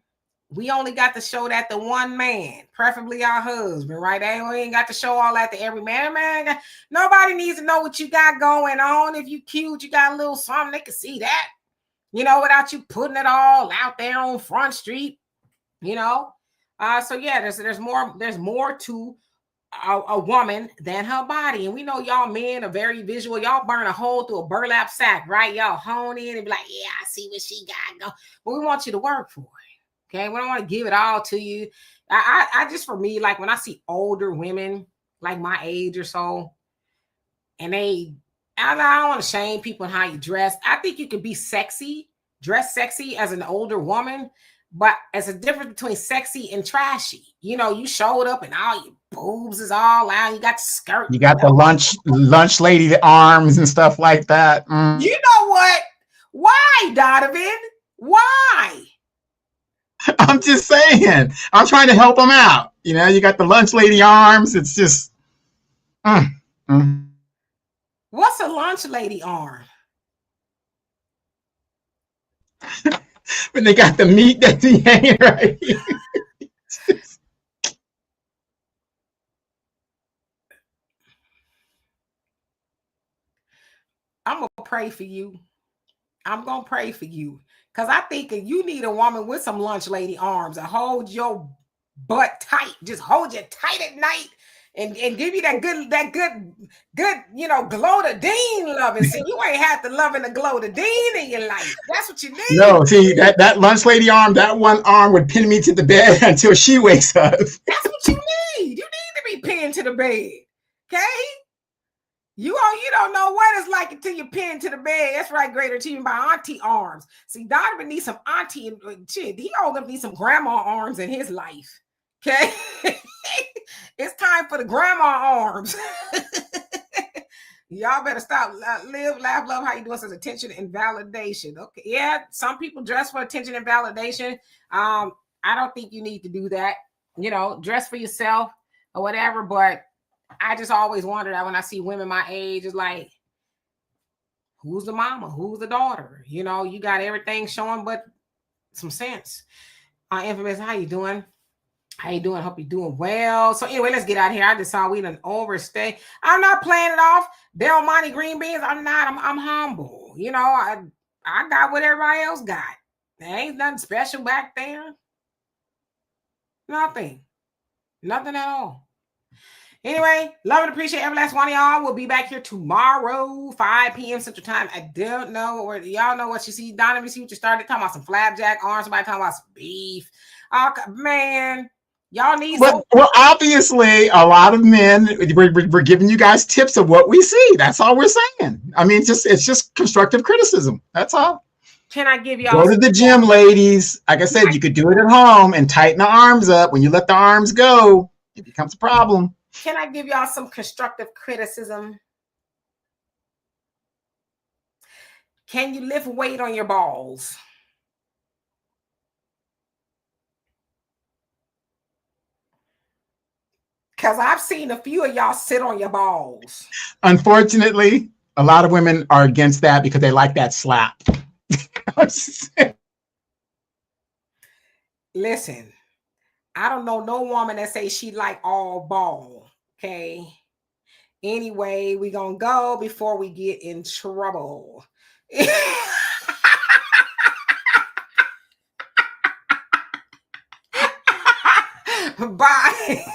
we only got to show that to one man, preferably our husband, right? We ain't got to show all that to every man. Nobody needs to know what you got going on. If you cute, you got a little something, they can see that, without you putting it all out there on Front Street, So yeah, there's more to a woman than her body. And we know y'all men are very visual. Y'all burn a hole through a burlap sack, right? Y'all hone in and be like, yeah, I see what she got going. But we want you to work for it. Okay. We don't want to give it all to you. I just, for me, like when I see older women like my age or so, and I don't want to shame people in how you dress. I think you can be sexy, dress sexy as an older woman, but there's a difference between sexy and trashy. You showed up and all your boobs is all out. You got the skirt. You got the lunch lady arms and stuff like that. You know what? Why, Donovan? Why? I'm just saying. I'm trying to help them out. You got the lunch lady arms. It's just. What's a lunch lady arm? When they got the meat that's hanging right here. I'm going to pray for you. I'm going to pray for you. Because I think you need a woman with some lunch lady arms and hold your butt tight. Just hold you tight at night and give you that good, glow-to-dean loving. See, you ain't had to love and the glow-to-dean in your life. That's what you need. No, see, that lunch lady arm, that one arm would pin me to the bed until she wakes up. That's what you need. You need to be pinned to the bed. Okay? You don't know what it's like until you're pinned to the bed. That's right, Greater Achievement by auntie arms. See, Donovan needs some auntie and shit. He needs some grandma arms in his life. Okay. It's time for the grandma arms. Y'all better stop. Live, laugh, love. How you doing? Says attention and validation. Okay. Yeah. Some people dress for attention and validation. I don't think you need to do that. You know, dress for yourself or whatever. But I just always wonder that when I see women my age, it's like, who's the mama? Who's the daughter? You know, you got everything showing but some sense. Infamous, how you doing? How you doing? Hope you're doing well. So anyway, let's get out of here. I just saw we done overstay. I'm not playing it off. Del Monte Green Beans. I'm not. I'm humble. You know, I got what everybody else got. There ain't nothing special back there. Nothing. Nothing at all. Anyway, love and appreciate every last one of y'all. We'll be back here tomorrow, 5 p.m. Central Time. I don't know, or y'all know what you see. Donovan, see what you started talking about some flapjack arms. Somebody talking about some beef. Oh, man. Y'all need well, obviously, a lot of men, we're giving you guys tips of what we see. That's all we're saying. I mean, it's just constructive criticism. That's all. Can I give y'all? Go to the gym, ladies. Like I said, you could do it at home and tighten the arms up. When you let the arms go, it becomes a problem. Can I give y'all some constructive criticism? Can you lift weight on your balls? Because I've seen a few of y'all sit on your balls. Unfortunately, a lot of women are against that because they like that slap. Listen, I don't know no woman that says she like all ball. Okay. Anyway, we gonna go before we get in trouble. Bye.